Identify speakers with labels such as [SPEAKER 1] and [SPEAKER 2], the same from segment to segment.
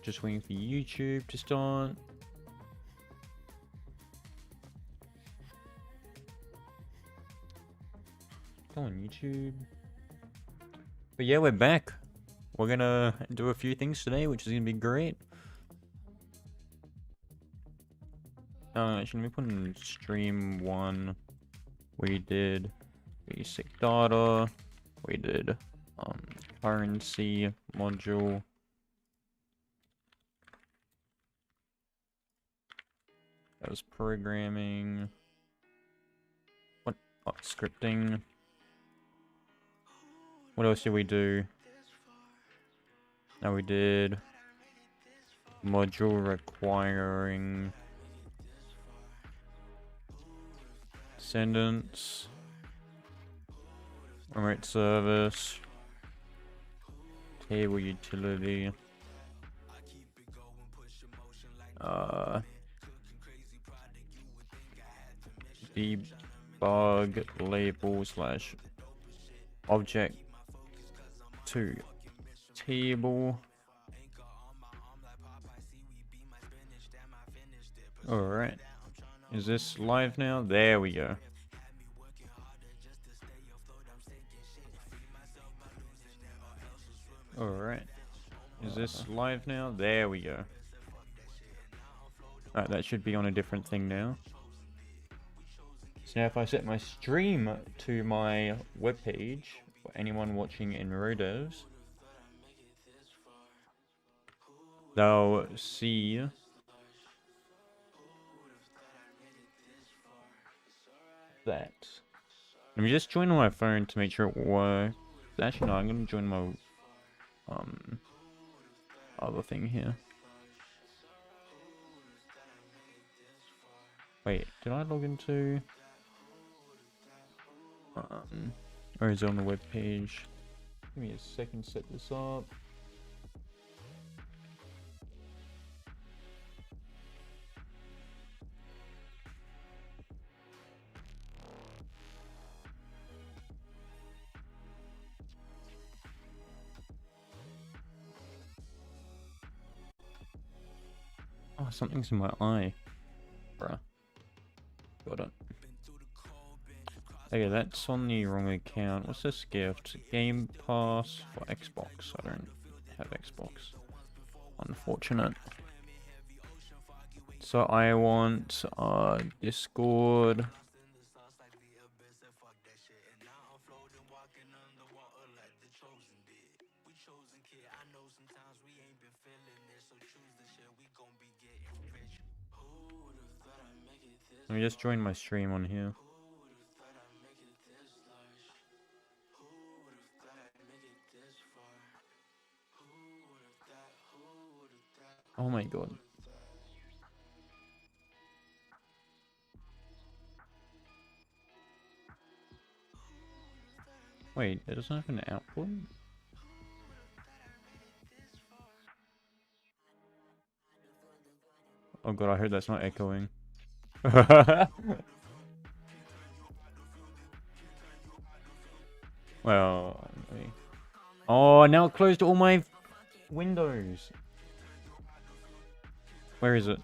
[SPEAKER 1] Just waiting for YouTube to start. Come on, YouTube. But yeah, we're back. We're gonna do a few things today, which is gonna be great. Actually, let me put in stream 1. We did basic data. We did currency module. That was programming. What? Oh, scripting. What else did we do? Now we did module requiring descendants, remote service, table utility, debug label slash object to table. Alright. Is this live now? There we go. Alright. Is this live now? There we go. Alright, that should be on a different thing now. So now if I set my stream to my webpage, for anyone watching in Rodevs, they'll see that. Let me just join on my phone to make sure it works. Actually, no, I'm gonna join my other thing here. Wait, did I log into or is it on the web page? Give me a second to set this up. Oh, something's in my eye. Bruh. Got it. Okay, that's on the wrong account. What's this gift? Game Pass for Xbox. I don't have Xbox. Unfortunate. So I want Discord. Let me just join my stream on here. Oh my god. Wait, it doesn't have an output? Oh god, I heard that's not echoing. Well, oh, now it closed all my windows. Where is it?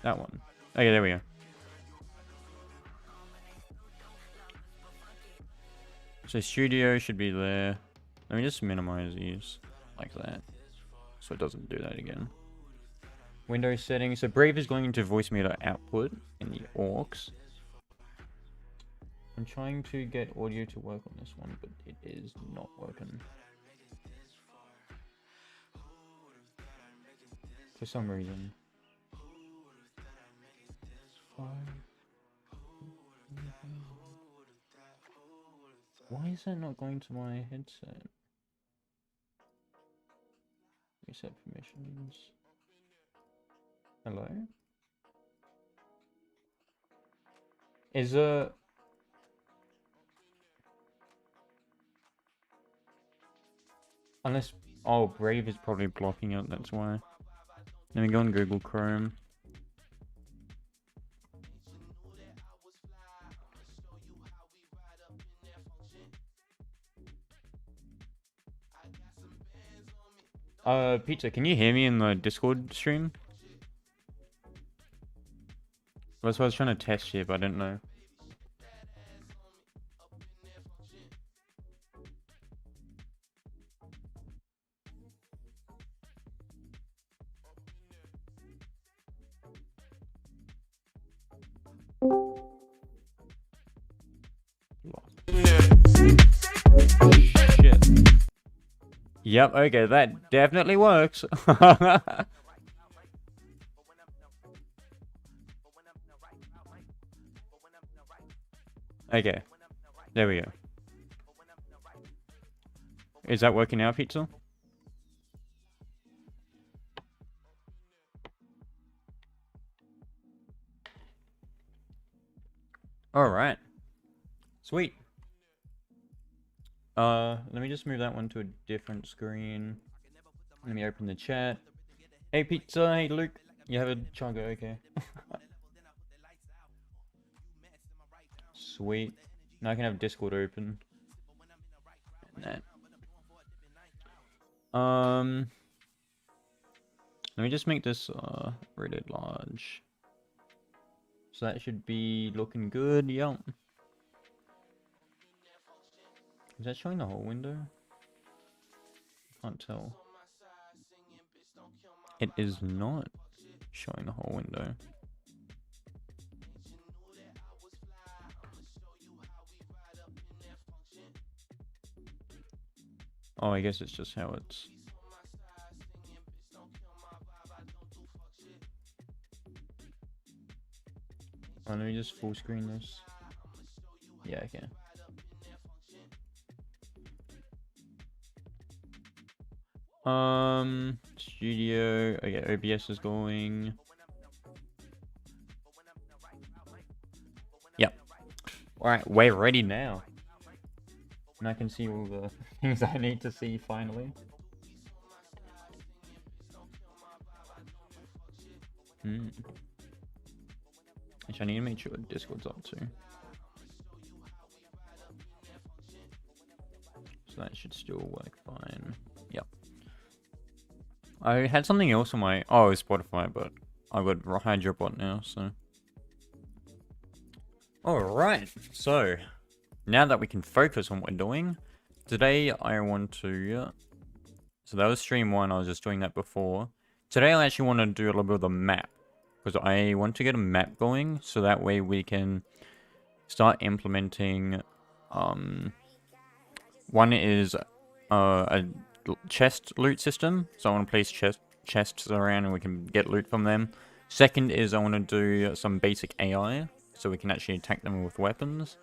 [SPEAKER 1] That one. Okay, there we go. So studio should be there. Let me just minimize these like that, so it doesn't do that again. Windows settings. So Brave is going into voice meter output in the aux. I'm trying to get audio to work on this one, but it is not working. For some reason. Why is that not going to my headset? Reset permissions. Hello? Is unless oh, Brave is probably blocking it, that's why. Let me go on Google Chrome. Pizza, can you hear me in the Discord stream? That's what I was trying to test here, but I didn't know. Shit. Yep, okay, that definitely works. Okay, there we go. Is that working now, Pizza? Alright. Sweet. Let me just move that one to a different screen. Let me open the chat. Hey Pizza, hey Luke. You have a chugga, okay. Sweet. Now I can have Discord open. And that. Let me just make this rated large. So that should be looking good, yep. Is that showing the whole window? Can't tell. It is not showing the whole window. Oh, I guess it's just how it's... Oh, let me just full screen this. Yeah, okay. Studio. Okay, OBS is going. Yep. Alright, we're ready now. And I can see all the things I need to see finally. Actually, I need to make sure Discord's up too. So that should still work fine. Yep. I had something else on my... Oh, it was Spotify, but I've got HydroBot now, so... Alright, so... Now that we can focus on what we're doing, today I want to... So that was stream 1, I was just doing that before. Today I actually want to do a little bit of the map. Because I want to get a map going, so that way we can start implementing... One is a chest loot system, so I want to place chests around and we can get loot from them. Second is I want to do some basic AI, so we can actually attack them with weapons.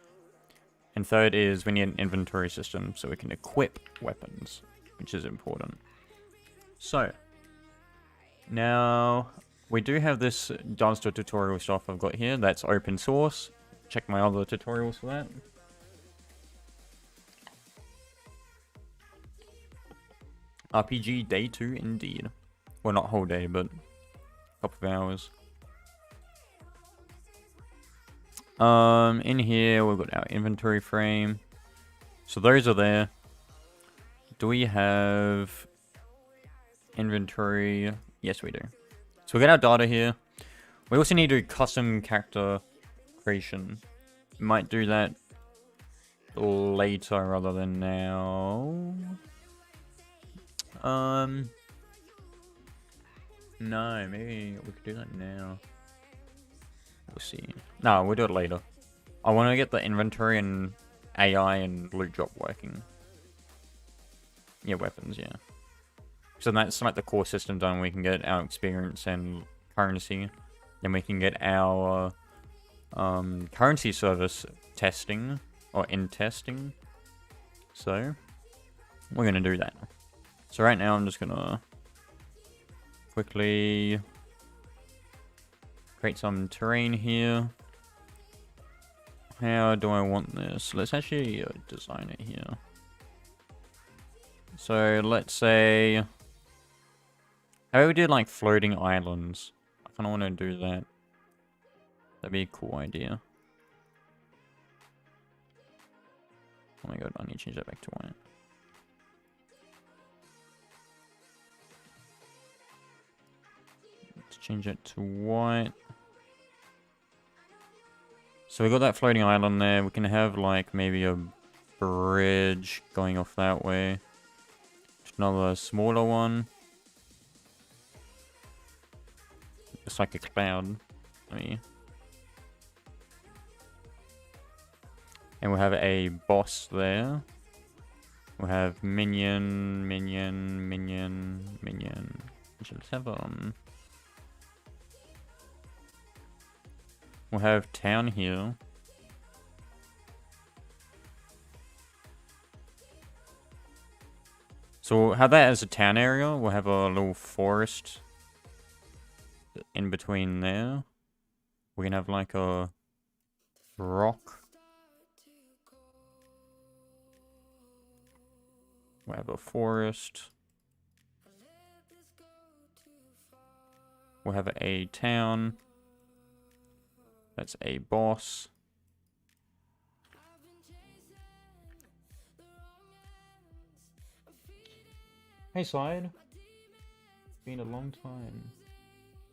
[SPEAKER 1] And third is we need an inventory system, so we can equip weapons, which is important. So, now we do have this Duster tutorial stuff I've got here, that's open source. Check my other tutorials for that. RPG day 2 indeed. Well, not whole day, but a couple of hours. In here we've got our inventory frame. So those are there. Do we have inventory? Yes, we do. So we got our data here. We also need to do custom character creation. Might do that later rather than now. No, maybe we could do that now. We'll see. No, we'll do it later. I want to get the inventory and AI and loot drop working. Yeah, weapons, yeah. So that's like the core system done. We can get our experience and currency. Then we can get our currency service testing, or in testing. So, we're going to do that. So right now I'm just going to quickly create some terrain here. How do I want this? Let's actually design it here. So let's say, how about we do like floating islands? I kind of want to do that. That'd be a cool idea. Oh my god, I need to change that back to white. Change it to white. So we got that floating island there. We can have like maybe a bridge going off that way. Another smaller one. It's like a cloud. And we'll have a boss there. We'll have minion. Let's have we'll have town here. So we'll have that as a town area. We'll have a little forest in between there. We can have like a rock. We'll have a forest. We'll have a town. That's a boss. Hey, Slide. Been a long time.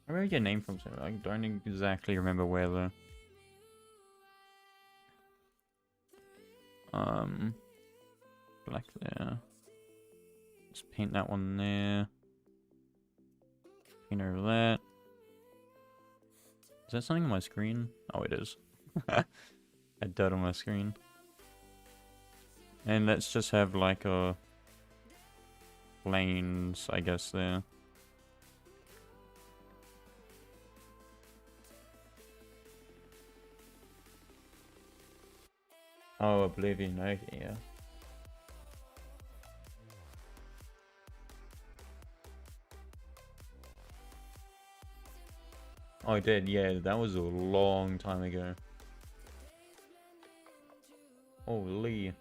[SPEAKER 1] Where did your name from? So I don't exactly remember where though. Black there. Let's paint that one there. Paint over that. Is that something on my screen? Oh, it is. I dirt on my screen. And let's just have like a lanes, I guess, there. Oh, Oblivion, okay, yeah. Oh, I did, yeah, that was a long time ago. Holy.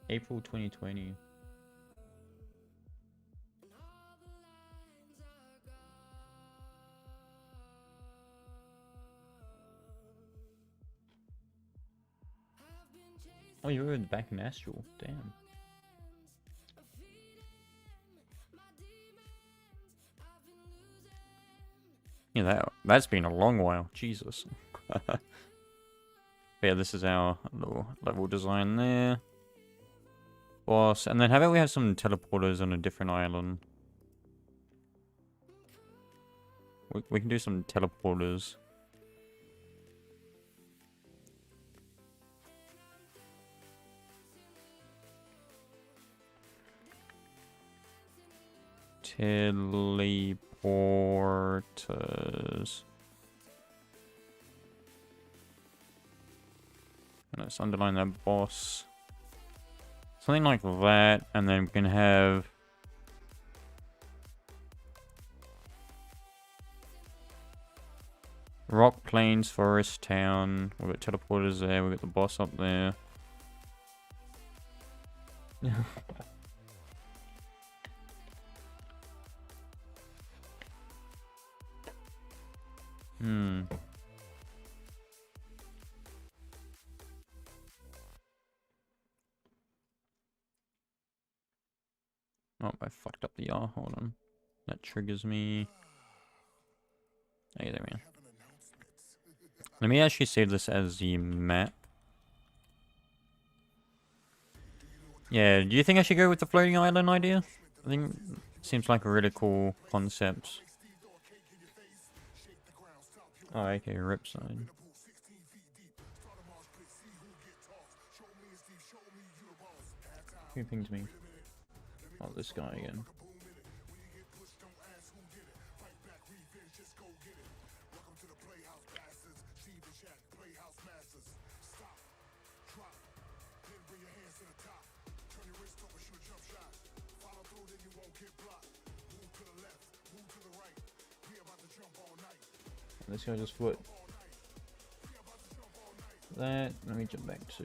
[SPEAKER 1] April 2020. Oh, you were back in Astral. Damn. Yeah, that's been a long while. Jesus. But yeah, this is our little level design there. Boss. And then how about we have some teleporters on a different island? We can do some teleporters. Teleporters. Let's underline that boss. Something like that, and then we can have rock plains, forest, town. We've got teleporters there. We've got the boss up there. Oh, I fucked up the R. Hold on. That triggers me. Hey, there we go. Let me actually save this as the map. Yeah, do you think I should go with the floating island idea? I think it seems like a really cool concept. Oh, okay, rip side. Who pinged me? Oh, this guy again. This guy just flipped. That, let me jump back to...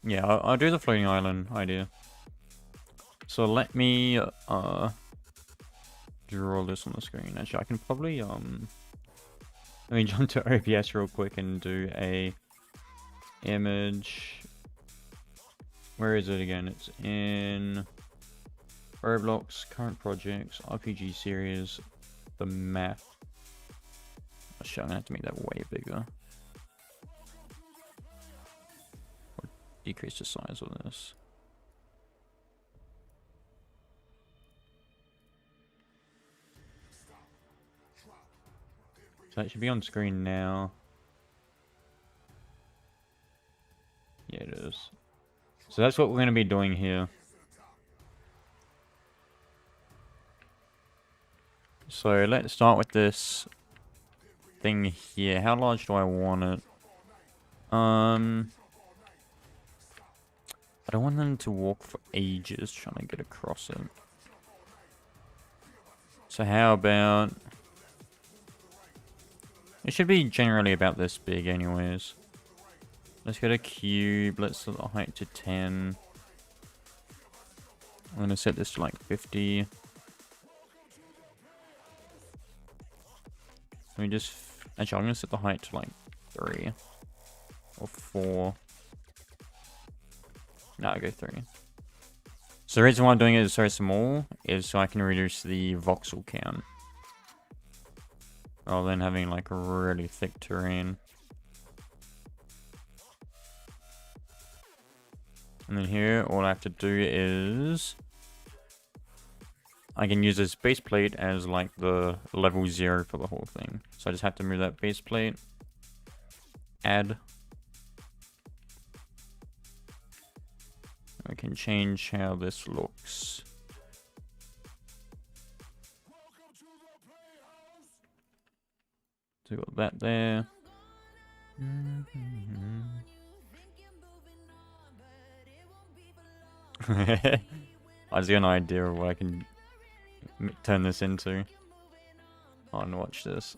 [SPEAKER 1] Yeah, I'll do the floating island idea. So let me draw this on the screen. Actually, I can probably let me jump to OBS real quick and do a image. Where is it again? It's in Roblox, current projects, RPG series, the map. Actually, I'm gonna have to make that way bigger. Or decrease the size of this. So that should be on screen now. Yeah, it is. So that's what we're gonna be doing here. So let's start with this thing here. How large do I want it? I don't want them to walk for ages trying to get across it. So how about... It should be generally about this big anyways. Let's go to cube. Let's set the height to 10. I'm going to set this to like 50. Let me just... Actually, I'm going to set the height to like 3. Or 4. No, I'll go 3. So the reason why I'm doing it so small is so I can reduce the voxel count. Rather than having like a really thick terrain. And then here, all I have to do is... I can use this base plate as like the level 0 for the whole thing. So I just have to move that base plate. Add. I can change how this looks. So we got that there. I just got an idea of what I can turn this into. Oh, and watch this.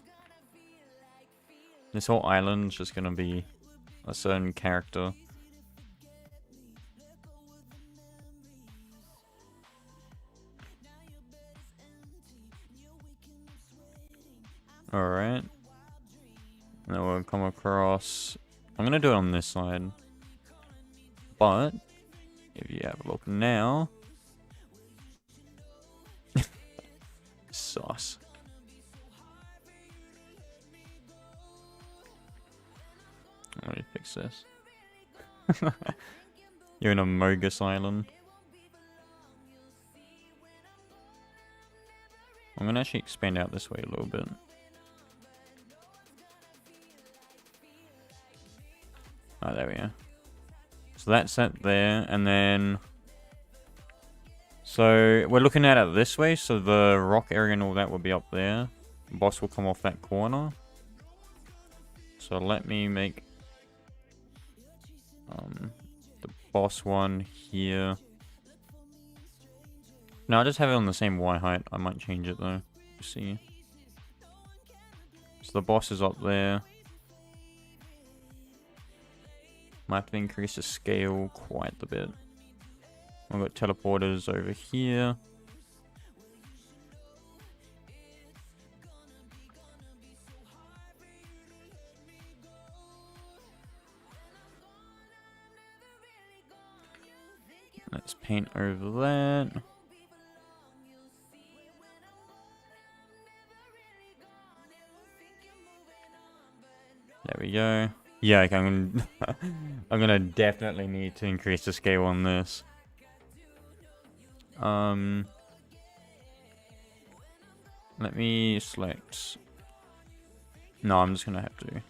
[SPEAKER 1] This whole island's just gonna be a certain character. Alright. And then we'll come across... I'm gonna do it on this side. But, if you have a look now... Sauce. Let me fix this. You're in a Mogus island. I'm gonna actually expand out this way a little bit. Oh, there we go. So that's that there, and then... So, we're looking at it this way, so the rock area and all that will be up there. Boss will come off that corner. So let me make... the boss one here. No, I'll just have it on the same Y height. I might change it though. See. So the boss is up there. Might have to increase the scale quite a bit. I've got teleporters over here. Let's paint over that. There we go. Yeah, I'm gonna definitely need to increase the scale on this. Let me select. No, I'm just gonna have to. I'm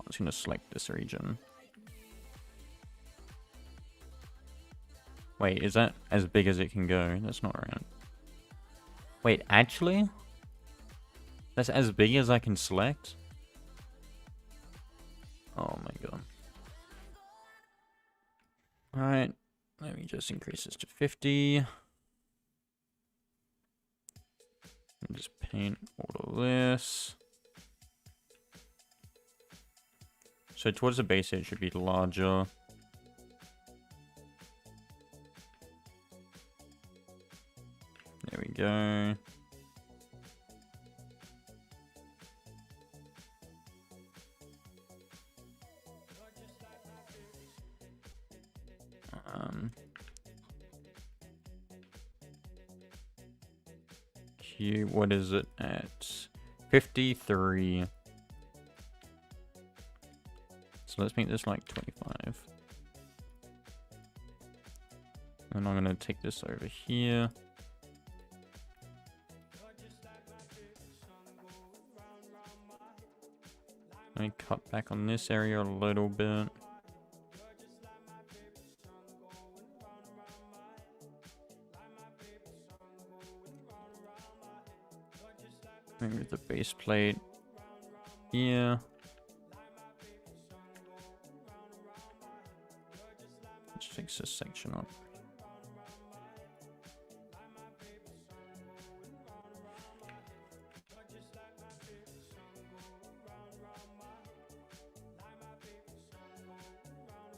[SPEAKER 1] just gonna select this region. Wait, is that as big as it can go? That's not right. Wait, actually? That's as big as I can select? Oh my god. Alright, let me just increase this to 50. And just paint all of this. So towards the base it should be larger. There we go. here. What is it at? 53. So let's make this like 25. And I'm gonna take this over here. Let me cut back on this area a little bit. Maybe the base plate here. Let's fix this section up.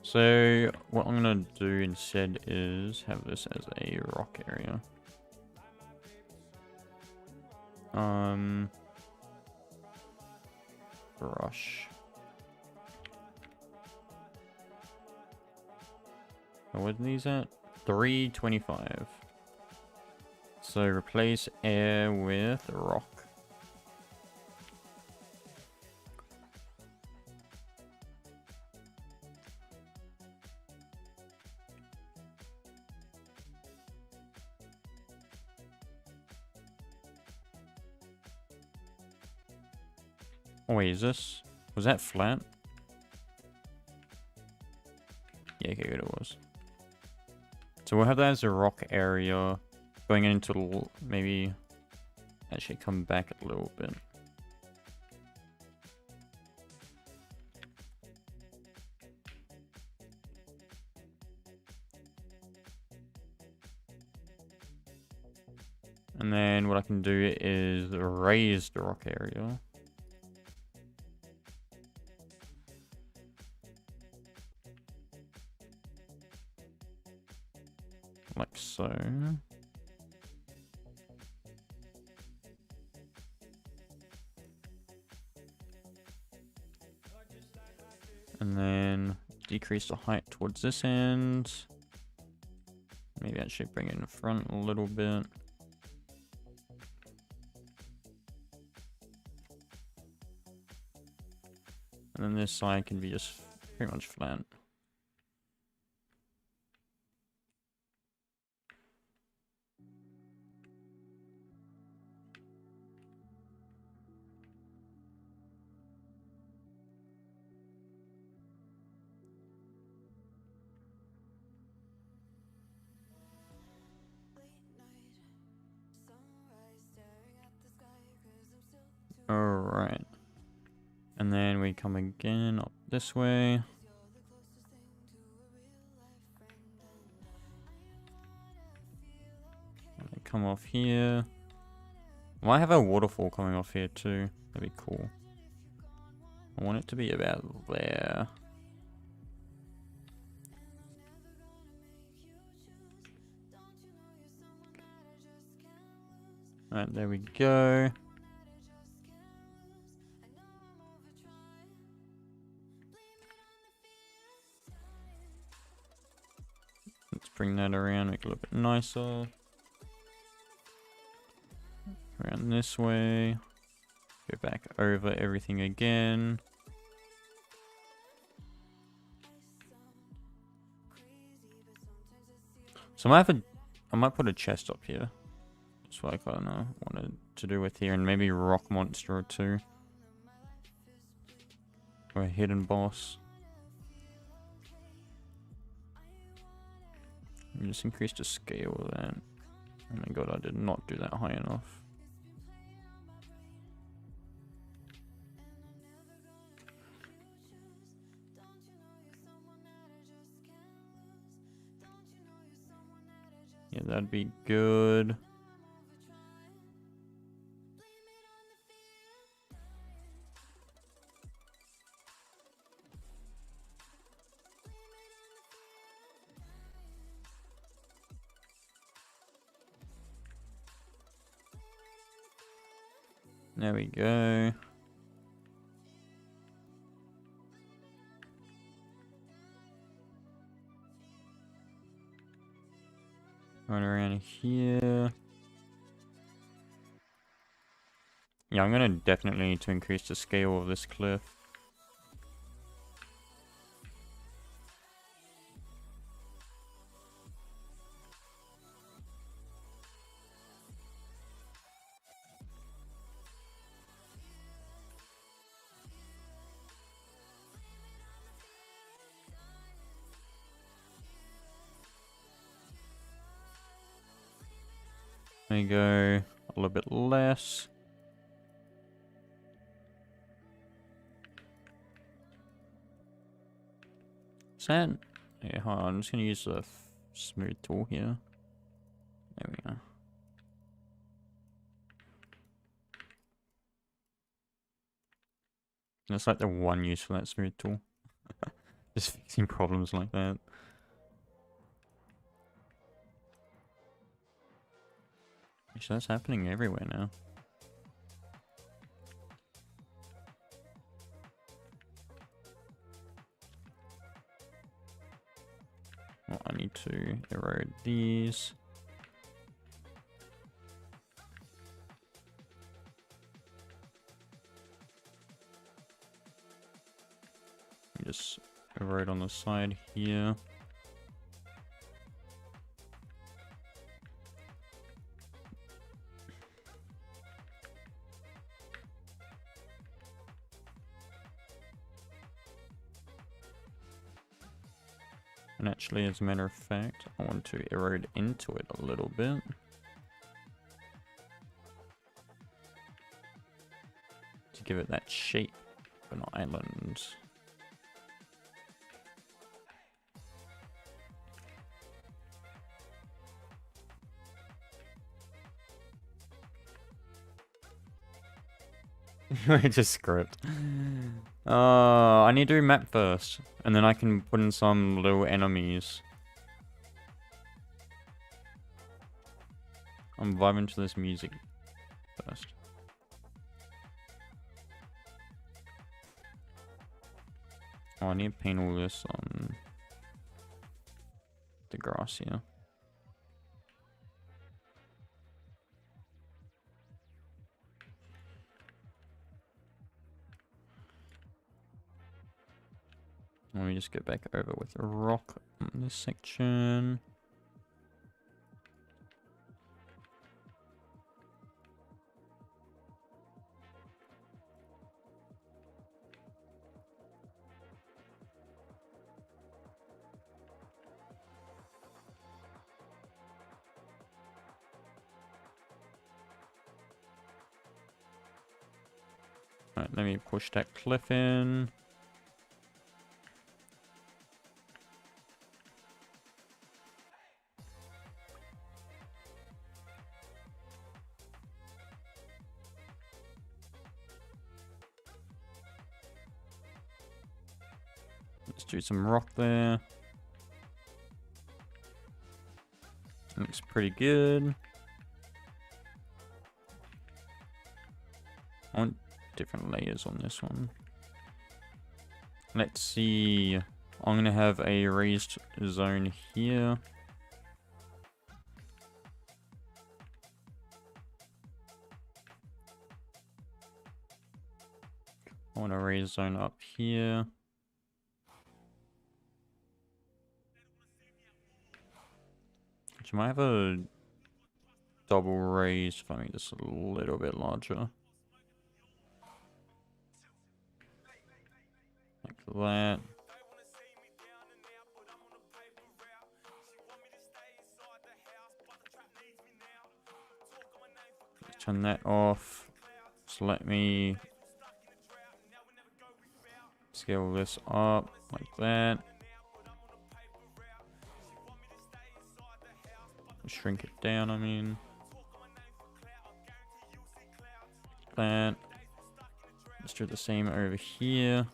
[SPEAKER 1] So what I'm gonna do instead is have this as a rock area. Brush. Oh, what are these at? 325. So replace air with rock. Oh wait, is this... was that flat? Yeah, okay, good, it was. So we'll have that as a rock area. Going into maybe... actually come back a little bit. And then what I can do is raise the rock area. Like so. And then decrease the height towards this end. Maybe actually bring it in front a little bit. And then this side can be just pretty much flat. Alright. And then we come again up this way. And they come off here. Might have a waterfall coming off here too. That'd be cool. I want it to be about there. Alright, there we go. Let's bring that around, make it a little bit nicer. Around this way. Go back over everything again. So I might put a chest up here. That's what I kind of wanted to do with here, and maybe a rock monster or two. Or a hidden boss. Just increase the scale of that. Oh my god, I did not do that high enough. Yeah, that'd be good. There we go. Right around here. Yeah, I'm gonna definitely need to increase the scale of this cliff. There you go. A little bit less. Is that... Yeah, hold on. I'm just gonna use the smooth tool here. There we go. That's like the one use for that smooth tool. Just fixing problems like that. Actually, that's happening everywhere now. Well, I need to erode these. Just erode on the side here. And actually, as a matter of fact, I want to erode into it a little bit. To give it that shape of an island. Just script. I need to do map first, and then I can put in some little enemies. I'm vibing to this music first. Oh, I need to paint all this on the grass here. Let me just get back over with a rock on this section. Alright, let me push that cliff in. Let's do some rock there. Looks pretty good. I want different layers on this one. Let's see. I'm gonna have a raised zone here. I want a raised zone up here. Which might have a double raised if I make this a little bit larger. Like that. Let's turn that off. So let me scale this up like that. Shrink it down, I mean. That. Let's do the same over here.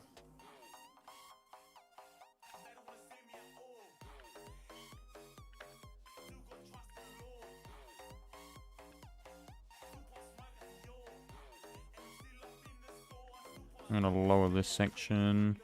[SPEAKER 1] I'm gonna lower this section.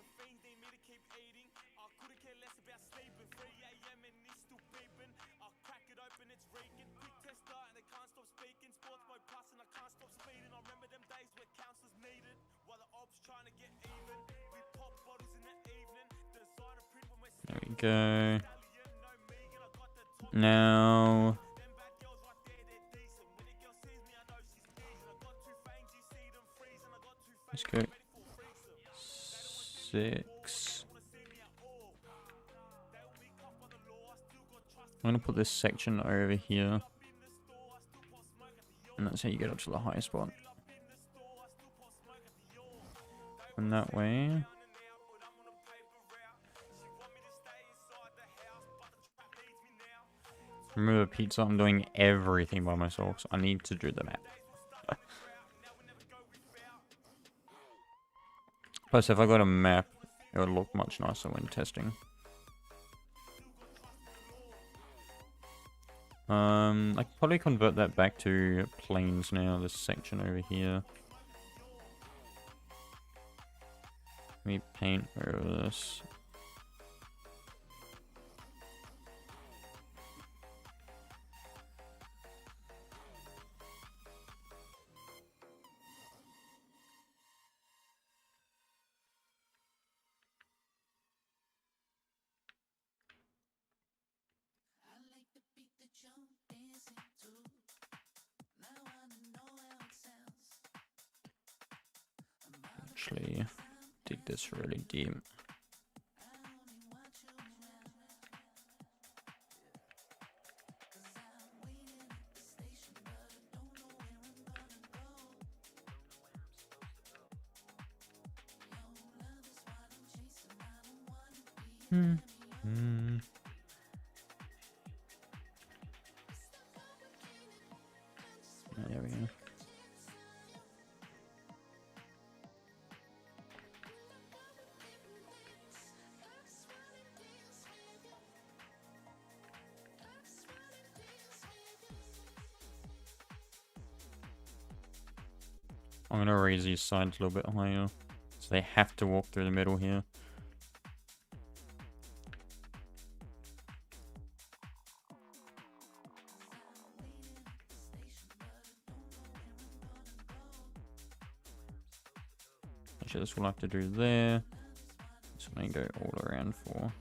[SPEAKER 1] There we go. Now... let's go 6. I'm gonna put this section over here. And that's how you get up to the high spot. And that way... remember pizza, I'm doing everything by myself, so I need to do the map. Plus, if I got a map, it would look much nicer when testing. I could probably convert that back to planes now, this section over here. Let me paint over this. Actually, dig this really deep. There we go. I'm gonna raise these sides a little bit higher, so they have to walk through the middle here. Actually, this will have to do there. So I'm gonna go all around 4.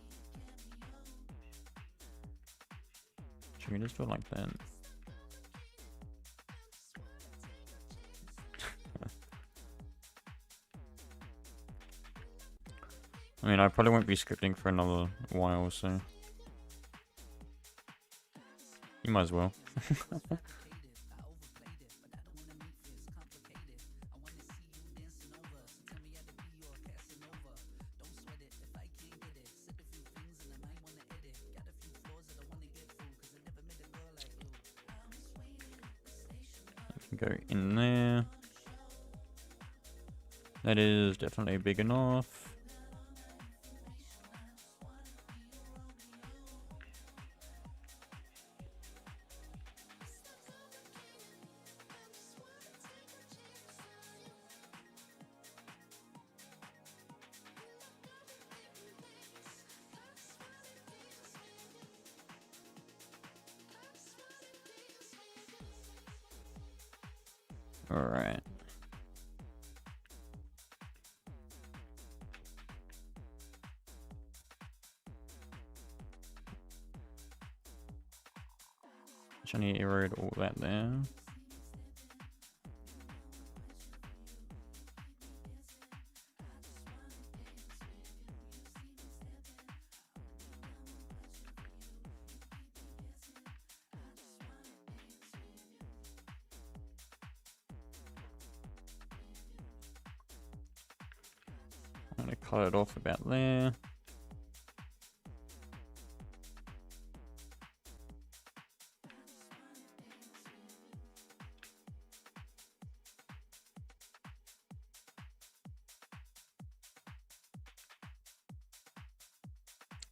[SPEAKER 1] Should we just do it like that? I mean, I probably won't be scripting for another while, so... you might as well. Go in there. That is definitely big enough. All right. I need to erode all that there. I'm gonna cut it off about there.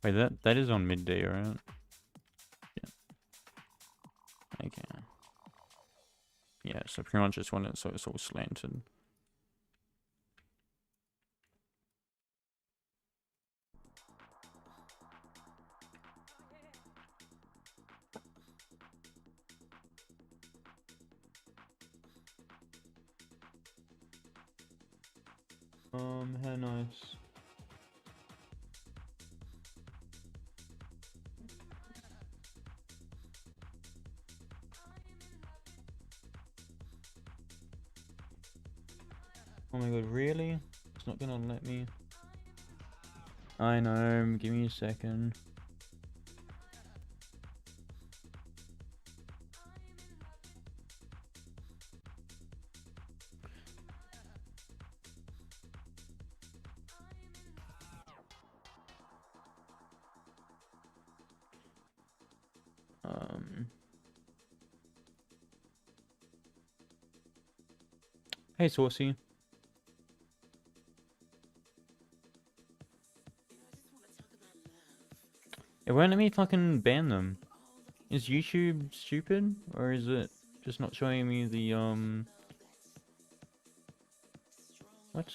[SPEAKER 1] Wait, that is on midday, right? Yeah. Okay. Yeah, so pretty much just want it so it's all slanted. How nice. Oh my god, really? It's not gonna let me. I know, give me a second. Hey, Saucy. It won't let me fucking ban them. Is YouTube stupid? Or is it just not showing me the, What?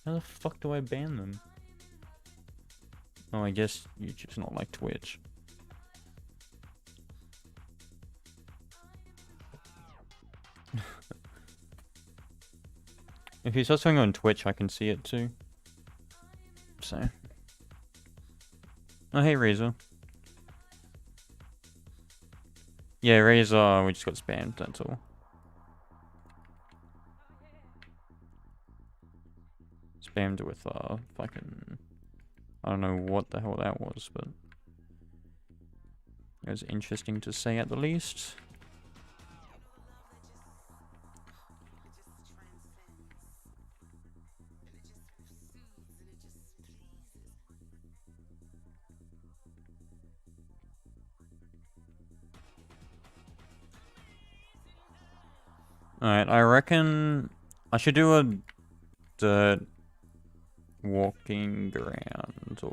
[SPEAKER 1] How the fuck do I ban them? Oh, I guess YouTube's not like Twitch. If he starts going on Twitch, I can see it too. So. Oh, hey, Razor. Yeah, Razor, we just got spammed, that's all. Spammed with, fucking... I don't know what the hell that was, but... It was interesting to say at the least. Alright, I reckon I should do a dirt walking ground, or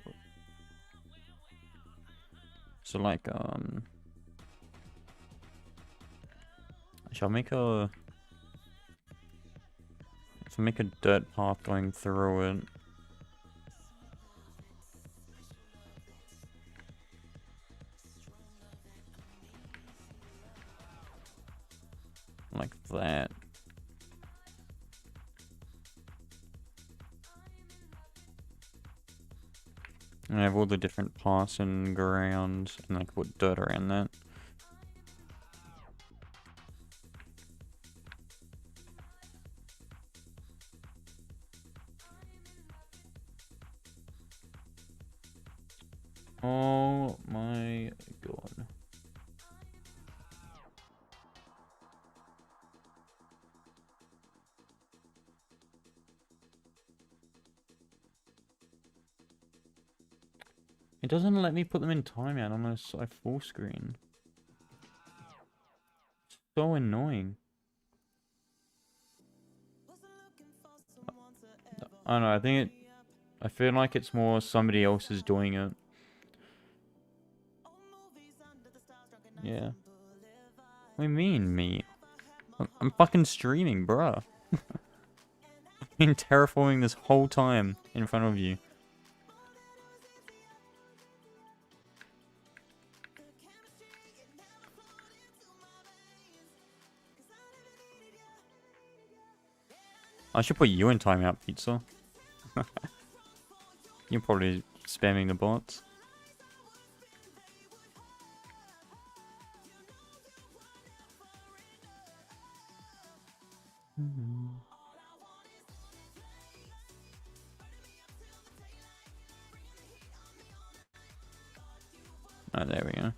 [SPEAKER 1] so like I shall make a dirt path going through it. Like that. And I have all the different paths and grounds, and like put dirt around that. Oh my god. It doesn't let me put them in timeout unless I full screen. So annoying. I don't know, I feel like it's more somebody else is doing it. Yeah. What do you mean, me? I'm fucking streaming, bruh. I've been terraforming this whole time in front of you. I should put you in timeout, Pizza. You're probably spamming the bots. Oh, there we go.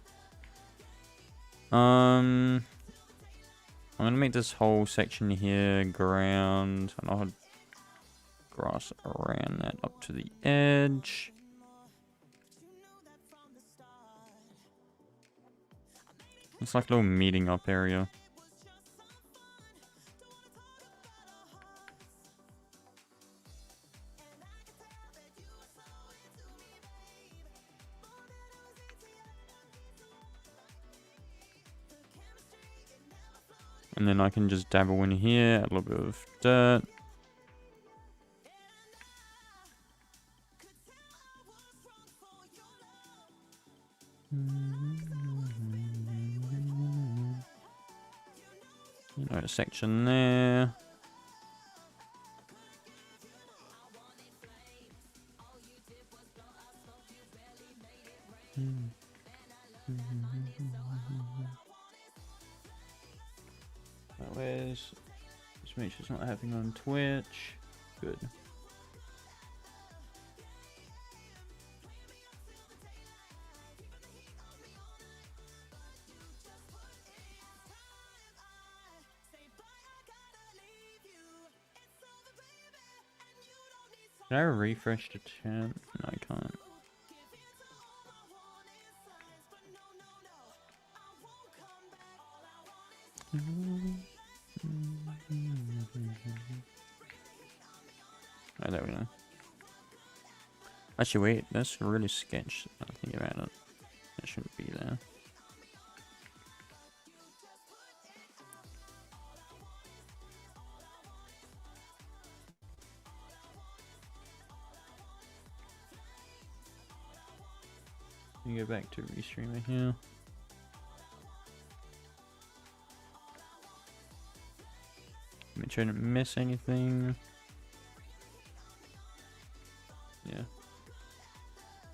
[SPEAKER 1] I'm gonna make this whole section here ground, and I'll grass around that up to the edge. It's like a little meeting up area. And then I can just dabble in here, a little bit of dirt. You know, a section there. Just make sure it's not happening on Twitch. Good. Can I refresh the chat? No, I can't. Oh, there we go. Actually, wait, that's really sketch. I think about it. It shouldn't be there. Let me go back to restreamer here. Make sure I didn't miss anything. Yeah.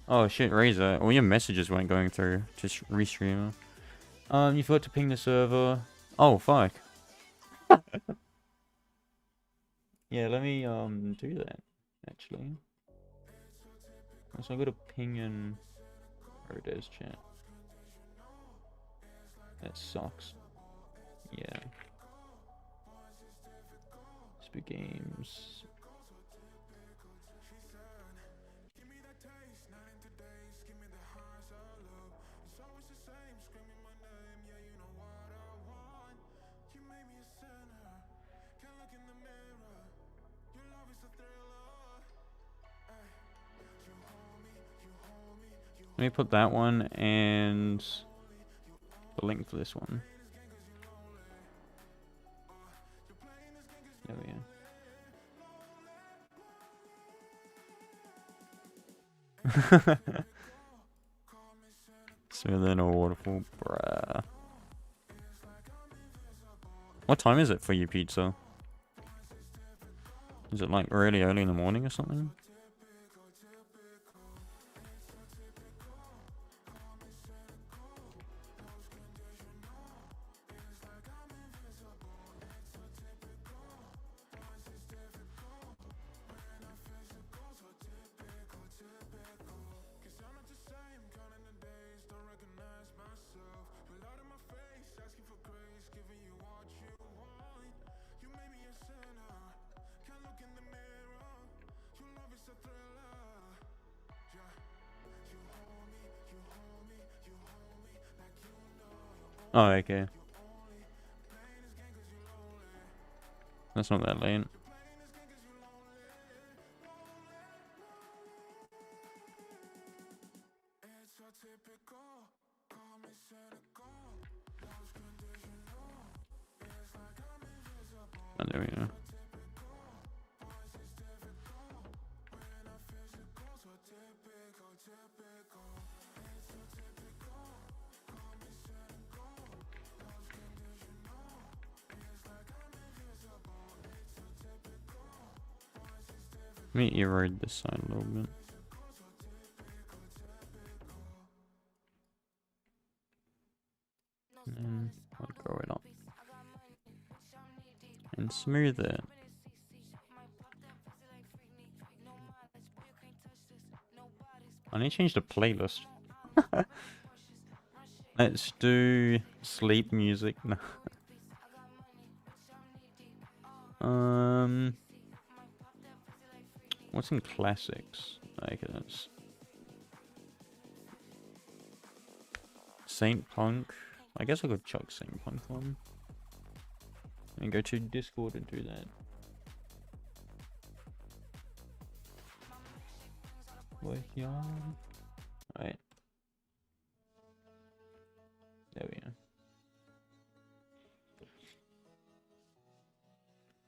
[SPEAKER 1] Oh shit, Razor. All your messages weren't going through. Just restreamer. You forgot to ping the server. Oh fuck. Yeah, let me do that actually. So I'm gonna ping in Rode's chat. That sucks. Yeah. Speak games. Let me put that one and the link for this one. There we go. Smoother than a waterfall, bruh. What time is it for you, pizza? Is it like really early in the morning or something? Oh, okay. That's not that late. Oh, there we go. Let me erode this side a little bit. And I'll grow it up. And smooth it. I need to change the playlist. Let's do sleep music. What's in classics? Okay, that's Saint Punk. I guess I could chuck Saint Punk on. And go to Discord and do that. Wait, alright. There we go.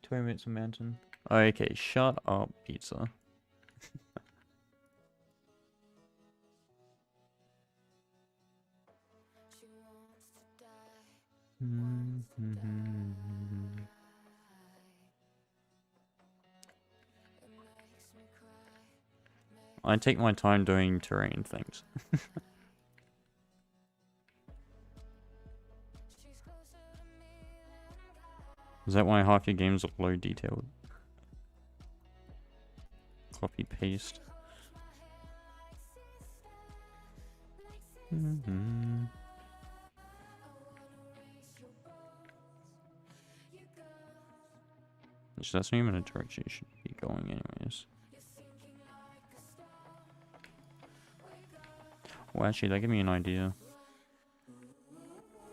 [SPEAKER 1] 20 minutes of mountain. Okay, shut up, pizza. I take my time doing terrain things. Is that why half your games are low detailed? Copy paste. Which that's not even a direction you should be going anyways. Well, actually, that gave me an idea.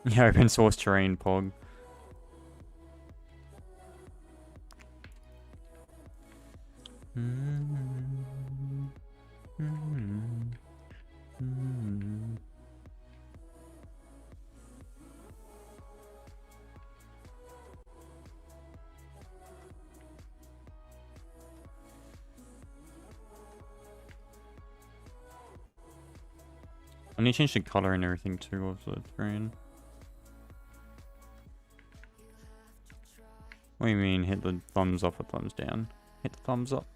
[SPEAKER 1] Yeah, open source terrain, Pog. I need to change the color and everything too of the terrain. What do you mean, hit the thumbs up or thumbs down? Hit the thumbs up.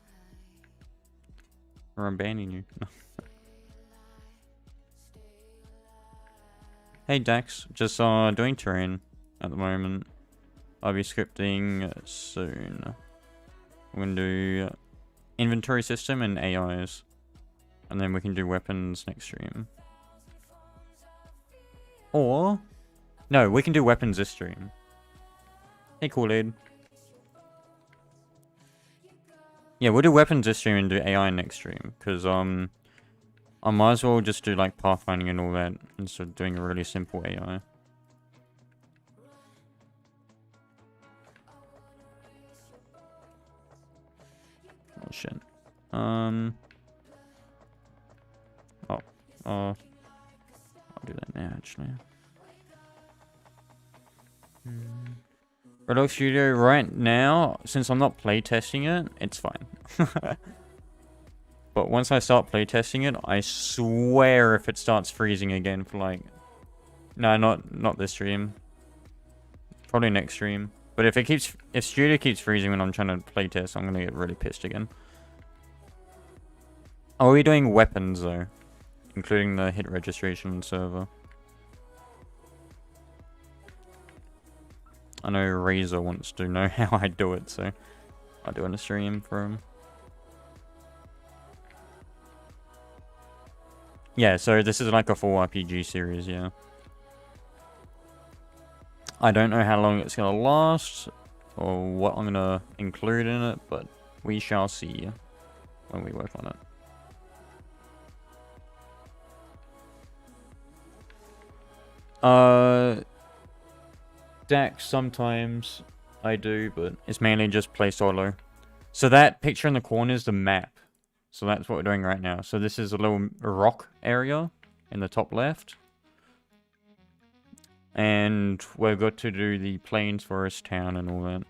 [SPEAKER 1] Or I'm banning you. Hey Dax, just doing terrain at the moment. I'll be scripting soon. I'm gonna do inventory system and AIs. And then we can do weapons next stream. Or... no, we can do weapons this stream. Hey Kool-Aid. Yeah, we'll do weapons this stream and do AI next stream. Because, I might as well just do, like, pathfinding and all that instead of doing a really simple AI. Oh, shit. I'll do that now, actually. Roblox Studio right now, since I'm not playtesting it, it's fine. But once I start playtesting it, I swear if it starts freezing again for like... no, not this stream. Probably next stream. But if Studio keeps freezing when I'm trying to playtest, I'm gonna get really pissed again. Are we doing weapons though? Including the hit registration server. I know Razor wants to know how I do it, so I'll do a stream for him. Yeah, so this is like a full RPG series, yeah. I don't know how long it's gonna last, or what I'm gonna include in it, but we shall see when we work on it. Dax, sometimes I do, but it's mainly just play solo. So that picture in the corner is the map. So that's what we're doing right now. So this is a little rock area in the top left. And we've got to do the plains, forest, town, and all that.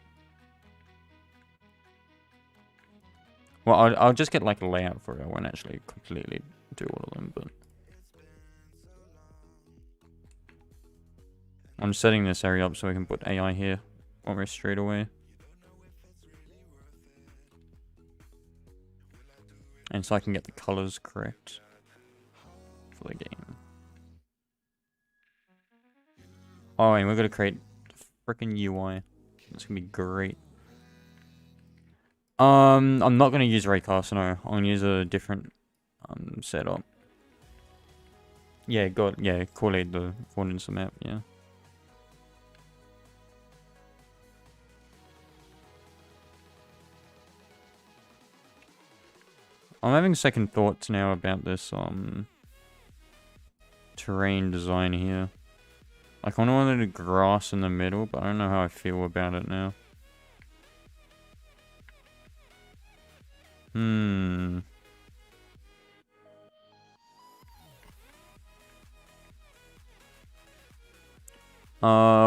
[SPEAKER 1] Well, I'll just get like a layout for it. I won't actually completely do all of them, but... I'm setting this area up so we can put AI here almost straight away. And so I can get the colors correct for the game. Oh, and we're gonna create a freaking UI. It's gonna be great. I'm not gonna use Raycast, no. I'm gonna use a different setup. Yeah, Kool-Aid, the coordinates map, yeah. I'm having second thoughts now about this terrain design here. Like, I wanted the grass in the middle, but I don't know how I feel about it now.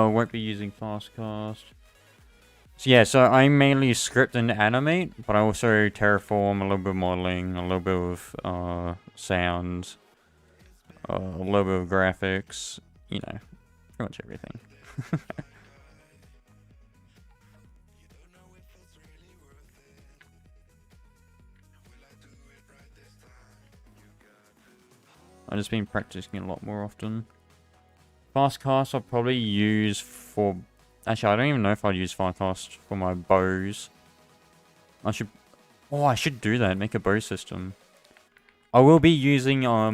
[SPEAKER 1] Won't be using Fastcast. So yeah, so I mainly script and animate, but I also terraform, a little bit of modeling, a little bit of sound, a little bit of graphics, you know, pretty much everything. I've just been practicing a lot more often. Fastcast I'll probably use for Actually, I don't even know if I'd use Firecast for my bows. I should... Oh, I should do that. Make a bow system. I will be using, what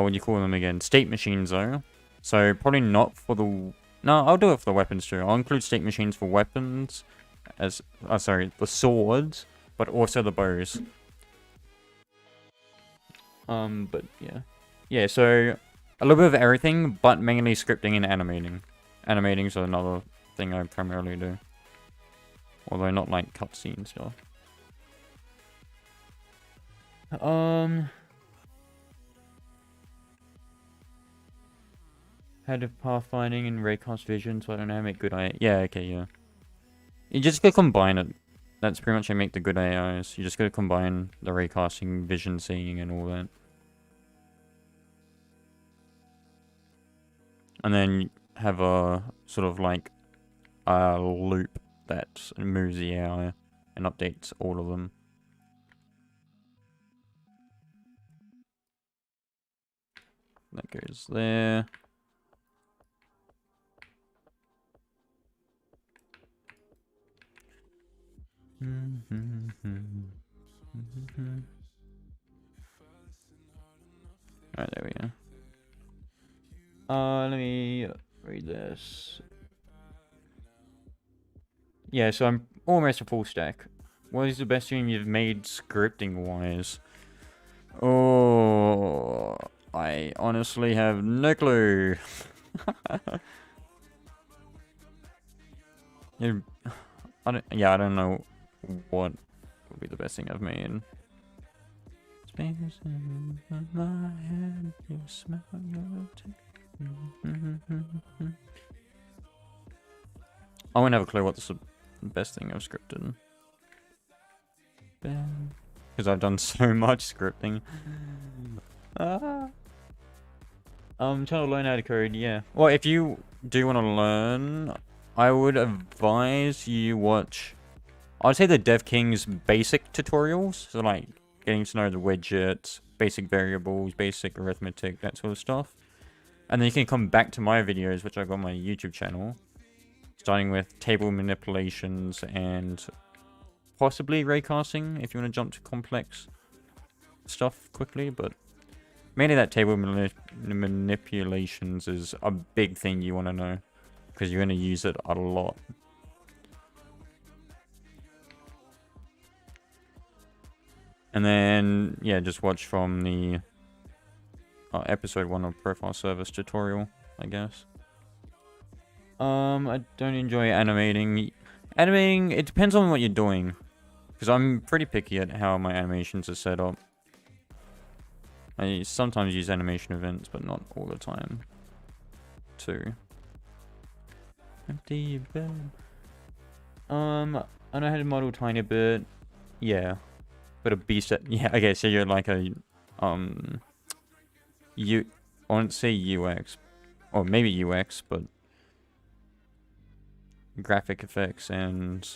[SPEAKER 1] do you call them again? State machines, though. So, probably not for the... No, I'll do it for the weapons, too. I'll include state machines for weapons. As... sorry, the swords. But also the bows. But, yeah. Yeah, so... A little bit of everything, but mainly scripting and animating. Animating's another thing I primarily do. Although not like cutscene stuff. Head of pathfinding and raycast vision, so I don't know how to make good AI. Yeah, okay, yeah. You just gotta combine it. That's pretty much how you make the good AIs. You just gotta combine the raycasting, vision seeing, and all that. And then have a sort of like a loop that moves the AI and updates all of them. That goes there. Alright, there we go. Let me read this. Yeah, so I'm almost a full stack. What is the best thing you've made scripting-wise? Oh, I honestly have no clue. I don't know what would be the best thing I've made. Space in my head, you smell your I won't have a clue what the best thing I've scripted. Because I've done so much scripting. I'm trying to learn how to code, yeah. Well, if you do want to learn, I would advise you watch... I'd say the Dev King's basic tutorials. So, like, getting to know the widgets, basic variables, basic arithmetic, that sort of stuff. And then you can come back to my videos, which I've got on my YouTube channel. Starting with table manipulations and possibly raycasting, if you want to jump to complex stuff quickly. But mainly that table manipulations is a big thing you want to know. Because you're going to use it a lot. And then, yeah, just watch from the episode 1 of Profile Service tutorial, I guess. I don't enjoy animating. Animating, it depends on what you're doing. Because I'm pretty picky at how my animations are set up. I sometimes use animation events, but not all the time. Too. Empty bed. I know how to model tiny bit. Yeah. But a beast at... Yeah, okay, so you're like a... I wouldn't say UX. Or maybe UX, but... graphic effects and...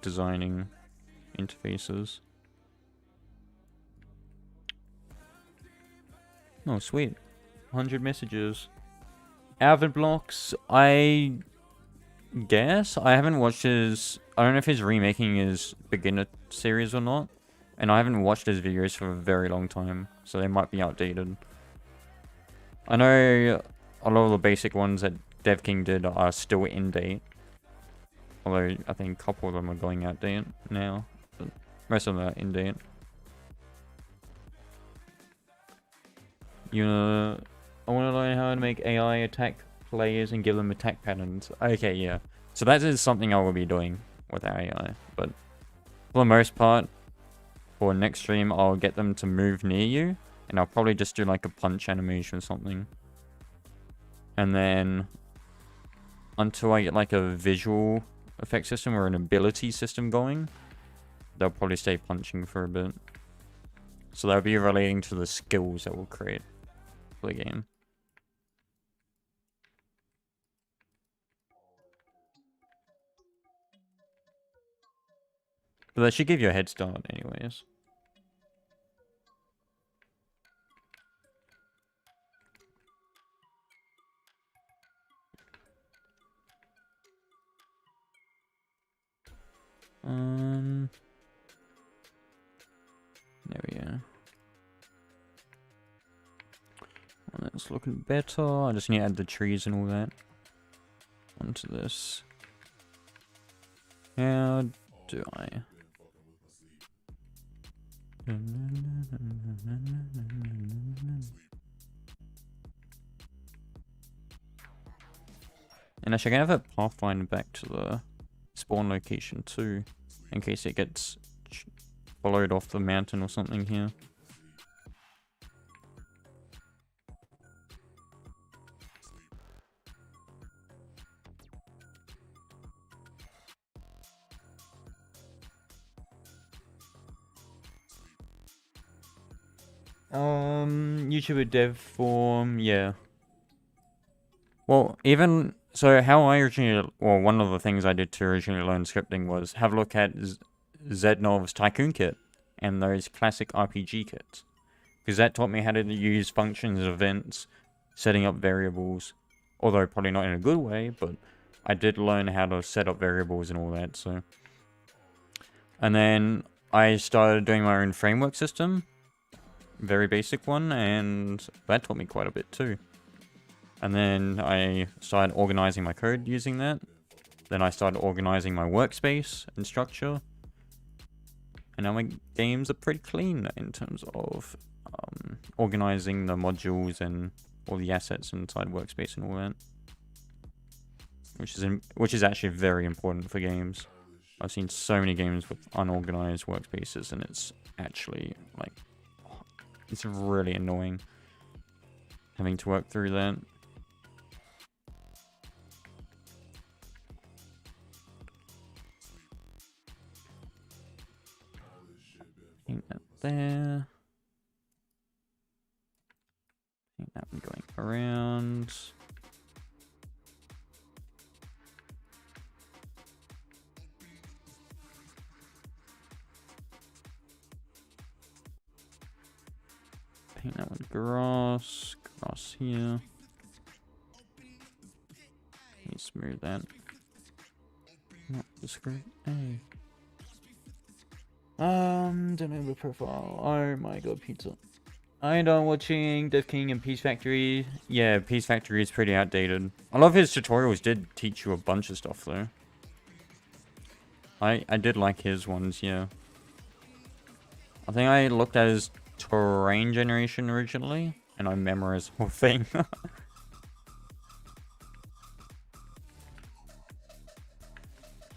[SPEAKER 1] designing interfaces. Oh, sweet. 100 messages. Avid Blocks, I guess. I haven't watched his... I don't know if he's remaking his beginner series or not. And I haven't watched his videos for a very long time. So they might be outdated. I know a lot of the basic ones that Dev King did are still in date. Although I think a couple of them are going out date now. But most of them are in date. I want to learn how to make AI attack players and give them attack patterns. Okay, yeah. So that is something I will be doing with AI. But for the most part, for next stream, I'll get them to move near you. And I'll probably just do like a punch animation or something. And then until I get like a visual effect system or an ability system going, they'll probably stay punching for a bit. So that'll be relating to the skills that we'll create for the game. But that should give you a head start anyways. There we go. Well, that's looking better. I just need to add the trees and all that onto this. How do I? And actually, I can have a pathfinder back to the spawn location too, in case it gets followed off the mountain or something here. YouTuber dev form, yeah. Well, even so, how I originally, well, one of the things I did to originally learn scripting was have a look at Zednov's Tycoon kit and those classic RPG kits, because that taught me how to use functions, events, setting up variables. Although probably not in a good way, but I did learn how to set up variables and all that. So, and then I started doing my own framework system. Very basic one, and that taught me quite a bit too. And then I started organizing my code using that. Then I started organizing my workspace and structure. And now my games are pretty clean in terms of organizing the modules and all the assets inside workspace and all that. Which is actually very important for games. I've seen so many games with unorganized workspaces, and it's actually like, it's really annoying having to work through that. Paint that there. Paint that one going around. Paint that one grass here. Let me smooth that. Not the screen. Hey. Don't have a profile. Oh my god, pizza. I am watching Death King and Peace Factory. Yeah, Peace Factory is pretty outdated. A lot of his tutorials did teach you a bunch of stuff though. I did like his ones, yeah. I think I looked at his terrain generation originally, and I memorized the whole thing.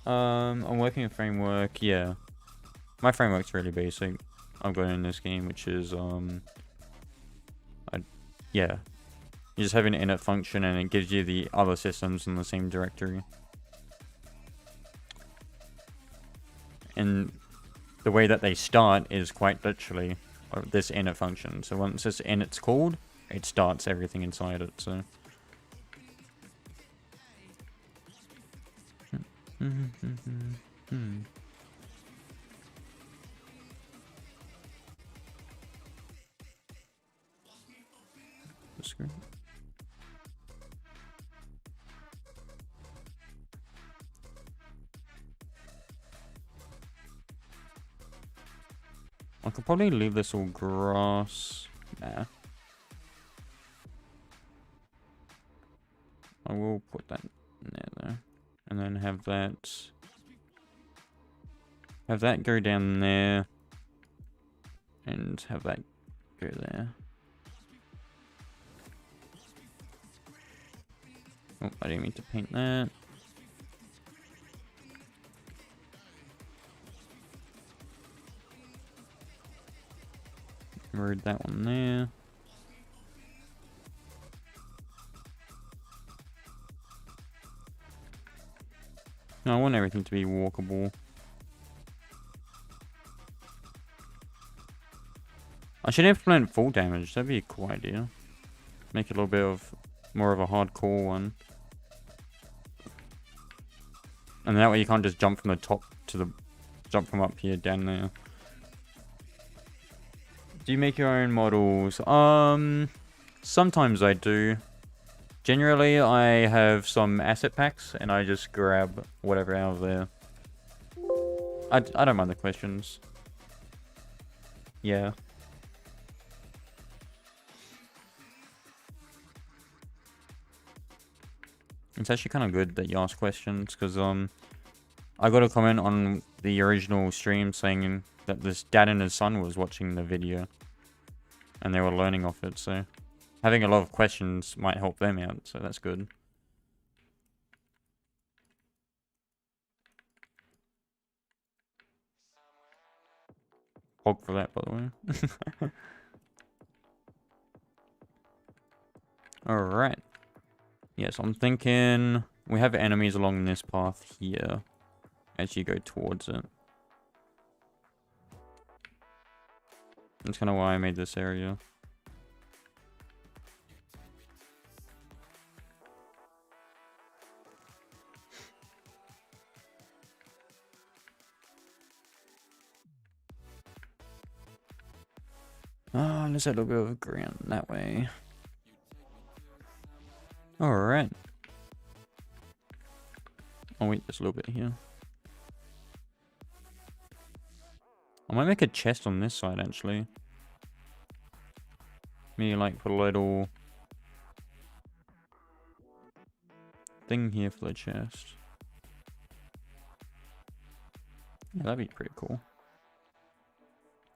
[SPEAKER 1] I'm working a framework, yeah. My framework's really basic. I've got in this game, which is, yeah. You just have an init function and it gives you the other systems in the same directory. And the way that they start is quite literally this init function. So once this init's called, it starts everything inside it, so. The screen. I could probably leave this all grass. Nah. I will put that in there though. And then have that go down there. And have that go there. Oh, I didn't mean to paint that. Mirrored that one there. No, I want everything to be walkable. I should implement full damage. That'd be a cool idea. Make it a little bit of more of a hardcore one. And that way you can't just jump from the top to the... Jump from up here down there. Do you make your own models? Sometimes I do. Generally, I have some asset packs and I just grab whatever out of there. I don't mind the questions. Yeah. It's actually kind of good that you ask questions, because I got a comment on the original stream saying that this dad and his son was watching the video, and they were learning off it, so having a lot of questions might help them out, so that's good. Hog for that, by the way. Alright. Yes, I'm thinking we have enemies along this path here as you go towards it. That's kind of why I made this area. Oh, let's have a bit of ground that way. Alright. I'll wait just a little bit here. I might make a chest on this side, actually. Maybe, like, put a little thing here for the chest. Yeah, that'd be pretty cool.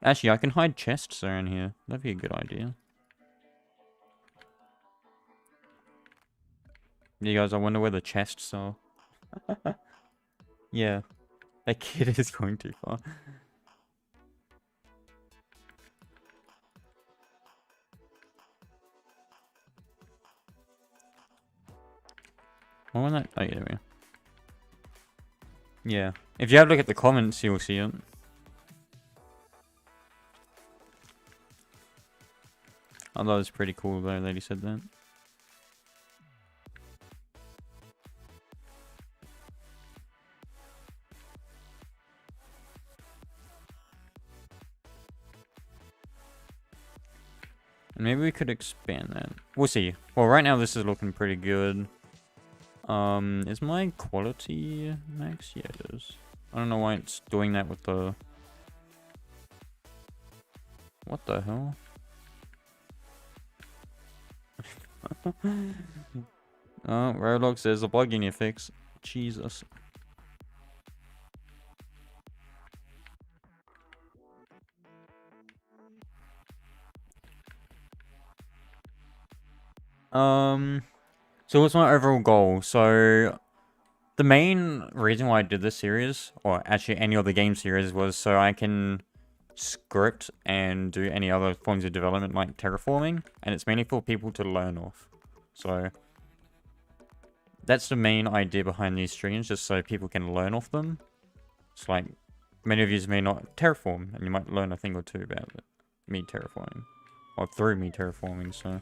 [SPEAKER 1] Actually, I can hide chests around here. That'd be a good idea. Yeah, guys, I wonder where the chests are. Yeah, that kid is going too far. What was that? Oh, yeah, there we go. Yeah. If you have a look at the comments, you'll see it. I thought it was pretty cool though that he said that. And maybe we could expand that. We'll see. Well, right now this is looking pretty good. Is my quality max? Yeah, it is. I don't know why it's doing that with the... What the hell? Oh, Roblox, there's a bug in your fix. Jesus. So what's my overall goal? So the main reason why I did this series, or actually any other game series, was so I can script and do any other forms of development like terraforming, and it's mainly for people to learn off. So that's the main idea behind these streams, just so people can learn off them. It's like, many of you may not terraform, and you might learn a thing or two about it. Me terraforming. Or through me terraforming, so...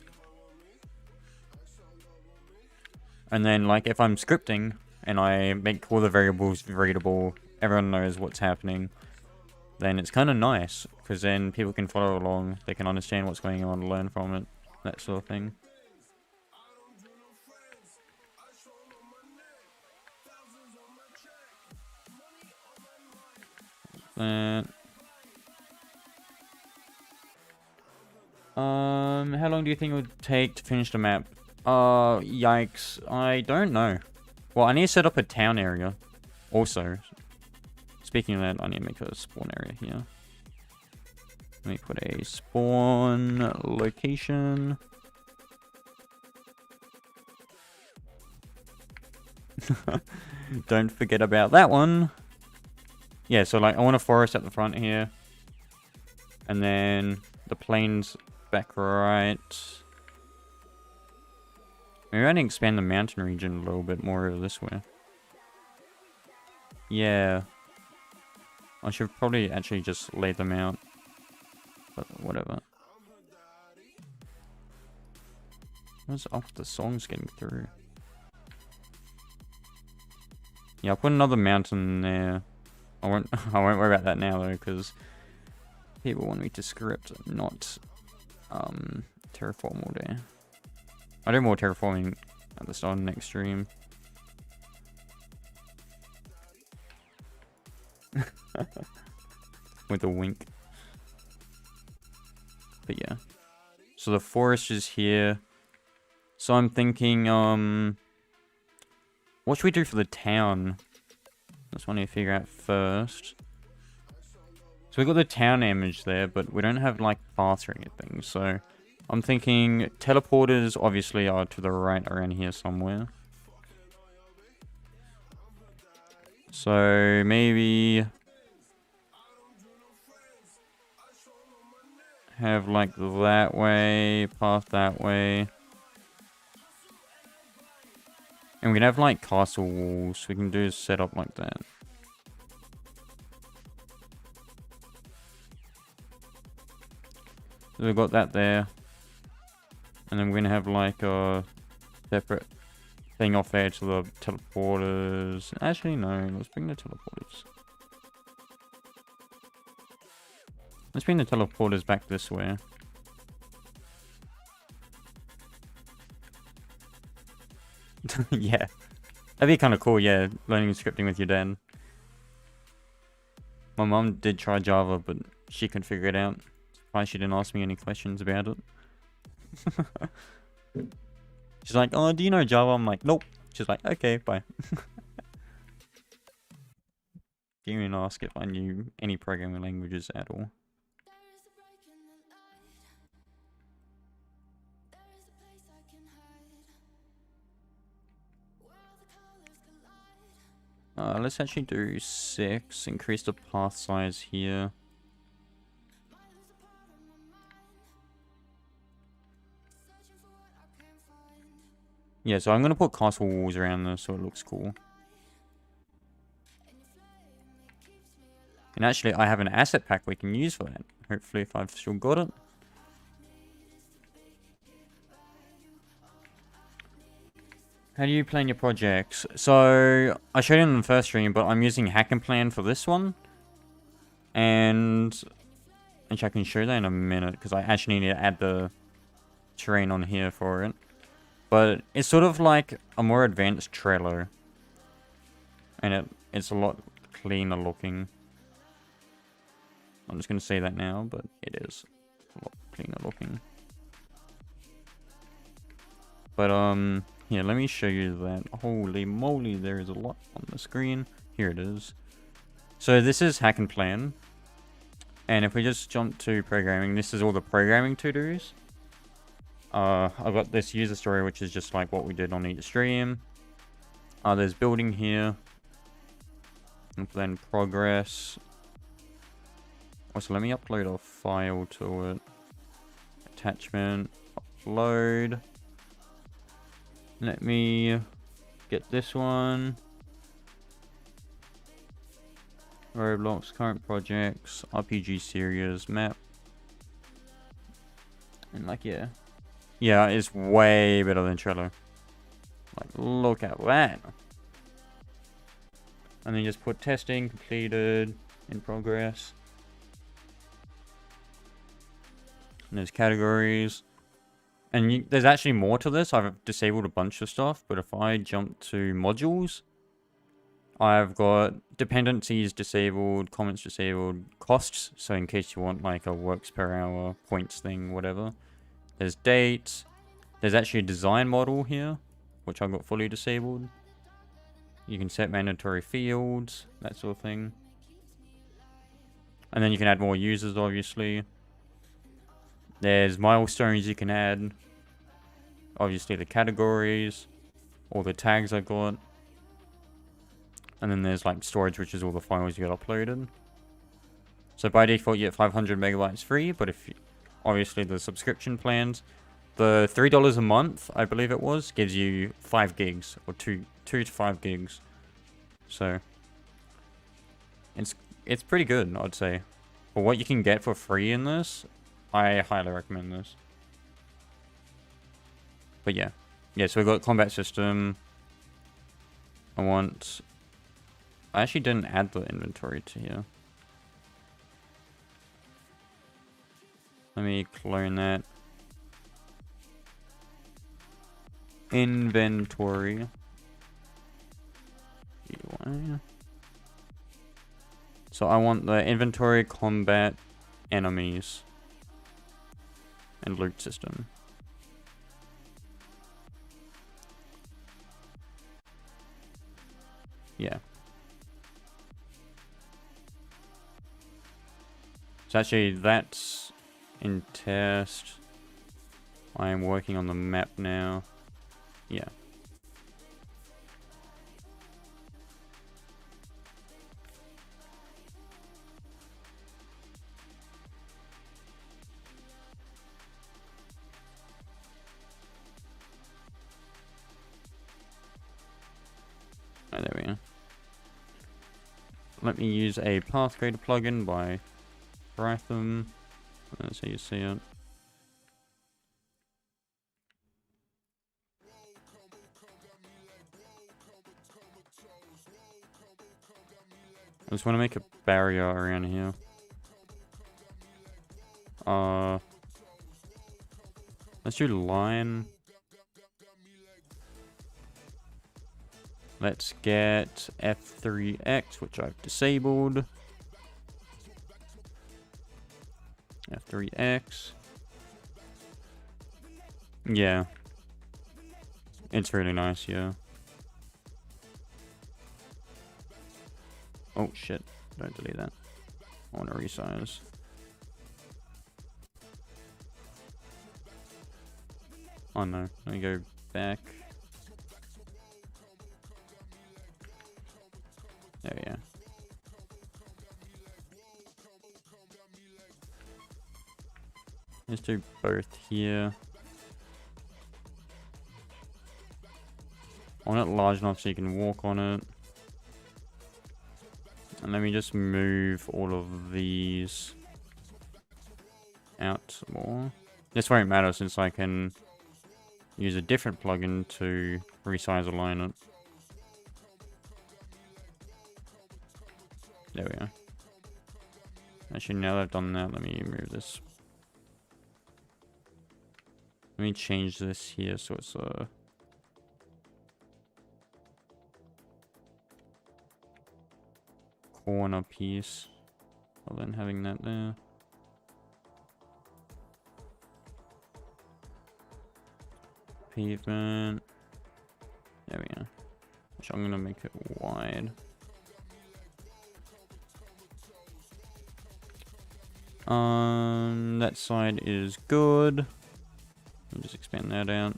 [SPEAKER 1] And then, like, if I'm scripting, and I make all the variables readable, everyone knows what's happening, then it's kind of nice, because then people can follow along, they can understand what's going on, learn from it, that sort of thing. How long do you think it would take to finish the map? Yikes. I don't know. Well, I need to set up a town area. Also, speaking of that, I need to make a spawn area here. Let me put a spawn location. Don't forget about that one. Yeah, so like I want a forest at the front here. And then the plains back right. Maybe I need to expand the mountain region a little bit more over this way. Yeah. I should probably actually just lay them out. But whatever. What's up with the songs getting through? Yeah, I'll put another mountain there. I won't worry about that now though, because people want me to script, not terraform all day. I do more terraforming at the start of the next stream. With a wink. But yeah. So the forest is here. So I'm thinking, what should we do for the town? That's one to figure out first. So we got the town image there, but we don't have like paths or anything. So I'm thinking teleporters obviously are to the right around here somewhere. So maybe have like that way, path that way. And we can have like castle walls. We can do a setup like that. So we've got that there. And then we're going to have like a separate thing off there to the teleporters. Actually, no. Let's bring the teleporters. Let's bring the teleporters back this way. Yeah. That'd be kind of cool, yeah. Learning scripting with your dad. My mom did try Java, but she couldn't figure it out. Why she didn't ask me any questions about it. She's like, oh, do you know Java? I'm like, nope. She's like, okay, bye. Didn't even ask if I knew any programming languages at all. Let's actually do 6. Increase the path size here. Yeah, so I'm going to put castle walls around this so it looks cool. And actually, I have an asset pack we can use for that. Hopefully, if I've still got it. How do you plan your projects? So, I showed you in the first stream, but I'm using HacknPlan for this one. And actually, I can show that in a minute, because I actually need to add the terrain on here for it. But it's sort of like a more advanced Trello. And it's a lot cleaner looking. I'm just going to say that now, but it is a lot cleaner looking. But, yeah, let me show you that. Holy moly, there is a lot on the screen. Here it is. So this is HacknPlan. And if we just jump to programming, this is all the programming to-dos. I've got this user story, which is just like what we did on each stream. There's building here. And then progress. Also, let me upload a file to it. Attachment. Upload. Let me get this one. Roblox, current projects, RPG series, map. And like, yeah. Yeah, it's way better than Trello. Like, look at that. And then just put testing, completed, in progress. And there's categories. And there's actually more to this. I've disabled a bunch of stuff, but if I jump to modules, I've got dependencies disabled, comments disabled, costs, so in case you want like a works per hour, points thing, whatever. There's dates. There's actually a design model here, which I've got fully disabled. You can set mandatory fields, that sort of thing. And then you can add more users, obviously. There's milestones you can add. Obviously the categories, all the tags I got. And then there's like storage, which is all the files you get uploaded. So by default you get 500 megabytes free, but if you, obviously the subscription plans, the $3 a month, I believe it was, gives you 5 gigs, or 2 to 5 gigs. So it's pretty good, I'd say. For what you can get for free in this, I highly recommend this. But yeah. Yeah, so we've got combat system. I actually didn't add the inventory to here. Let me clone that. Inventory. So I want the inventory, combat, enemies, and loot system. Yeah. So actually, that's in test. I am working on the map now. Yeah. Oh, there we go. Let me use a path creator plugin by Rhythm. That's how you see it. I just want to make a barrier around here. Let's do line. Let's get F3X, which I've disabled. F3X. Yeah. It's really nice, yeah. Oh shit, don't delete that. I want to resize. Oh no, let me go back. There we go. Let's do both here. I want it large enough so you can walk on it. And let me just move all of these out more. This won't matter since I can use a different plugin to resize align it. There we go. Actually, now that I've done that, let me move this. Let me change this here so it's a corner piece, rather than having that there. Pavement. There we go. Which I'm gonna make it wide. That side is good. Let me just expand that out.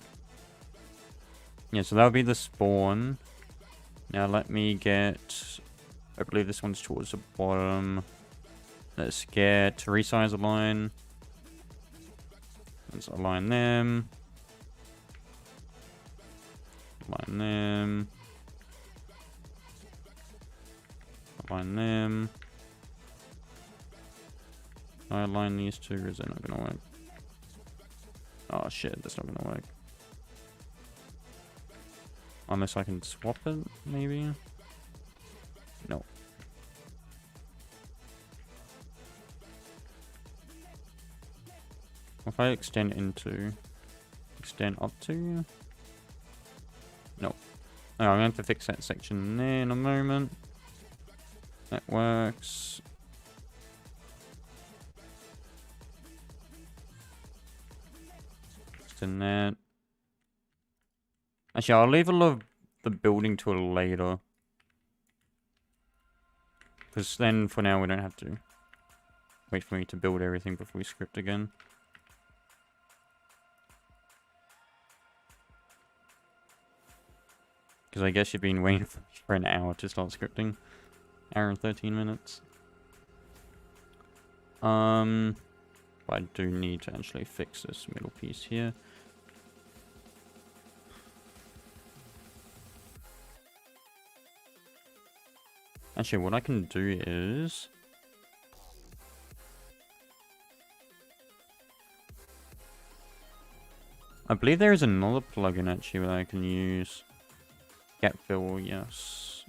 [SPEAKER 1] Yeah, so that'll be the spawn. Now let me get, I believe this one's towards the bottom. Let's get resize align. Let's align them. Align them. Align them. I align these two, or is that not gonna work? Oh shit, that's not gonna work. Unless I can swap it, maybe? No. If I extend into... Extend up to... No. Oh, I'm going to fix that section there in a moment. That works. Extend that. Actually, I'll leave a lot of the building till later. Because then, for now, we don't have to wait for me to build everything before we script again. Because I guess you've been waiting for an hour to start scripting. Hour and 13 minutes. But I do need to actually fix this middle piece here. Actually, what I can do is... I believe there is another plugin actually that I can use. Gap fill, yes.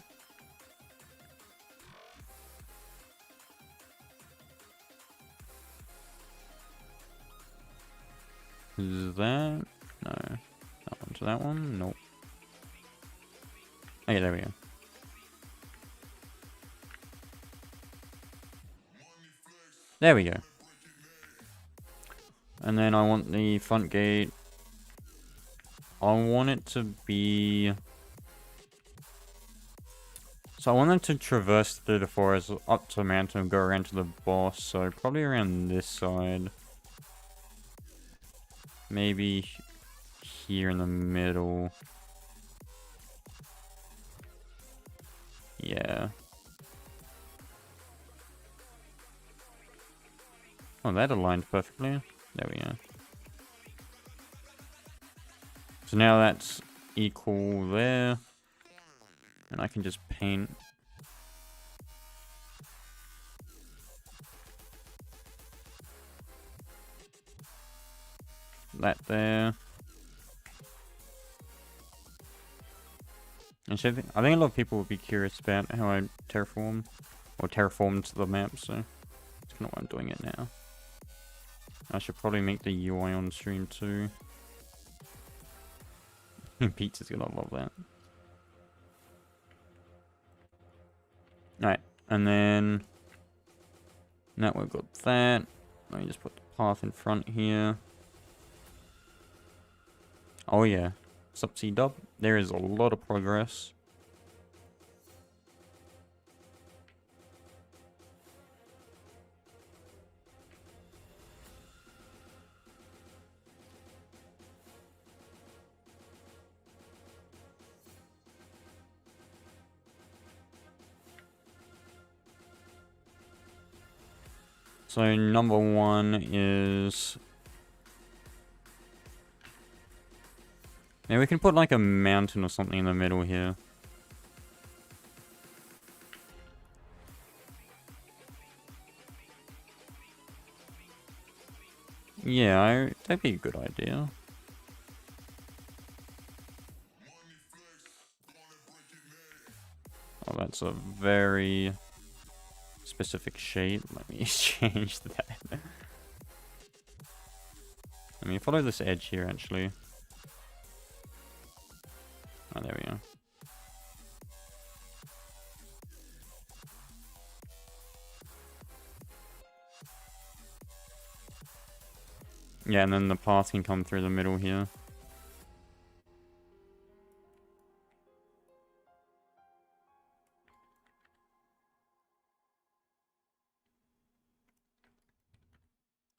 [SPEAKER 1] Is that? No. That one to that one? Nope. Okay, there we go. There we go. And then I want the front gate. I want it to be... So I want them to traverse through the forest up to the mountain and go around to the boss. So probably around this side. Maybe here in the middle. Yeah. Oh, that aligned perfectly. There we go. So now that's equal there. And I can just paint. That there. And so I think a lot of people would be curious about how I terraform. Or terraformed the map, so that's kind of why I'm doing it now. I should probably make the UI on stream too. Pizza's gonna love that. Alright, and then now we've got that. Let me just put the path in front here. Oh yeah, sup C-Dub. There is a lot of progress. So number one is... Now we can put like a mountain or something in the middle here. Yeah, that'd be a good idea. Oh, that's a very specific shape. Let me change that. Let me follow this edge here, actually. Oh, there we go. Yeah, and then the path can come through the middle here.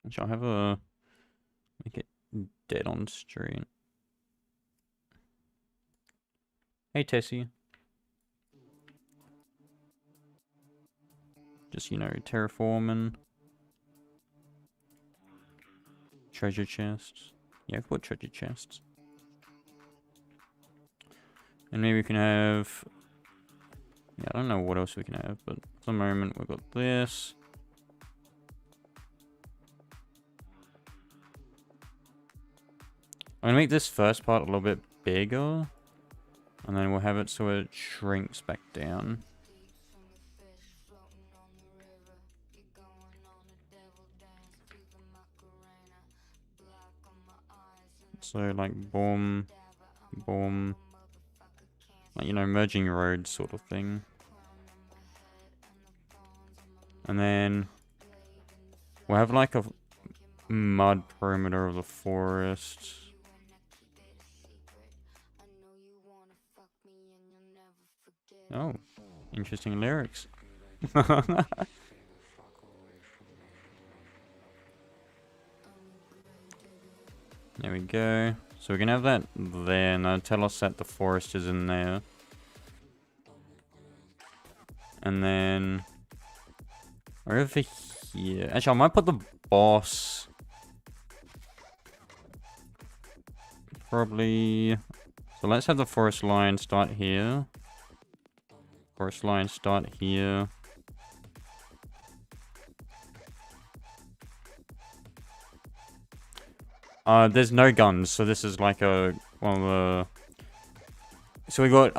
[SPEAKER 1] Actually, I'll have a... Make it dead on street. Hey, Tessie. Just, you know, terraforming. Treasure chests. Yeah, I've got treasure chests. And maybe we can have... Yeah, I don't know what else we can have, but at the moment we've got this. I'm gonna make this first part a little bit bigger. And then we'll have it so it shrinks back down. So like boom, boom. Like, you know, merging roads sort of thing. And then we'll have like a mud perimeter of the forest. Oh, interesting lyrics. There we go. So we can have that there, and that'll tell us that the forest is in there. And then over here. Actually, I might put the boss probably. So let's have the forest line start here. Forest line start here. There's no guns, so this is like a one of the. So we got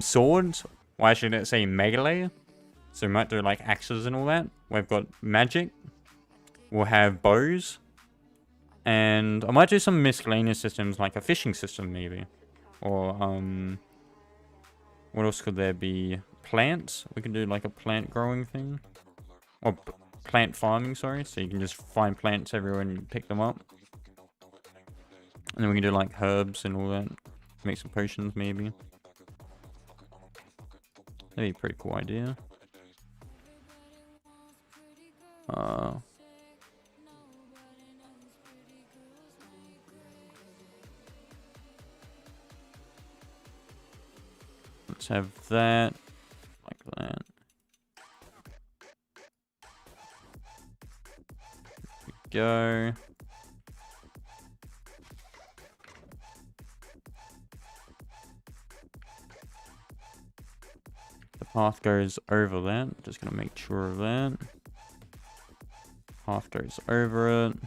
[SPEAKER 1] swords. Well, actually, let's say melee. So we might do like axes and all that. We've got magic. We'll have bows. And I might do some miscellaneous systems, like a fishing system maybe. Or what else could there be? Plants? We can do like a plant growing thing. Or plant farming, sorry. So you can just find plants everywhere and pick them up. And then we can do like herbs and all that. Make some potions maybe. That'd be a pretty cool idea. Let's have that. Like that. There we go. The path goes over that. Just gonna make sure of that. Path goes over it.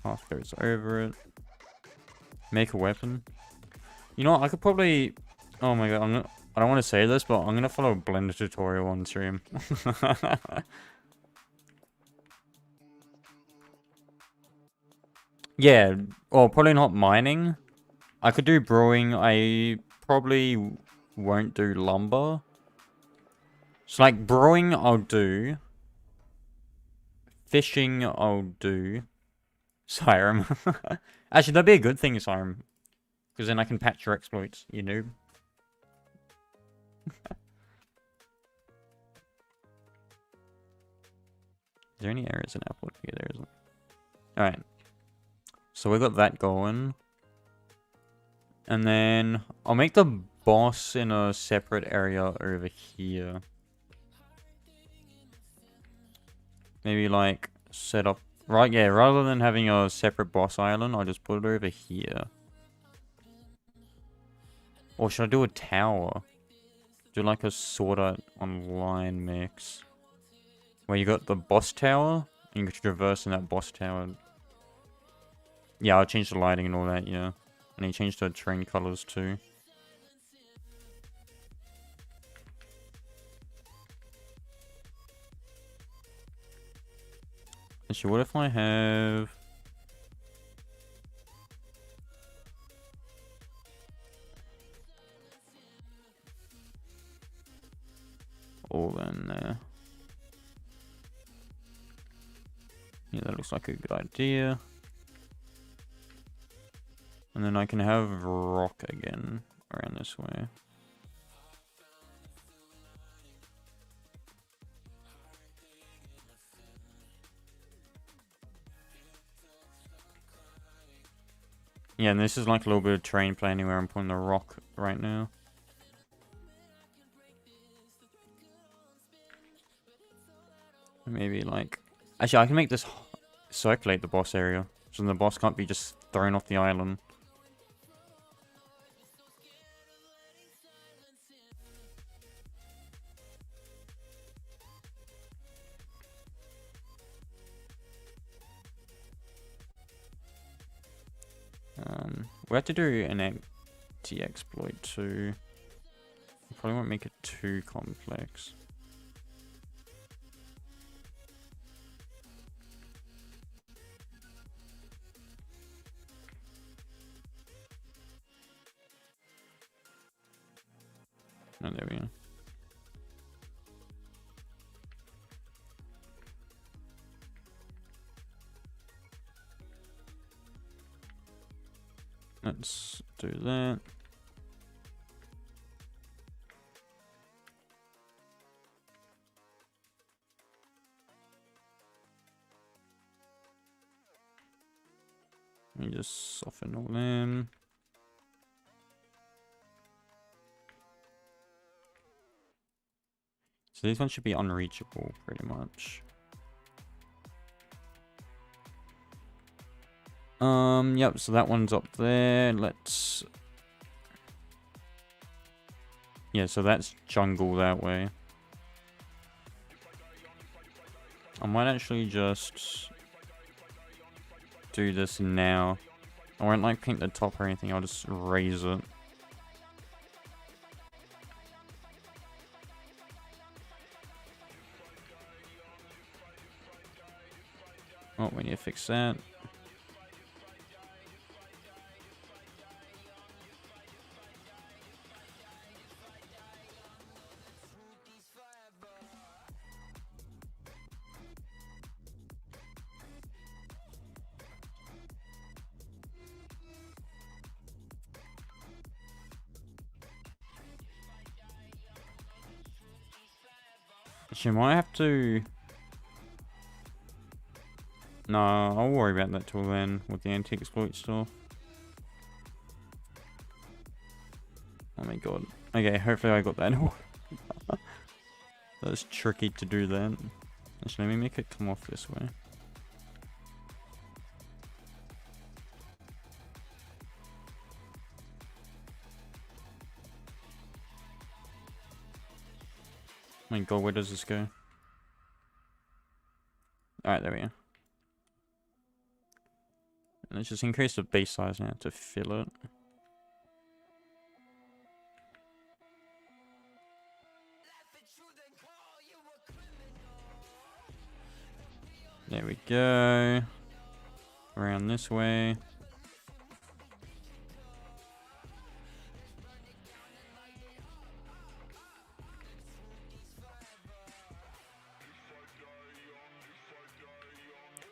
[SPEAKER 1] Path goes over it. Make a weapon. You know what? I could probably. Oh my god! I don't want to say this, but I'm gonna follow a Blender tutorial on stream. Yeah. Well, probably not mining. I could do brewing. I probably won't do lumber. So like brewing, I'll do. Fishing, I'll do. Siren. Actually, that'd be a good thing, Siren. Because then I can patch your exploits, you noob. Is there any errors in Apple? Yeah, there isn't. Alright. So we got that going. And then I'll make the boss in a separate area over here. Maybe like set up... Right, yeah, rather than having a separate boss island, I'll just put it over here. Or should I do a tower? Do like a Sword Art Online mix. Where you got the boss tower, and you can traverse in that boss tower. Yeah, I'll change the lighting and all that, yeah. And you change the terrain colors too. Actually, what if I have... all in there. Yeah, that looks like a good idea. And then I can have rock again around this way. Yeah, and this is like a little bit of terrain planning where I'm putting the rock right now. Maybe like... Actually, I can make this circulate the boss area. So the boss can't be just thrown off the island. We have to do an empty exploit too. Probably won't make it too complex. Oh, there we go. Let's do that. Let me just soften all them. So these ones should be unreachable pretty much. Yep, so that one's up there. Let's... Yeah, so that's jungle that way. I might actually just do this now. I won't like paint the top or anything, I'll just raise it. Oh, we need to fix that. Actually, I might have to... No, I'll worry about that till then with the anti-exploit stuff. Oh my god. Okay, hopefully I got that. That's tricky to do that. Actually, let me make it come off this way. Oh my god, where does this go? Alright, there we go. Let's just increase the base size now to fill it. There we go. Around this way.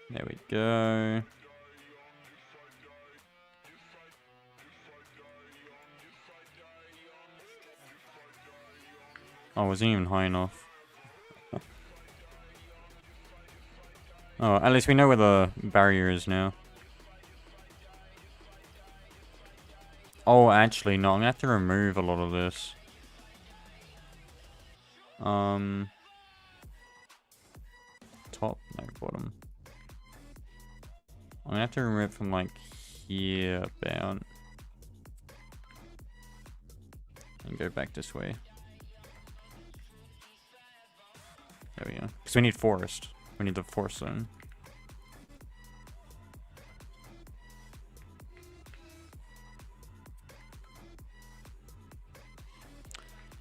[SPEAKER 1] There we go. Oh, wasn't even high enough. Oh, at least we know where the barrier is now. Oh, actually, no, I'm gonna have to remove a lot of this. Top, no, bottom. I'm gonna have to remove it from like here about. And go back this way. There we go. Because we need forest. We need the forest zone.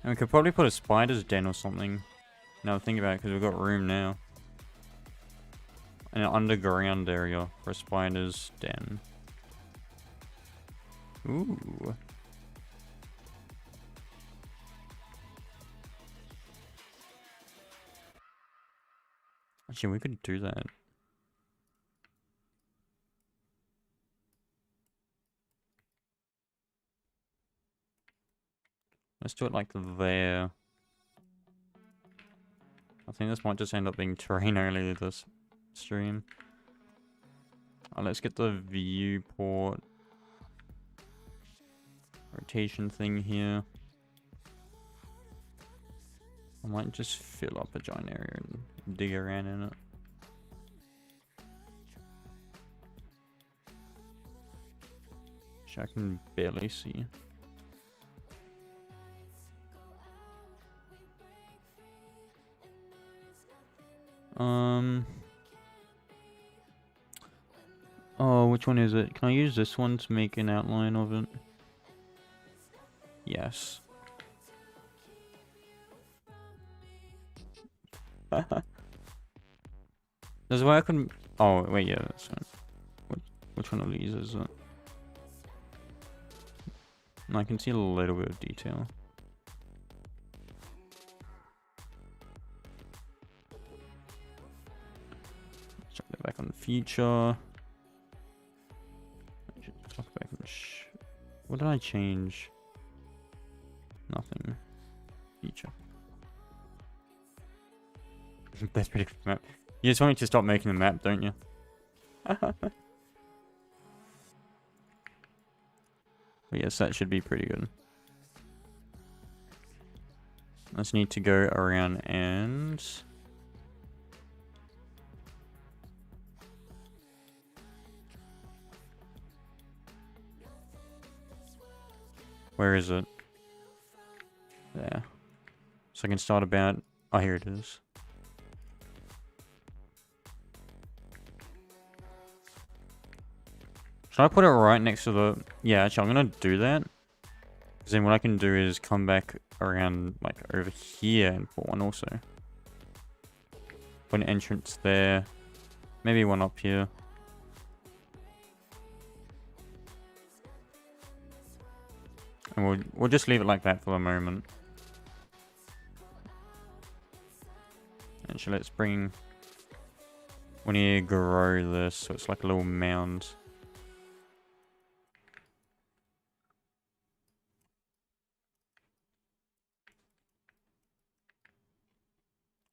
[SPEAKER 1] And we could probably put a spider's den or something. Now think about it, because we've got room now. An underground area for a spider's den. Ooh. Actually, we could do that. Let's do it like there. I think this might just end up being terrain only this stream. Let's get the viewport rotation thing here. I might just fill up a giant area and dig around in it. Which I can barely see. Oh, which one is it? Can I use this one to make an outline of it? Yes. There's a way I can... Oh, wait, yeah, that's one. Which one of these is it? I can see a little bit of detail. Check that back on the future. Back on the what did I change? Nothing. Future. That's pretty good map. You just want me to stop making the map, don't you? But yes, that should be pretty good. Let's need to go around and... Where is it? There. So I can start about... Oh, here it is. Should I put it right next to the... Yeah, actually, I'm going to do that. Because then what I can do is come back around, like, over here and put one also. Put an entrance there. Maybe one up here. And we'll just leave it like that for the moment. Actually, let's bring... We need to grow this so it's like a little mound.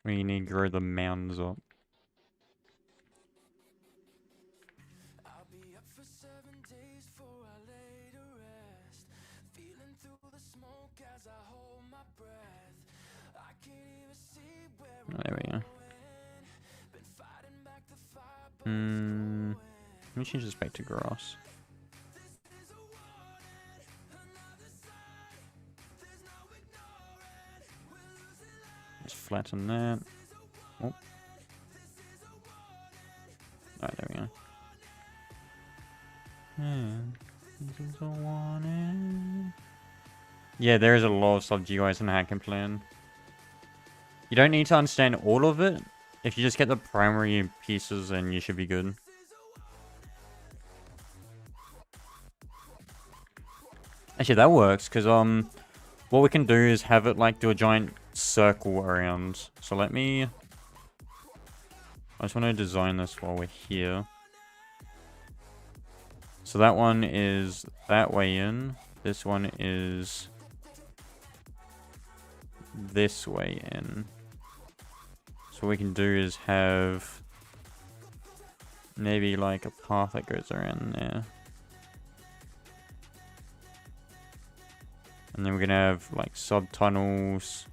[SPEAKER 1] We need to grow the mounds up. There we go. Let me change this back to grass. Just flatten that. Oh. Alright, there we go. This is all wanted. Yeah, there is a lot of sub-GUIs in HacknPlan. You don't need to understand all of it. If you just get the primary pieces, then you should be good. Actually, that works, because what we can do is have it like do a giant circle around. So let me... I just want to design this while we're here. So that one is that way in. This one is this way in. So what we can do is have maybe like a path that goes around there. And then we're going to have like sub-tunnels.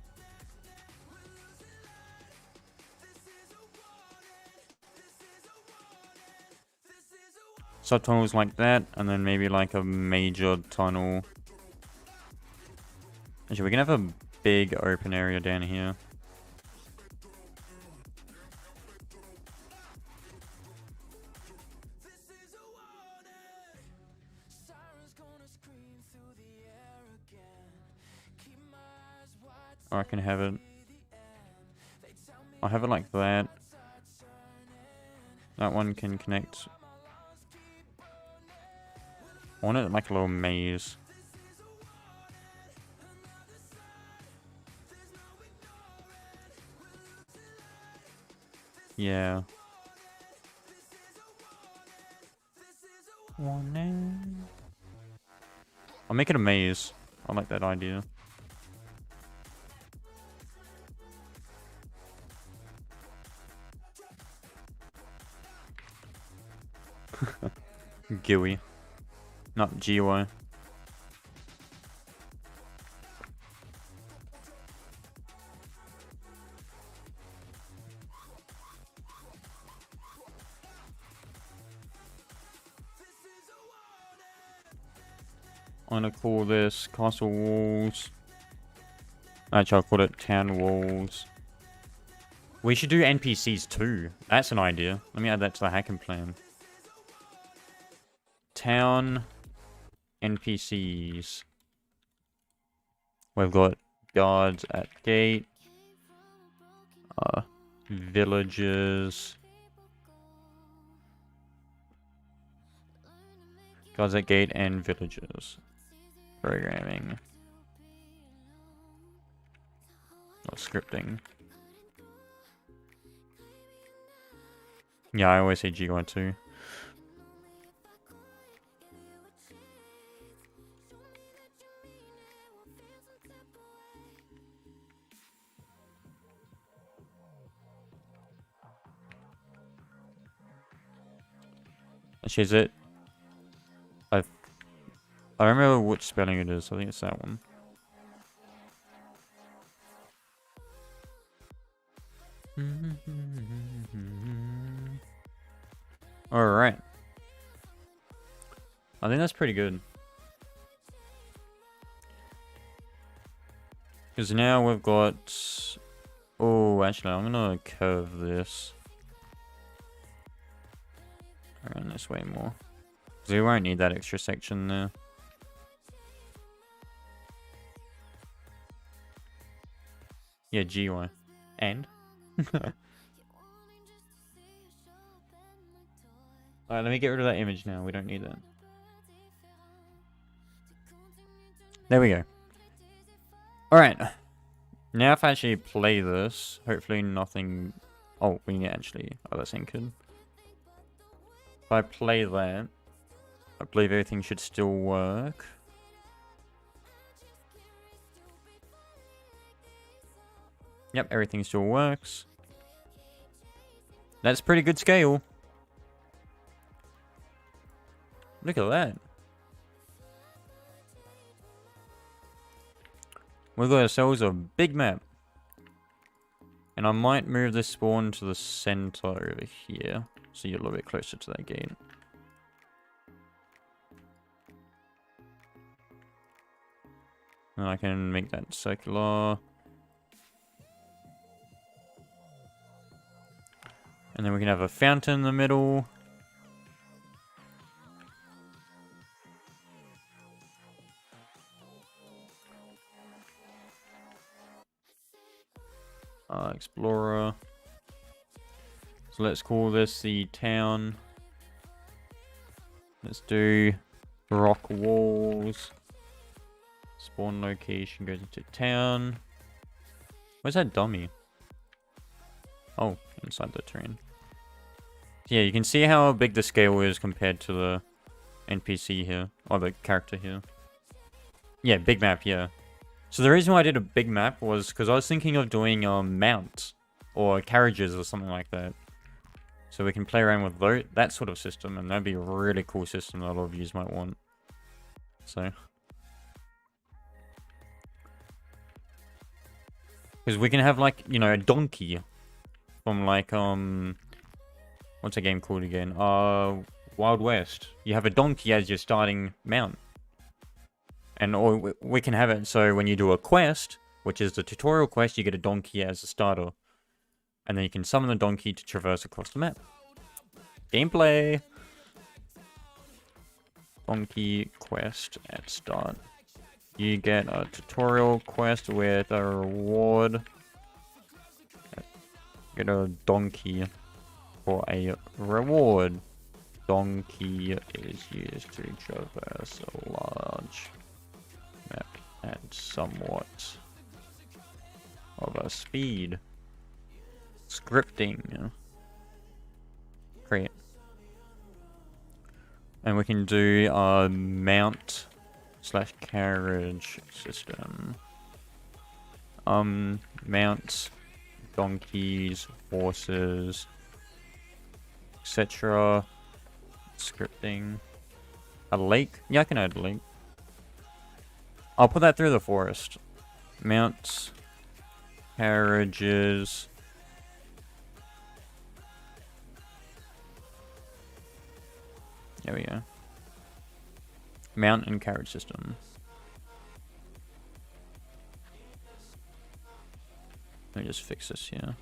[SPEAKER 1] Sub-tunnels like that, and then maybe like a major tunnel. Actually, we can have a big open area down here. Or I can have it... I'll have it like that. That one can connect... I want it like a little maze. Yeah. I'll make it a maze. I like that idea. GUI. Not GUI. I'm gonna call this castle walls. Actually, I'll call it town walls. We should do NPCs too. That's an idea. Let me add that to the HacknPlan. Town NPCs. We've got guards at gate. Villagers. Guards at gate and villagers. Programming. Or scripting. Yeah, I always say GUI too. Actually, is it? I don't remember which spelling it is. I think it's that one. Alright. I think that's pretty good. Because now we've got... Oh, actually, I'm going to curve this. Around this way more. Because we won't need that extra section there. Yeah, GUI. And? Alright, let me get rid of that image now. We don't need that. There we go. Alright. Now if I actually play this, hopefully nothing... Oh, we can actually... Oh, that's anchored. If I play that, I believe everything should still work. Yep, everything still works. That's pretty good scale. Look at that. We've got ourselves a big map. And I might move this spawn to the center over here, so you're a little bit closer to that gate. And I can make that circular. And then we can have a fountain in the middle. Explorer. So let's call this the town. Let's do rock walls. Spawn location goes into town. Where's that dummy? Oh, inside the terrain. Yeah, you can see how big the scale is compared to the NPC here, or the character here. Yeah, big map, yeah. So the reason why I did a big map was because I was thinking of doing mounts or carriages or something like that. So we can play around with that sort of system, and that'd be a really cool system that a lot of you might want. So, because we can have like, you know, a donkey from like what's a game called again? Wild West. You have a donkey as your starting mount. And or we can have it so when you do a quest, which is the tutorial quest, you get a donkey as a starter. And then you can summon the donkey to traverse across the map. Gameplay! Donkey quest at start. You get a tutorial quest with a reward. Get a donkey for a reward. Donkey is used to traverse a large map at somewhat of a speed. Scripting. Great. And we can do a mount / carriage system. Mounts, donkeys, horses, etc. Scripting. A lake? Yeah, I can add a lake. I'll put that through the forest. Mounts, carriages. There we go. Mount and carriage system. Let me just fix this here.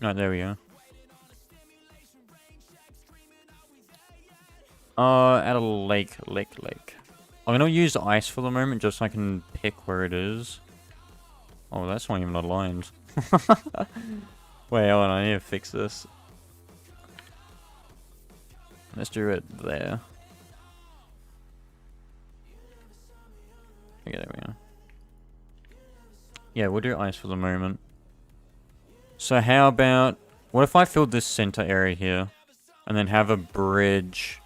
[SPEAKER 1] Alright, there we go. At a lake. I'm gonna use ice for the moment just so I can pick where it is. Oh, that's not even aligned. Wait, hold on, I need to fix this. Let's do it there. Okay, there we go. Yeah, we'll do ice for the moment. So how about... what if I filled this center area here? And then have a bridge...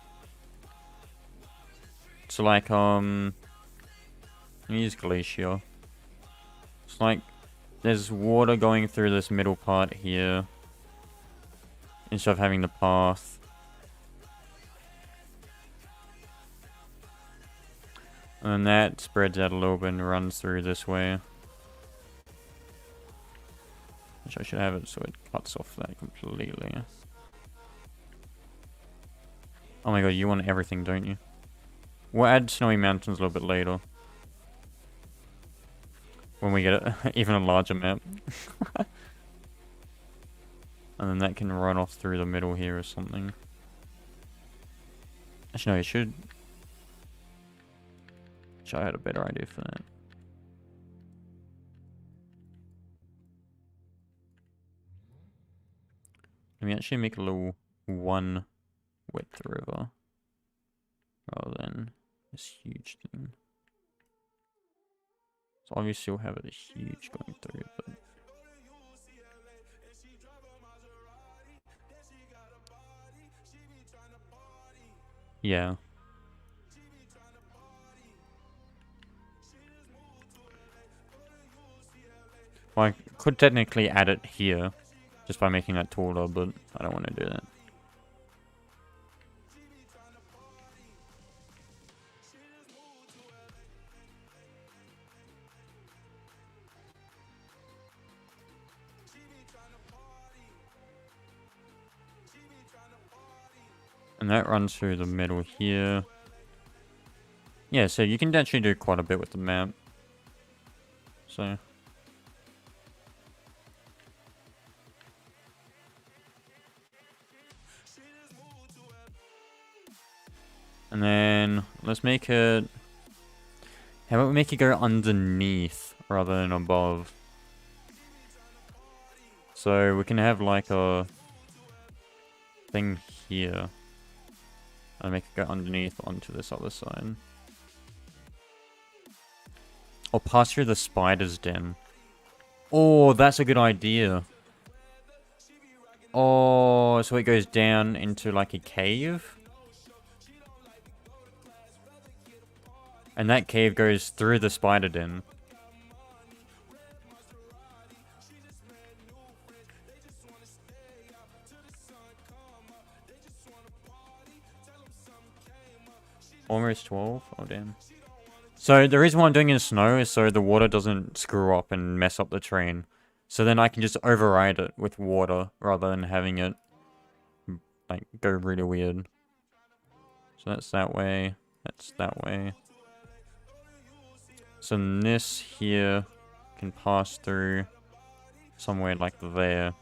[SPEAKER 1] so like, let me use glacier. It's like, there's water going through this middle part here. Instead of having the path. And then that spreads out a little bit and runs through this way. Which I should have it so it cuts off that completely. Oh my god, you want everything, don't you? We'll add snowy mountains a little bit later. When we get even a larger map. And then that can run off through the middle here or something. Actually, no, it should... I had a better idea for that. Let me actually make a little one width river. Rather than this huge thing. So obviously we'll have it huge going through, but... Yeah. Well, I could technically add it here, just by making that taller, but I don't want to do that. And that runs through the middle here. Yeah, so you can actually do quite a bit with the map. So... And then, let's make it... How about we make it go underneath rather than above? So we can have like a thing here. And make it go underneath onto this other side. Or pass through the spider's den. Oh, that's a good idea. Oh, so it goes down into like a cave? And that cave goes through the spider den. Almost 12? Oh, damn. So, the reason why I'm doing it in snow is so the water doesn't screw up and mess up the train. So then I can just override it with water rather than having it, like, go really weird. So that's that way. That's that way. So this here can pass through somewhere like there.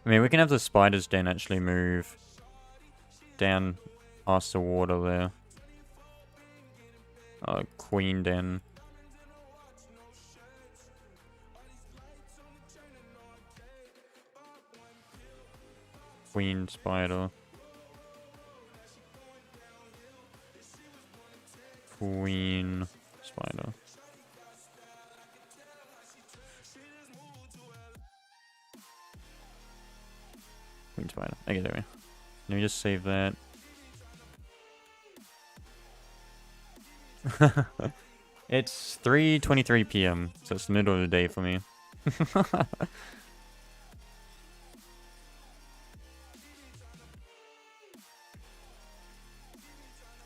[SPEAKER 1] I mean, we can have the spider's den actually move down past the water there. Queen den. Queen spider. Queen spider. Queen spider. Okay, there we go. Let me just save that. It's 3:23 p.m. So it's the middle of the day for me.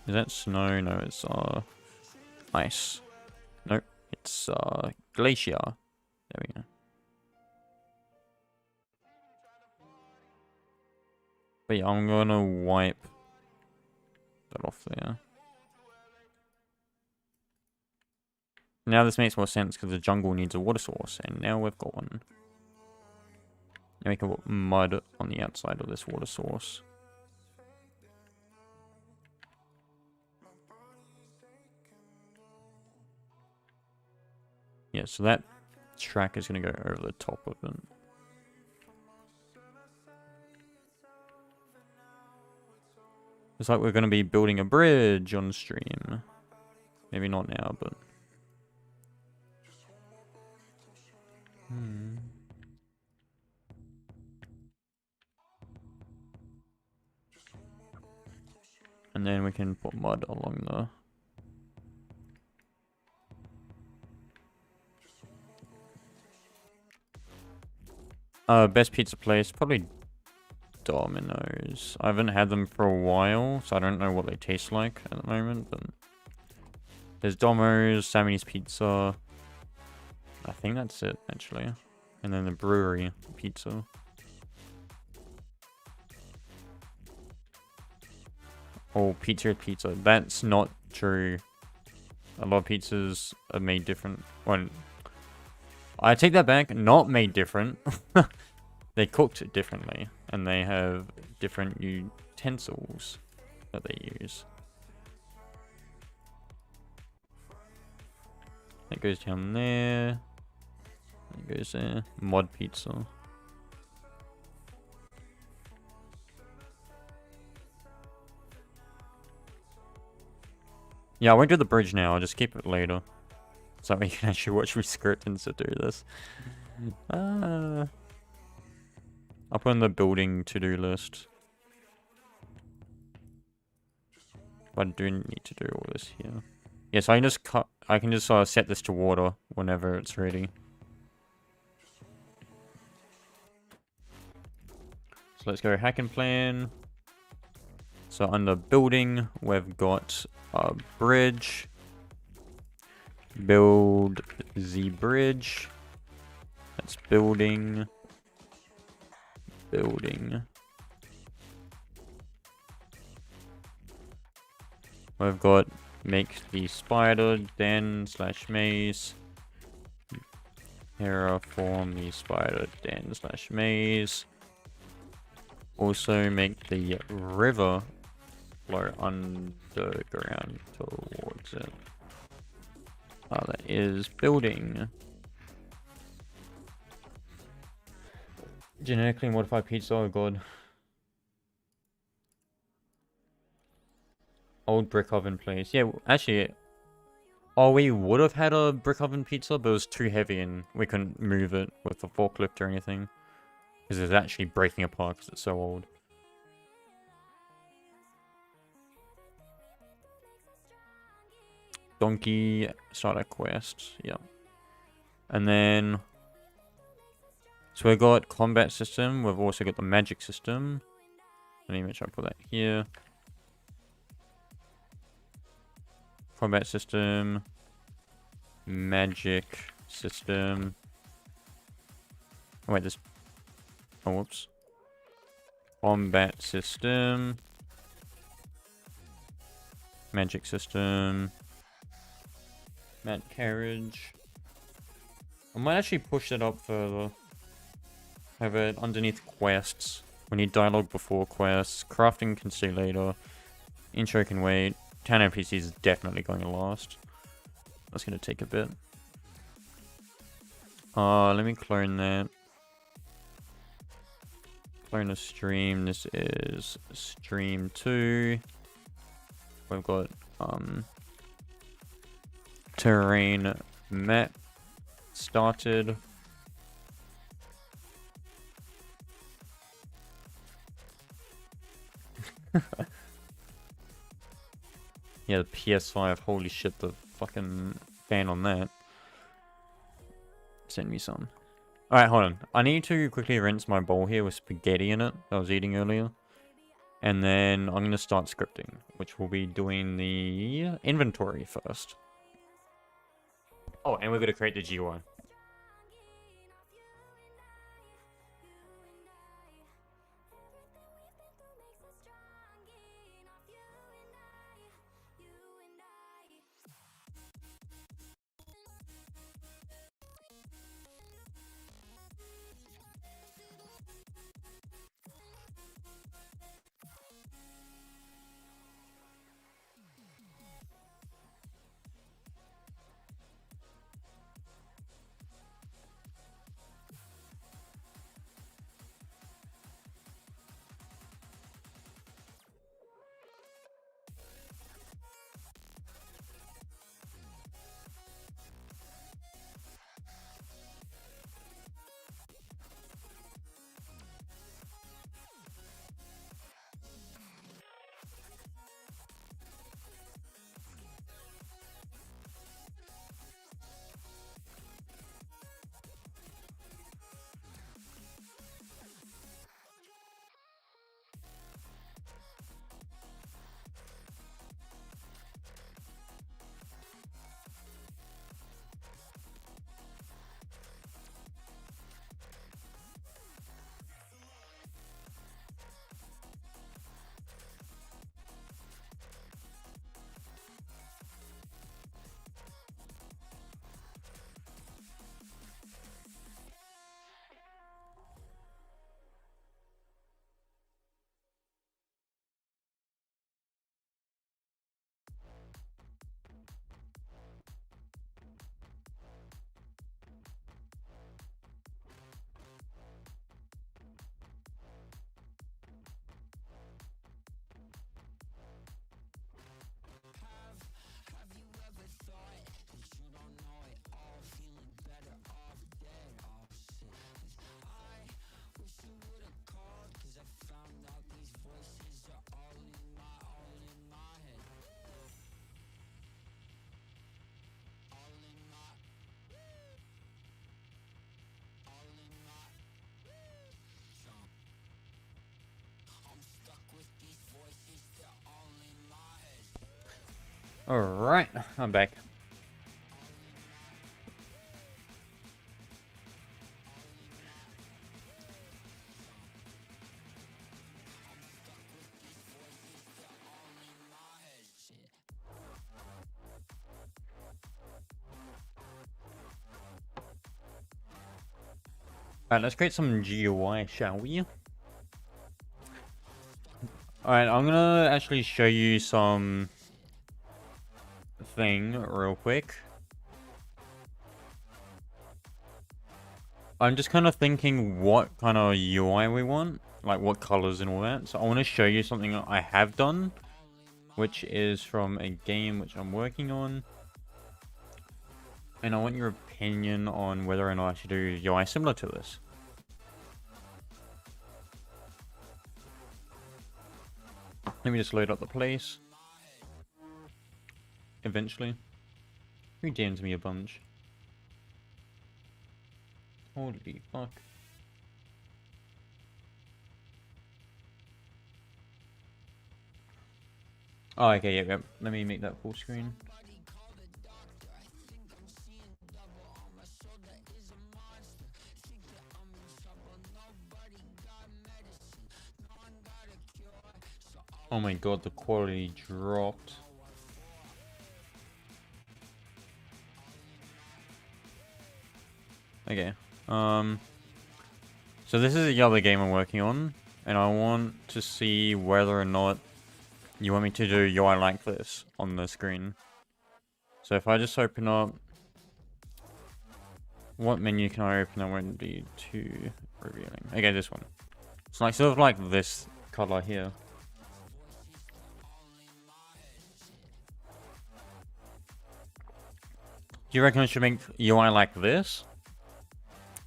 [SPEAKER 1] Is that snow? No, it's ice. Nope, it's glacier. There we go. But yeah, I'm gonna wipe that off there. Now this makes more sense because the jungle needs a water source, and now we've got one. Now we can put mud on the outside of this water source. Yeah, so that track is going to go over the top of it. It's like we're going to be building a bridge on stream. Maybe not now, but... And then we can put mud along the... best pizza place, probably Domino's. I haven't had them for a while, so I don't know what they taste like at the moment, but... There's Domino's, Sammy's Pizza. I think that's it, actually. And then the brewery pizza. Oh, Pizza. That's not true. A lot of pizzas are made different. Well, I take that back. Not made different. They cooked differently. And they have different utensils that they use. That goes down there. That goes there. Mod pizza. Yeah, I won't do the bridge now. I'll just keep it later. So that way you can actually watch me script and sit through this. I'll put in the building to-do list. But I do need to do all this here. Yeah, so I can just set this to water whenever it's ready. So let's go HacknPlan. So under building, we've got a bridge. Build the bridge. That's building. Building. We've got make the spider den / maze. Terraform the spider den / maze. Also make the river flow underground towards it. That is building. Genetically modified pizza, oh god. Old brick oven place. Yeah, actually, oh, we would have had a brick oven pizza, but it was too heavy and we couldn't move it with a forklift or anything. Because it's actually breaking apart because it's so old. Donkey starter quest, yeah. And then, so we've got combat system. We've also got the magic system. Let me make sure I put that here. Combat system. Magic system. Oh, wait, this. Oh, whoops. Combat system. Magic system. Mat carriage. I might actually push that up further. Have it underneath quests. We need dialogue before quests. Crafting can stay later. Intro can wait. 10 NPCs is definitely going to last. That's going to take a bit. Let me clone that. Clone a stream. This is stream 2. We've got terrain map started. Yeah, the PS5. Holy shit, the fucking fan on that. Send me some. Alright, hold on. I need to quickly rinse my bowl here with spaghetti in it that I was eating earlier. And then I'm going to start scripting, which will be doing the inventory first. Oh, and we're going to create the GUI. Alright, I'm back. Alright, let's create some GUI, shall we? Alright, I'm gonna actually show you some thing real quick. I'm just kind of thinking what kind of UI we want, like what colors and all that. So I want to show you something that I have done, which is from a game which I'm working on. And I want your opinion on whether or not I should do UI similar to this. Let me just load up the place. Eventually. Who DMs me a bunch? Holy fuck. Oh, okay, yep. Let me make that full screen. Oh my god, the quality dropped. Okay. So this is the other game I'm working on, and I want to see whether or not you want me to do UI like this on the screen. So if I just open up, what menu can I open that won't be too revealing? Okay, this one. It's like sort of like this color here. Do you reckon I should make UI like this?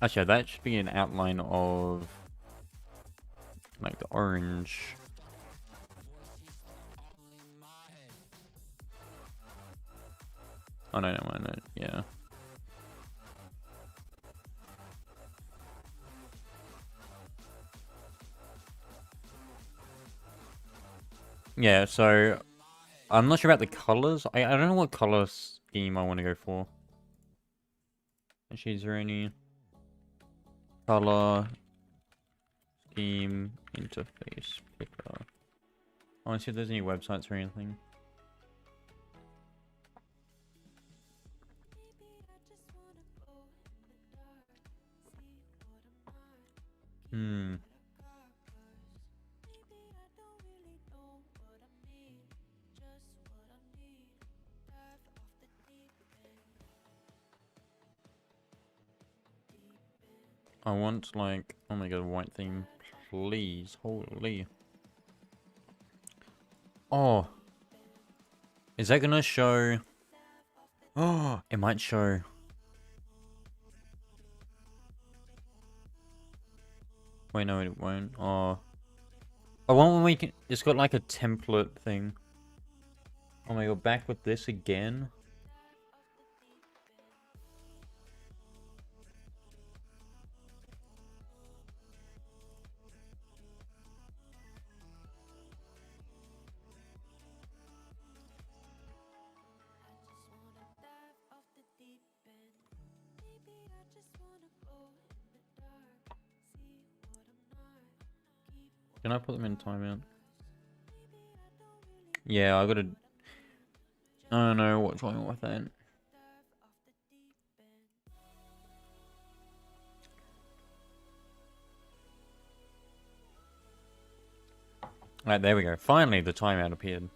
[SPEAKER 1] Actually, that should be an outline of like the orange. Oh no, no, yeah. Yeah, so I'm not sure about the colors. I don't know what color scheme I want to go for. Actually, is there any color scheme interface picker? I want to see if there's any websites or anything. I want like, oh my god, white theme, please, holy. Oh, is that gonna show? Oh, it might show. Wait, no, it won't. Oh, I want when we can. It's got like a template thing. Oh my god, back with this again. Can I put them in timeout? Yeah, I gotta. I don't know what's going on with that. Alright, there we go. Finally, the timeout appeared.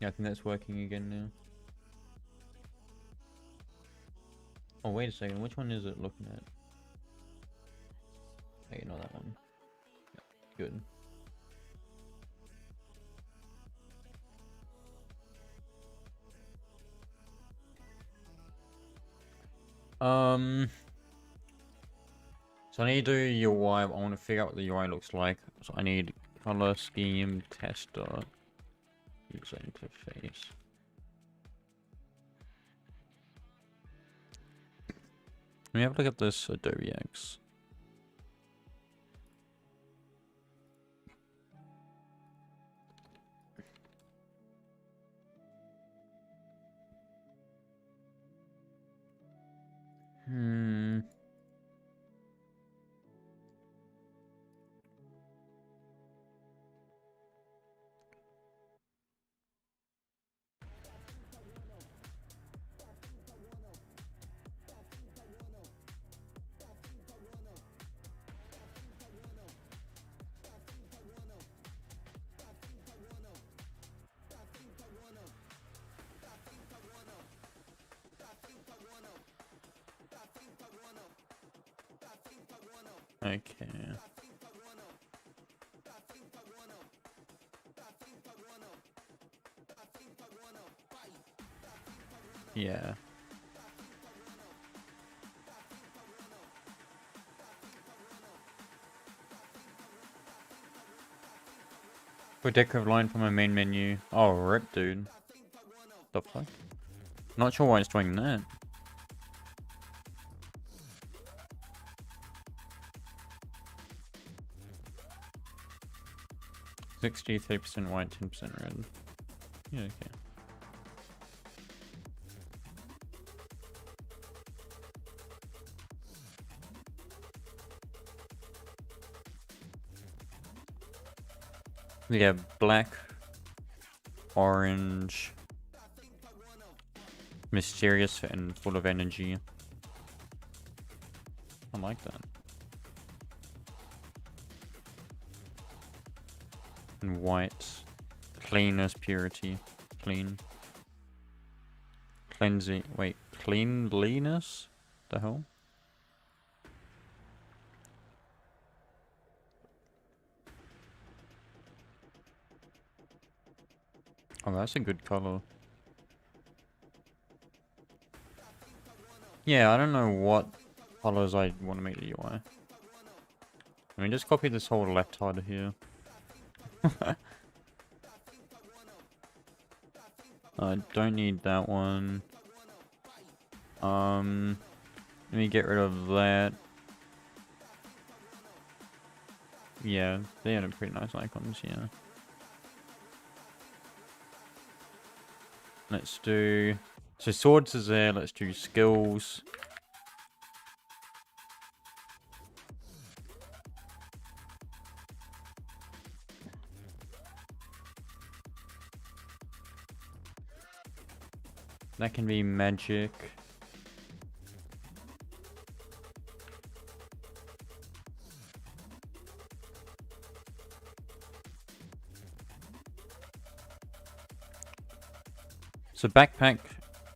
[SPEAKER 1] Yeah, I think that's working again now. Oh, wait a second. Which one is it looking at? Okay, not that one. Good. So I need to do UI. I want to figure out what the UI looks like. So I need color scheme tester user interface. Let me have a look at this Adobe X. Okay. Yeah. Put decorative line from my main menu. Oh, rip, dude. The fuck? Not sure why it's doing that. $60, 30% white, 10% red. Yeah, okay. Yeah, black, orange, mysterious and full of energy. I like that. And white, cleanness, purity, clean. Cleansing, wait, cleanliness? The hell? Oh, that's a good color. Yeah, I don't know what colors I want to make the UI. Let me just copy this whole left HUD here. I don't need that one. Let me get rid of that. Yeah, they are pretty nice icons, yeah. Let's do... So swords is there, let's do skills. That can be magic. So backpack,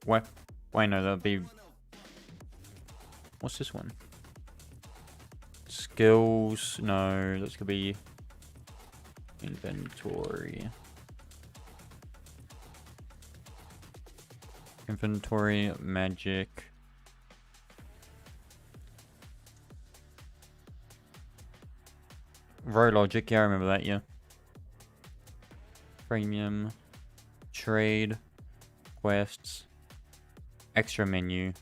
[SPEAKER 1] wait no, that'd be... What's this one? Skills, no, that's gonna be inventory. Inventory, magic. Row logic, yeah, I remember that, yeah. Premium, trade, quests, extra menu.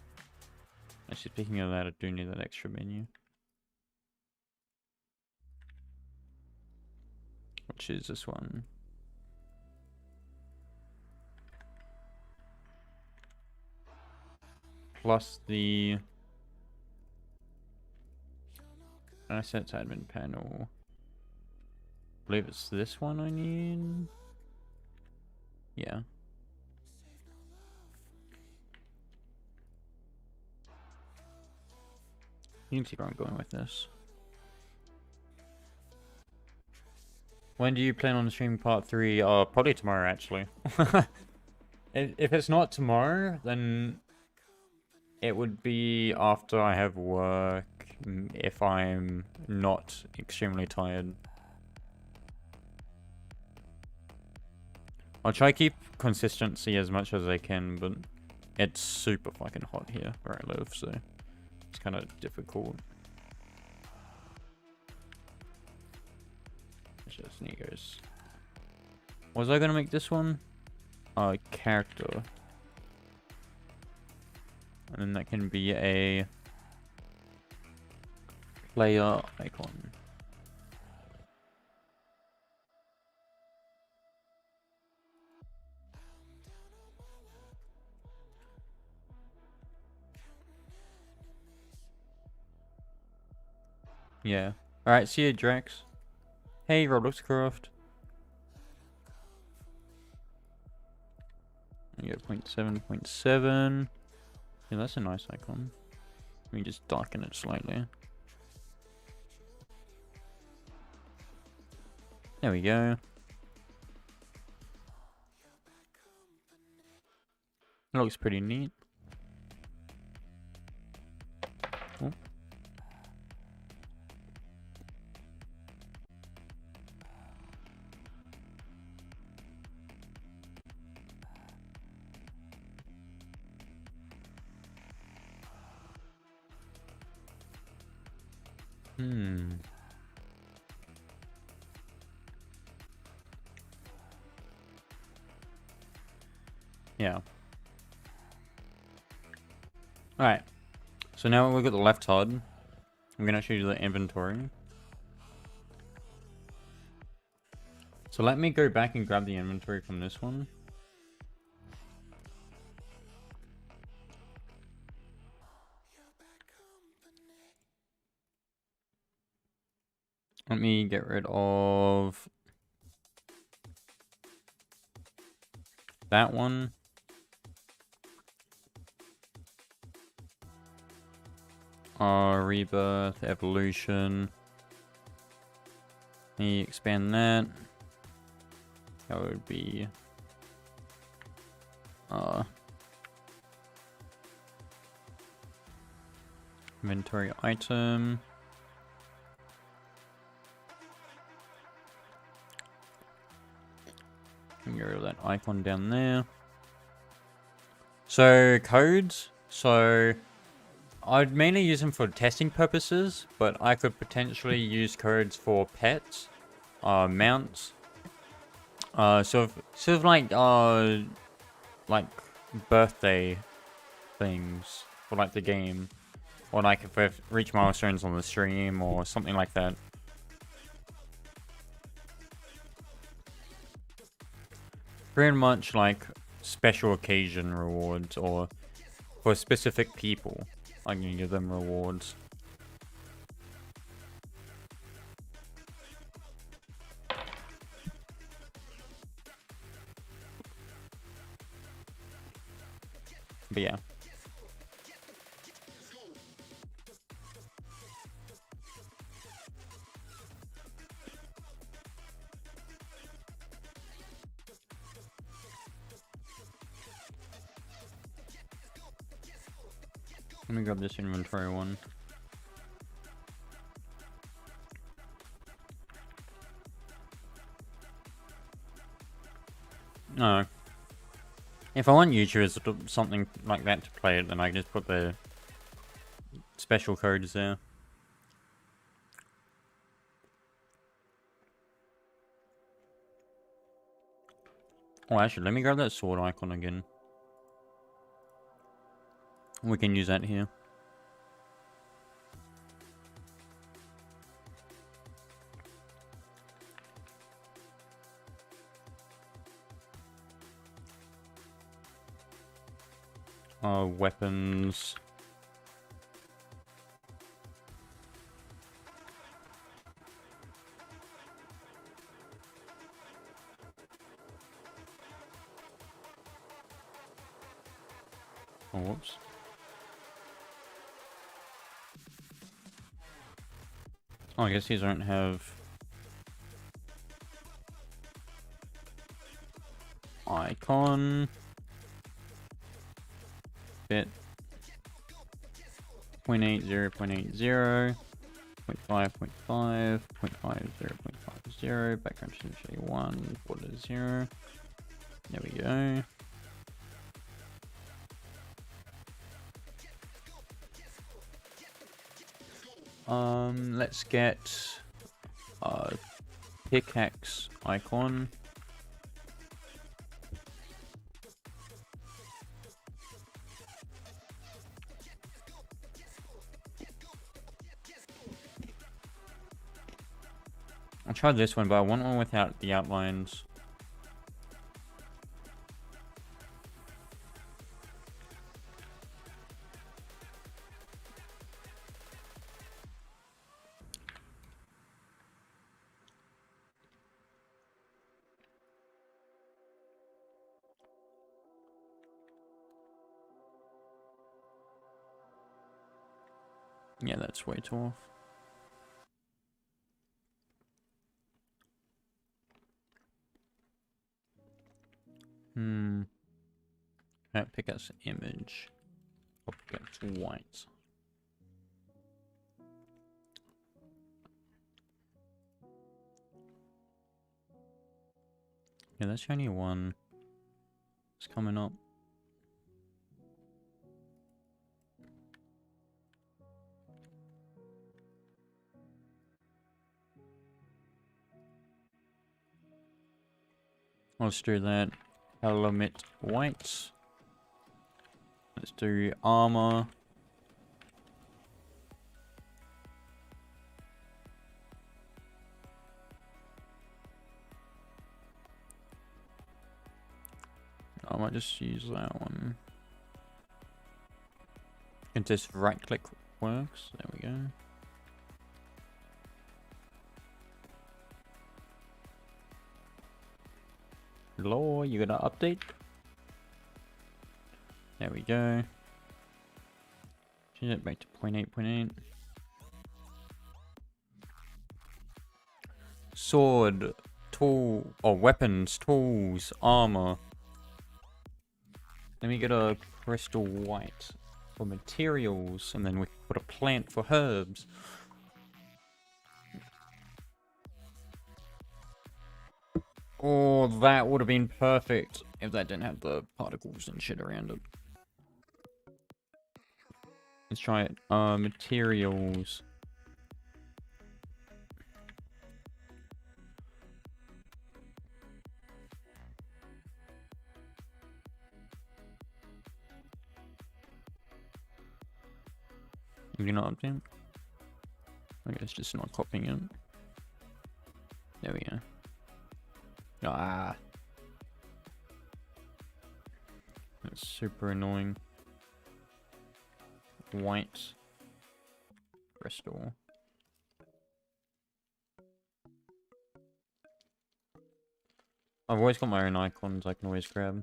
[SPEAKER 1] Actually, speaking of that, I do need that extra menu. Which is this one. Plus the assets admin panel. I believe it's this one I need. Yeah. You can see where I'm going with this. When do you plan on streaming part 3? Probably tomorrow, actually. If it's not tomorrow, then it would be after I have work, if I'm not extremely tired. I'll try to keep consistency as much as I can, but it's super fucking hot here where I live, so it's kind of difficult. just Negos. Was I gonna make this one? Character. And then that can be a player icon. Yeah. Alright, see you, Drax. Hey, Roblox Craft. You go 0.7, 0.7. Yeah, that's a nice icon. Let me just darken it slightly. There we go. It looks pretty neat. Oh. Yeah. Alright. So now we've got the left HUD. I'm gonna show you the inventory. So let me go back and grab the inventory from this one. Let me get rid of that one. Rebirth, evolution. Let me expand that. That would be inventory item. Get rid of that icon down there. So codes. So I'd mainly use them for testing purposes, but I could potentially use codes for pets, mounts. Sort of like birthday things for like the game, or like if we've reached milestones on the stream or something like that. Pretty much like special occasion rewards, or for specific people, I can give them rewards. But yeah. Let me grab this inventory one. No. If I want YouTubers or something like that to play it, then I can just put the special codes there. Oh, actually, let me grab that sword icon again. We can use that here. Weapons. Oh, whoops. Oh, I guess these don't have icon. Bit 0.80, 0.80, 0.5, 0.5, 0.50, 0.50, background should 1, border 0. There we go. Let's get pickaxe icon. I'll try this one, but I want one without the outlines. Yeah, that's way too off. Can't pick us image. Oh, that's white. Yeah, that's the only one. It's coming up. Let's do that. Element white. Let's do armor. I might just use that one. And just right click works. There we go. Hello, you gonna update? There we go. Change it back to 0.8.8. Sword, tool, or weapons, tools, armor. Let me get a crystal white for materials, and then we can put a plant for herbs. Oh, that would have been perfect if that didn't have the particles and shit around it. Let's try it. Materials. You're not updating? I guess just not copying it. There we go. Ah. That's super annoying. White. Crystal. I've always got my own icons I can always grab.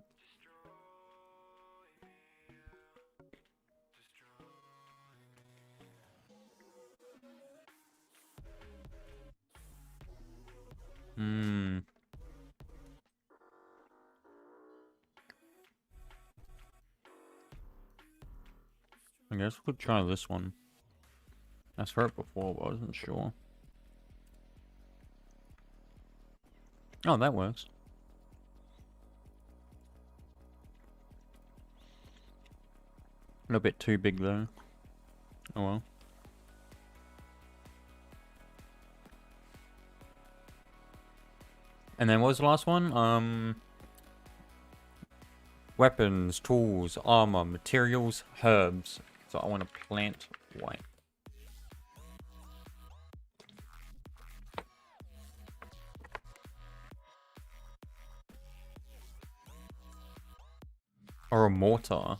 [SPEAKER 1] I guess we could try this one. I saw it before, but I wasn't sure. Oh, that works. A little bit too big though. Oh well. And then what was the last one? Weapons, tools, armor, materials, herbs. So I want to plant white. Or a mortar.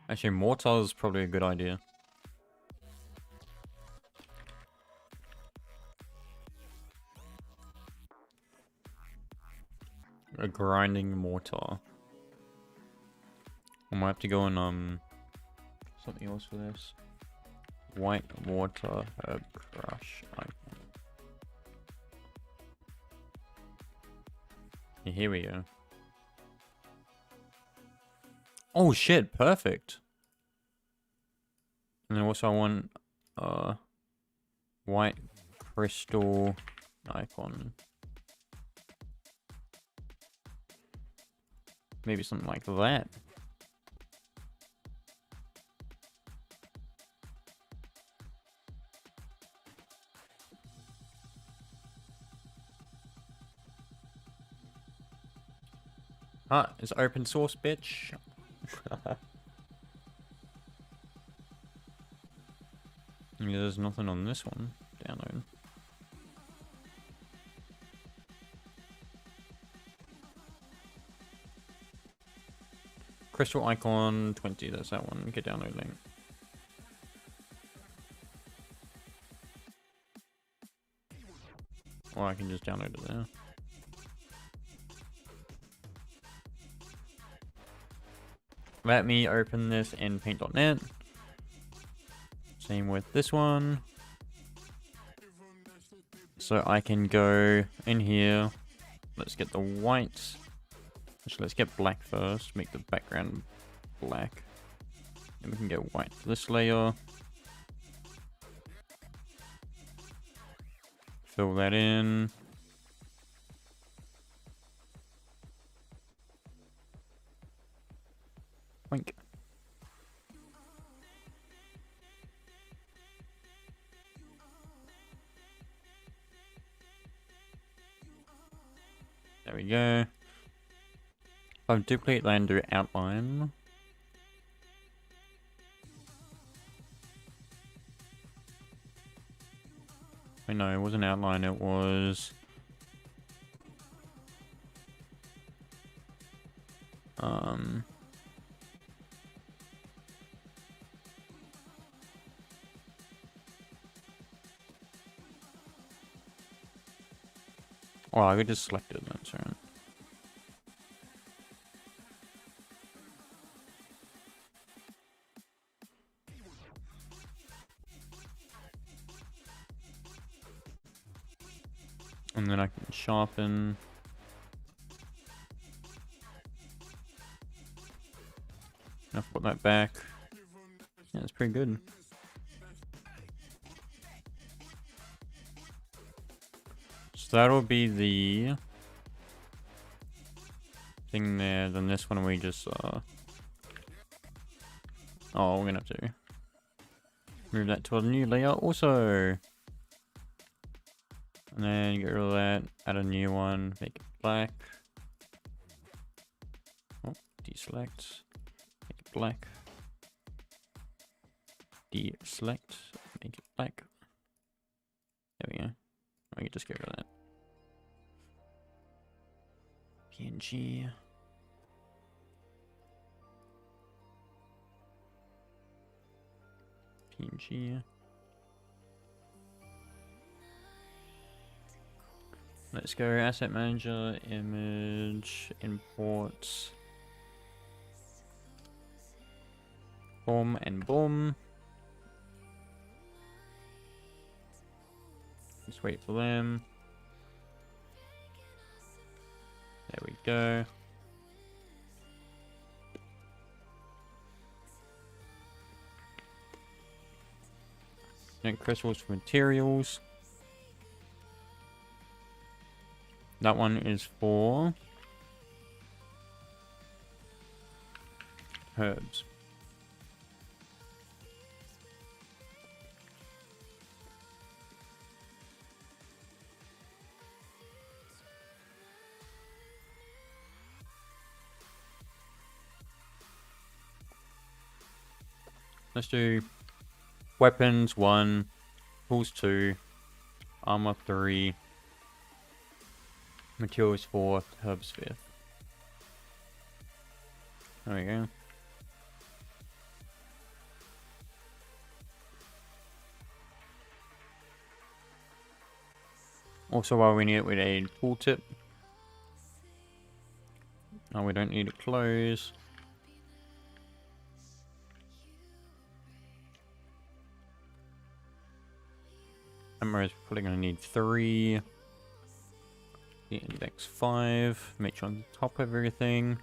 [SPEAKER 1] Actually, mortar is probably a good idea. A grinding mortar. I might have to go on something else for this. White mortar herb crush icon. Yeah, here we go. Oh shit, perfect. And then also I want white crystal icon. Maybe something like that. Ah, it's open source, bitch. Yeah, there's nothing on this one. Download. Crystal Icon 20, that's that one. Get download link. Or I can just download it there. Let me open this in paint.net. Same with this one. So I can go in here. Let's get the white. Actually, let's get black first. Make the background black. Then we can get white for this layer. Fill that in. Wink. There we go. If I duplicate that and do outline. Wait, no, it wasn't outline, it was... Oh, I could just select it, that's right. And then I can sharpen. I'll put that back. Yeah, it's pretty good. So that'll be the thing there. Then this one we just oh, we're gonna have to move that to a new layer also. And then get rid of that, add a new one, make it black. Oh, deselect, make it black. Deselect, make it black. There we go. I can just get rid of that. PNG. PNG. Let's go asset manager, image, imports. Boom and boom. Just wait for them. There we go. And crystals for materials. That one is for herbs. Let's do weapons 1, tools 2, armor 3, materials 4th, herbs 5th. There we go. Also, while we need it, we need a tooltip. No, we don't need a close. Camera is probably going to need 3. The index 5. Make sure on the top of everything.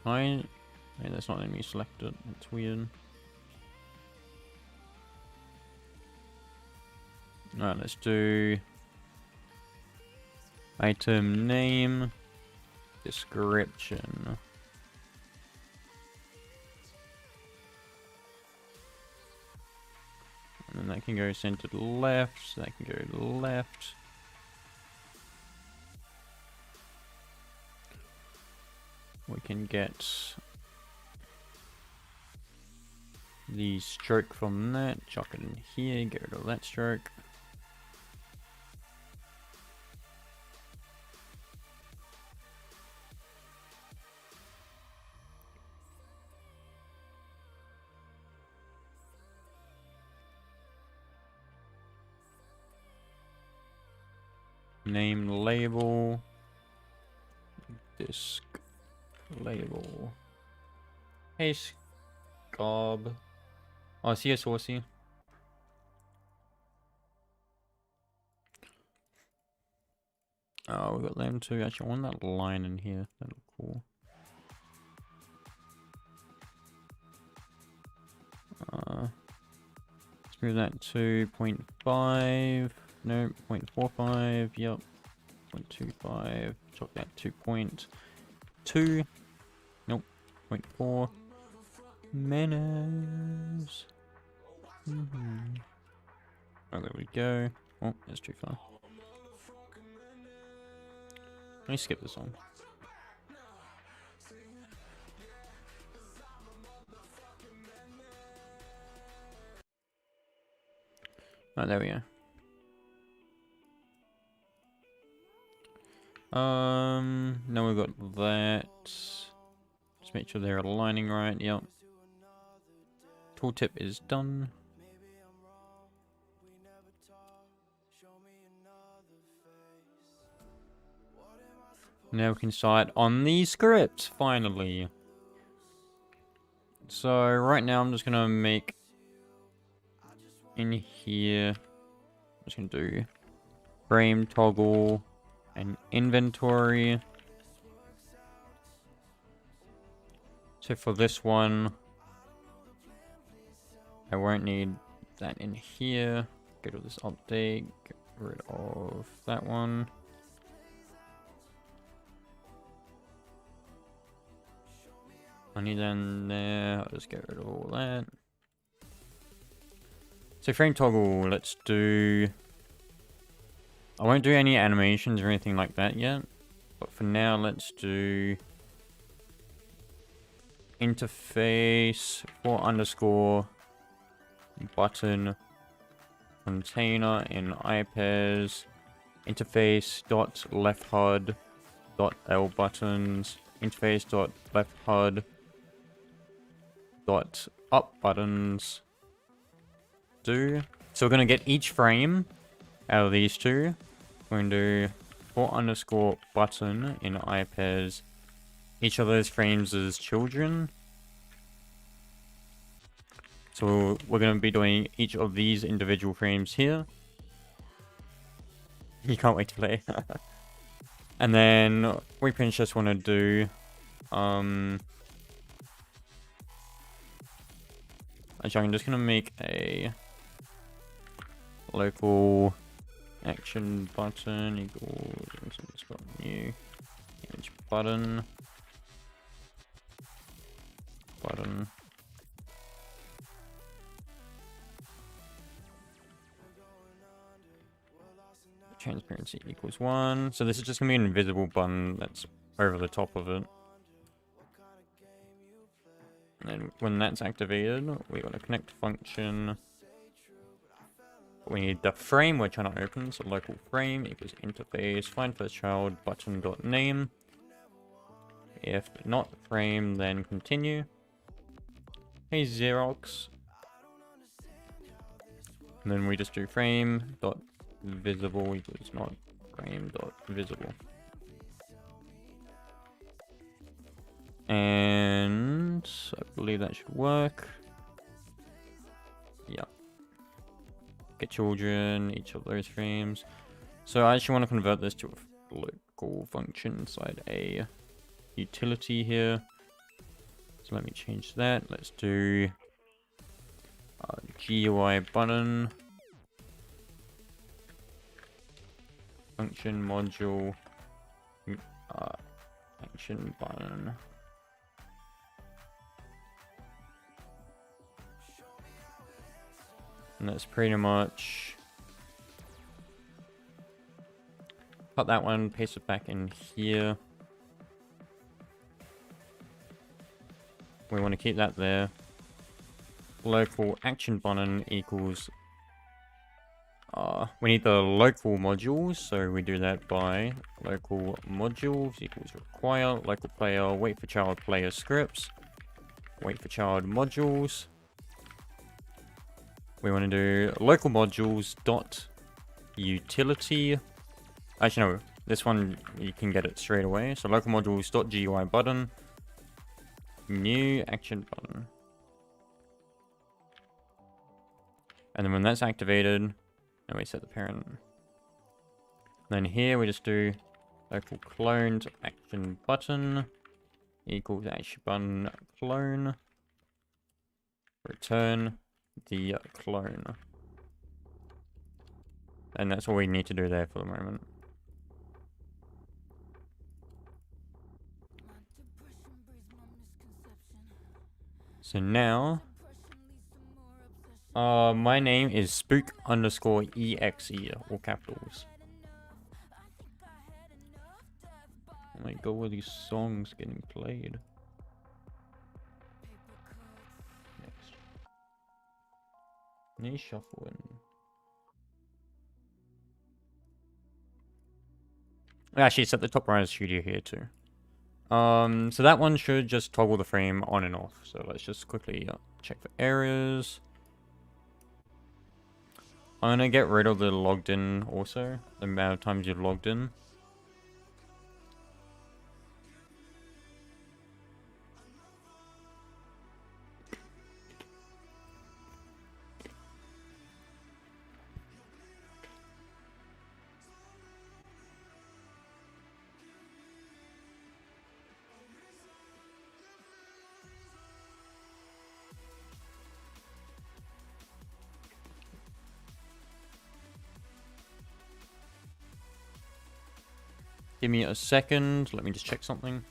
[SPEAKER 1] Hey, that's not letting me select it. That's weird. Alright, let's do item name, description. And that can go centered left, so that can go left. We can get the stroke from that, chuck it in here, get rid of that stroke. Name label, disk label. Hey, Scob. Oh, see a saucy. Oh, we got them too. Actually, I want that line in here. That look cool. Let's move that to 0.5. No, 0.45. Yep. 0.25. Chop that to 0.2. Nope. 0.4. Manners. Oh, there we go. Oh, that's too far. Let me skip this one. Oh, there we go. Now we've got that. Just make sure they're aligning right. Yep. Tooltip is done. Now we can start on the script, finally. So right now I'm just gonna make in here, I'm just gonna do frame toggle and inventory. So for this one, I won't need that in here. Go to this update, get rid of that one. I need that in there, I'll just get rid of all that. So frame toggle, let's do... I won't do any animations or anything like that yet. But for now, let's do... interface for underscore button container in IPES interface dot left HUD dot L buttons interface dot left HUD dot up buttons do. So we're gonna get each frame out of these two. We're gonna do for underscore button in IPES. Each of those frames is children. So we're going to be doing each of these individual frames here. You can't wait to play. And then we pretty much just want to do... actually, I'm just going to make a local action button equals new image button. Transparency equals 1. So this is just going to be an invisible button that's over the top of it. And then when that's activated, we want to connect function. We need the frame we're trying to open, so local frame equals interface find first child button dot name. If not frame, then continue. Hey Xerox. And then we just do frame dot visible equals not frame dot visible. And I believe that should work. Yeah. Get children, each of those frames. So I actually want to convert this to a local function inside a utility here. So let me change that. Let's do GUI button function module action button. And that's pretty much... Cut that one, paste it back in here. We want to keep that there. Local action button equals... we need the local modules, so we do that by local modules equals require local player, wait for child player scripts, wait for child modules. We want to do local modules dot utility. Actually, no, this one you can get it straight away. So local modules dot GUI button, new action button, and then when that's activated, then we set the parent. Then here we just do local cloned action button equals action button clone, return the clone. And that's all we need to do there for the moment. So now, my name is spook_exe, all capitals. Oh my god, where are these songs getting played? Next. Knee shuffling. Actually, it's at the top right of the studio here too. So that one should just toggle the frame on and off. So let's just quickly check for errors. I'm gonna get rid of the logged in also, the amount of times you've logged in. Give me a second, let me just check something.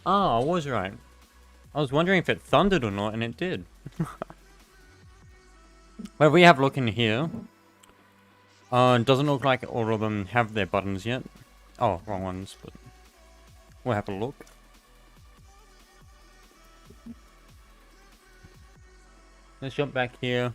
[SPEAKER 1] Ah, I was right. I was wondering if it thundered or not, and it did. Well, we have a look in here. It doesn't look like all of them have their buttons yet. Oh, wrong ones, but we'll have a look. Let's jump back here.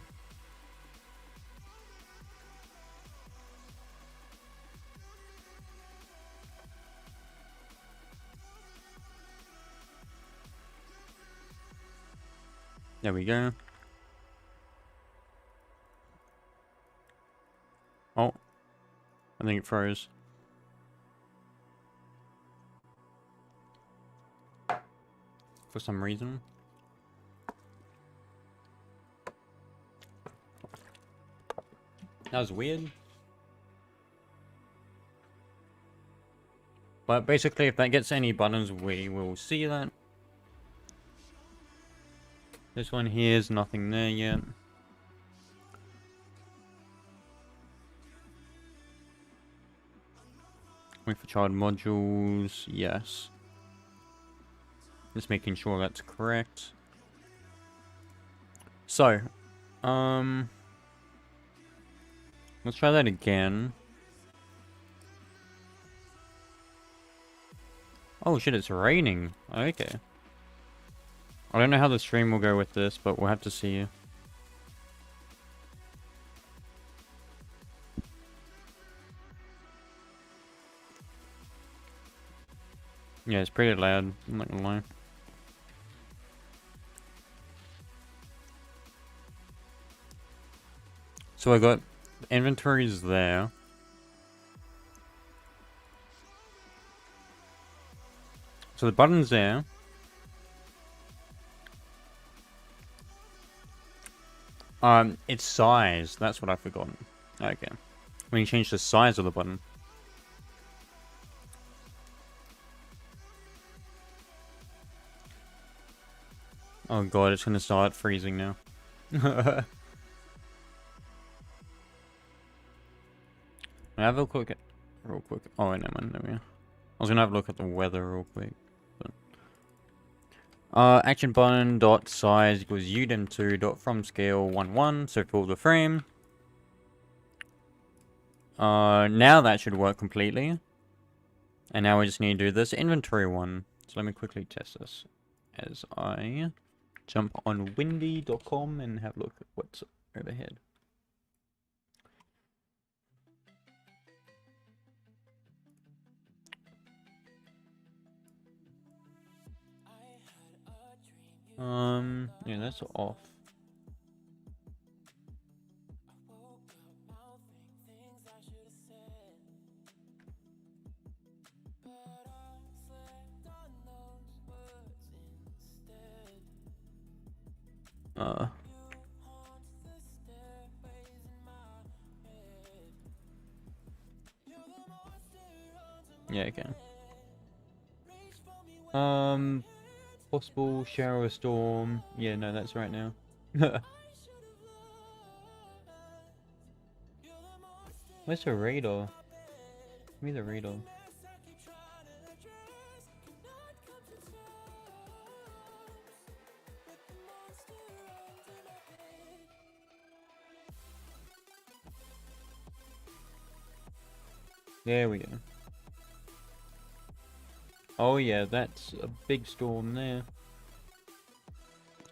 [SPEAKER 1] There we go. Oh, I think it froze. For some reason. That was weird. But basically, if that gets any buttons, we will see that. This one here is nothing there yet. Wait for child modules, yes. Just making sure that's correct. So, let's try that again. Oh shit, it's raining. Okay. I don't know how the stream will go with this, but we'll have to see. Yeah, it's pretty loud, I'm not gonna lie. So I got inventories there. So the button's there. Its size, that's what I've forgotten. Okay. When you change the size of the button. Oh god, it's gonna start freezing now. I have a quick, real quick. Oh, never mind. There we go. was gonna have a look at the weather real quick. But... action button dot size equals udem2 dot from scale 1 so fill the frame. Now that should work completely. And now we just need to do this inventory one. So let me quickly test this as I jump on windy.com and have a look at what's overhead. Yeah, that's off. Yeah, okay. Possible shower storm. Yeah, no, that's right now. Where's the radar? Give me the radar. There we go. Oh yeah, that's a big storm there.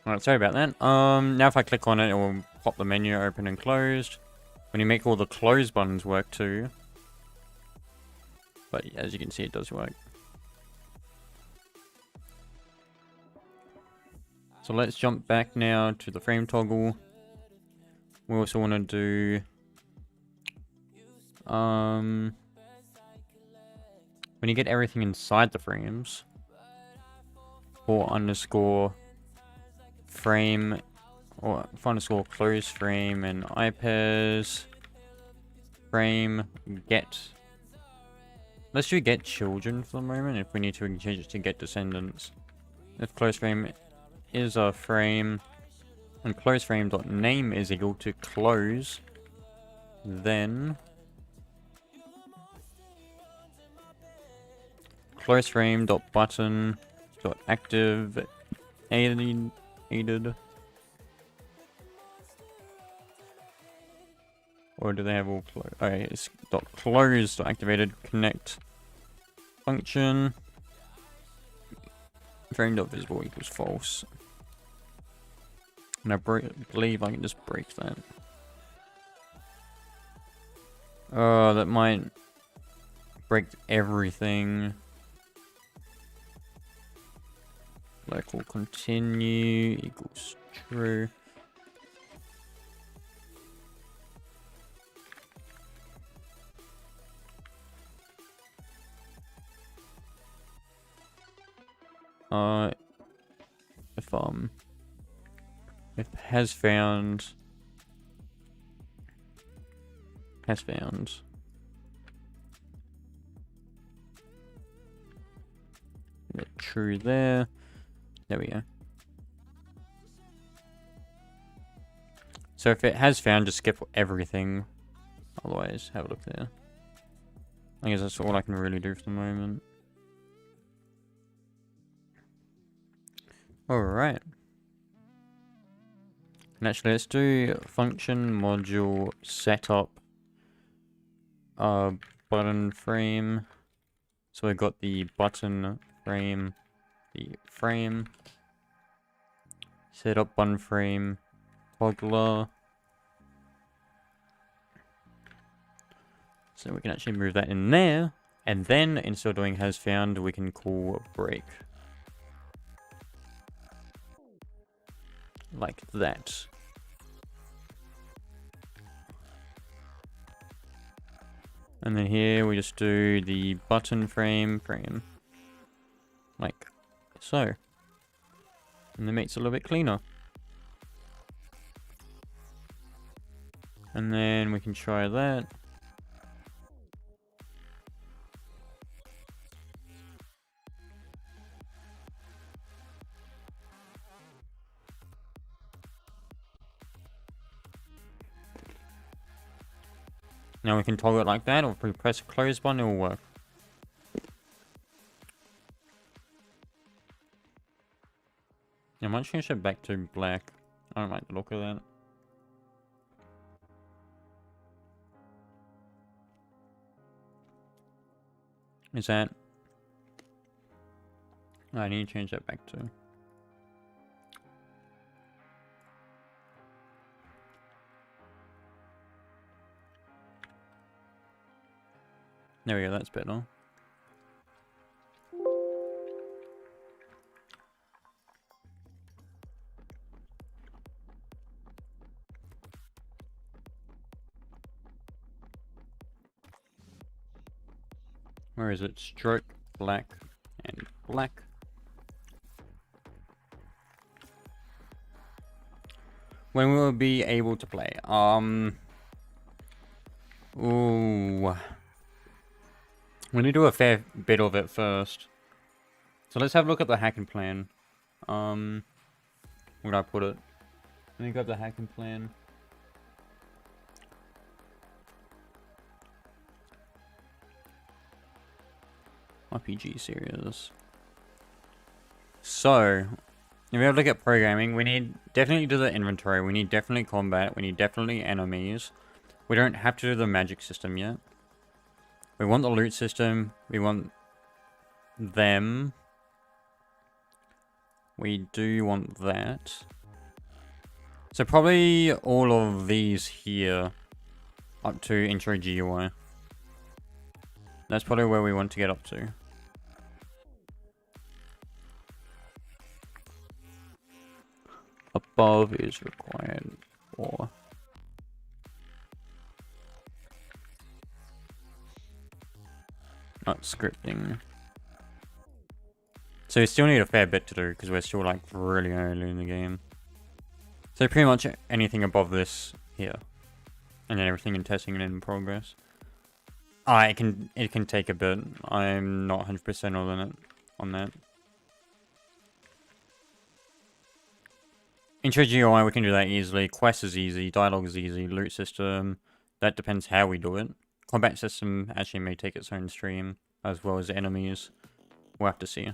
[SPEAKER 1] Alright, sorry about that. Now if I click on it, it will pop the menu open and closed. When you make all the close buttons work too. But as you can see, it does work. So let's jump back now to the frame toggle. We also want to do... when you get everything inside the frames, for underscore frame, or for underscore close frame and IPES frame get. Let's do get children for the moment. If we need to, we can change it to get descendants. If close frame is a frame and close frame dot name is equal to close, then close frame dot button dot active aided. Or do they have all close? Okay, it's dot close dot activated connect function. Frame dot visible equals false. And I believe I can just break that. That might break everything. Local continue equals true. If has found true there. There we go. So if it has found, just skip everything. Otherwise, have a look there. I guess that's all I can really do for the moment. Alright. And actually, let's do function module setup button frame. So we've got the button frame, the frame, setup button frame, toggler. So we can actually move that in there. And then instead of doing has found, we can call break. Like that. And then here we just do the button frame. Like so. And that makes it a little bit cleaner. And then we can try that. Now we can toggle it like that, or if we press a close button, it will work. I might change it back to black. I don't like the look of that. Is that... I need to change that back to... There we go, that's better. Where is it? Stroke, black, and black. When will we be able to play? Ooh. We need to do a fair bit of it first. So let's have a look at the HacknPlan. Where would I put it? Let me grab the HacknPlan. RPG series. So, if we have a look at programming, we need definitely do the inventory, we need definitely combat, we need definitely enemies. We don't have to do the magic system yet. We want the loot system, we want them. We do want that. So probably all of these here up to intro GUI. That's probably where we want to get up to. Above is required for... Not scripting. So we still need a fair bit to do because we're still like really early in the game. So pretty much anything above this here. And then everything in testing and in progress. It can take a bit. I'm not 100% on that. Intro GUI, we can do that easily. Quest is easy. Dialogue is easy. Loot system, that depends how we do it. Combat system actually may take its own stream, as well as enemies. We'll have to see.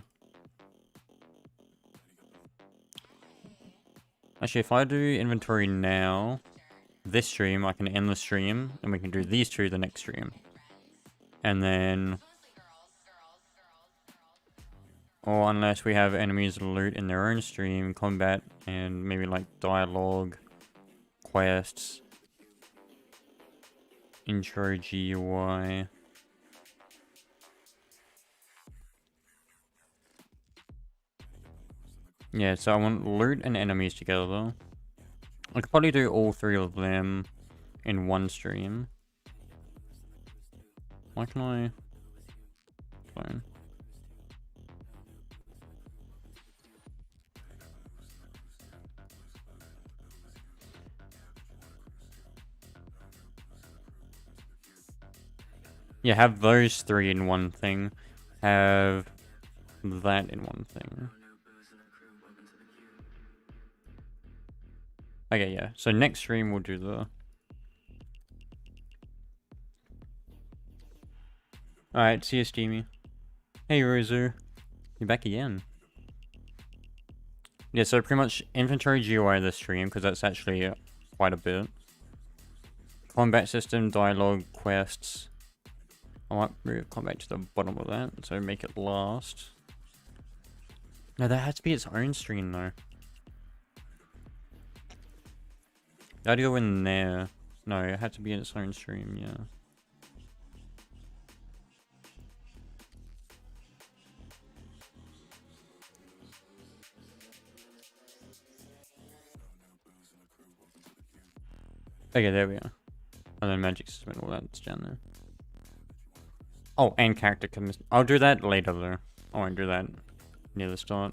[SPEAKER 1] Actually, if I do inventory now, this stream, I can end the stream, and we can do these two the next stream. And then... Or unless we have enemies loot in their own stream, combat, and maybe like dialogue, quests, intro GUI. Yeah, so I want loot and enemies together though. I could probably do all three of them in one stream. Why can I... Fine. Yeah, have those three in one thing. Have that in one thing. Okay, yeah. So next stream we'll do the... Alright, see you, Steamy. Hey, Rozu. You're back again. Yeah, so pretty much inventory GUI this stream, because that's actually quite a bit. Combat system, dialogue, quests. I might move combat to the bottom of that, so make it last. No, that has to be its own stream, though. That'd go in there. No, it had to be in its own stream, yeah. Okay, there we are. And then magic system and all that's down there. Oh, and character commits. I'll do that later though. I won't do that near the start.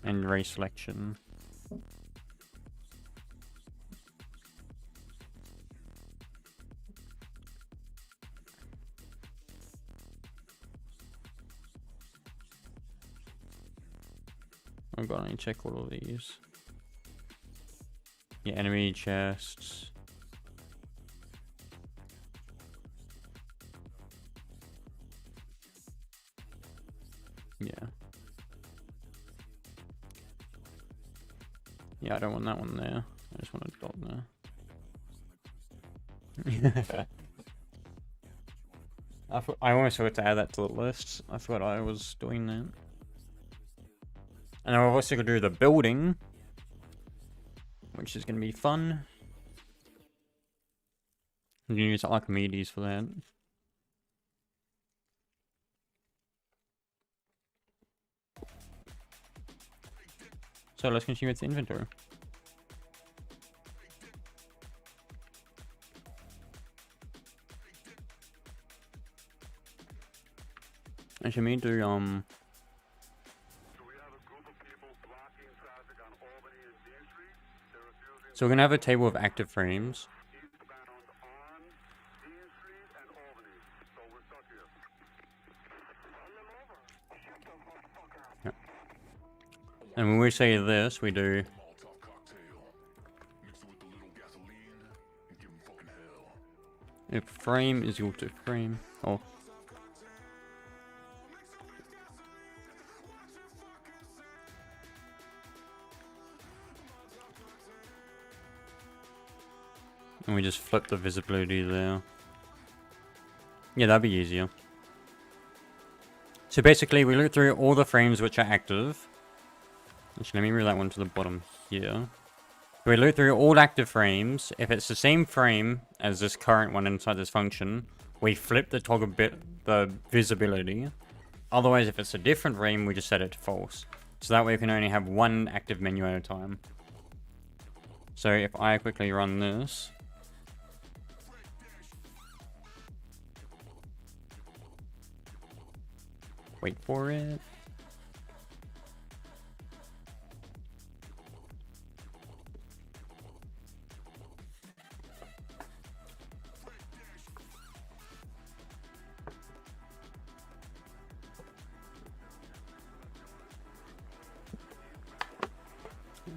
[SPEAKER 1] And race selection. Oh god, I need to check all of these. Yeah, enemy chests. Yeah. Yeah, I don't want that one there. I just want a dot there. I almost forgot to add that to the list. I thought I was doing that. And I've also got to do the building, which is going to be fun. I'm going to use Archimedes for that. So let's continue with the inventory. Actually, me do so we're gonna have a table of active frames. Yeah. And when we say this, we do if frame is equal to frame. Oh. And we just flip the visibility there. Yeah, that'd be easier. So basically, we look through all the frames which are active. Actually, let me move that one to the bottom here. We look through all active frames. If it's the same frame as this current one inside this function, we flip the toggle bit, the visibility. Otherwise, if it's a different frame, we just set it to false. So that way we can only have one active menu at a time. So if I quickly run this. Wait for it.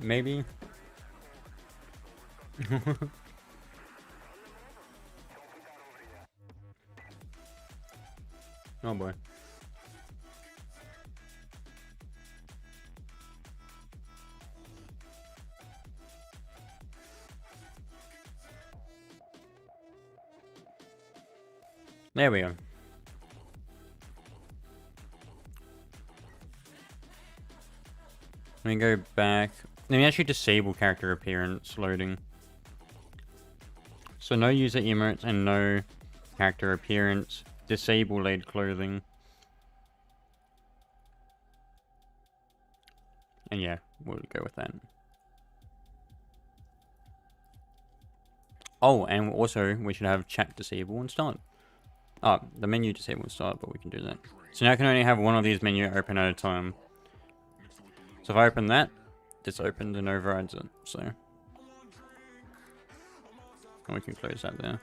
[SPEAKER 1] Maybe. Oh boy. There we go. Let me go back. Let me actually disable character appearance loading. So no user emotes and no character appearance. Disable laid clothing. And yeah, we'll go with that. Oh, and also we should have chat disable and start. Oh, the menu disable and start, but we can do that. So now I can only have one of these menus open at a time. So if I open that, this opened and overrides it, so. And we can close that there.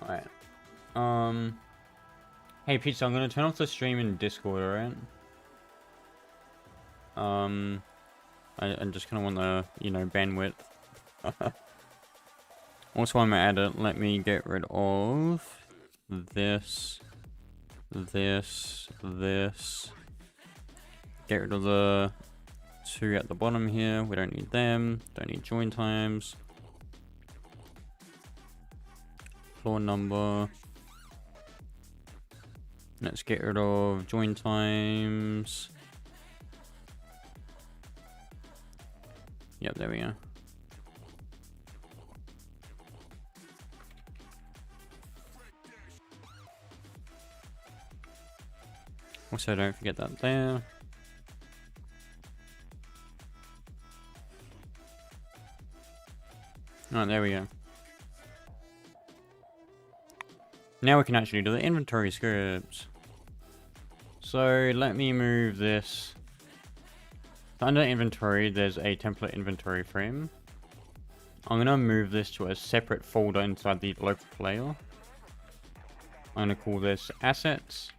[SPEAKER 1] Alright. Hey Pizza, I'm gonna turn off the stream in Discord, alright? I just kinda want the, you know, bandwidth. Also, I'm gonna add it. Let me get rid of this. Get rid of the two at the bottom here. We don't need them. Don't need join times. Floor number. Let's get rid of join times. Yep, there we go. Also, don't forget that there. Oh, there we go. Now we can actually do the inventory scripts. So let me move this. So under inventory, there's a template inventory frame. I'm gonna move this to a separate folder inside the local player. I'm gonna call this assets.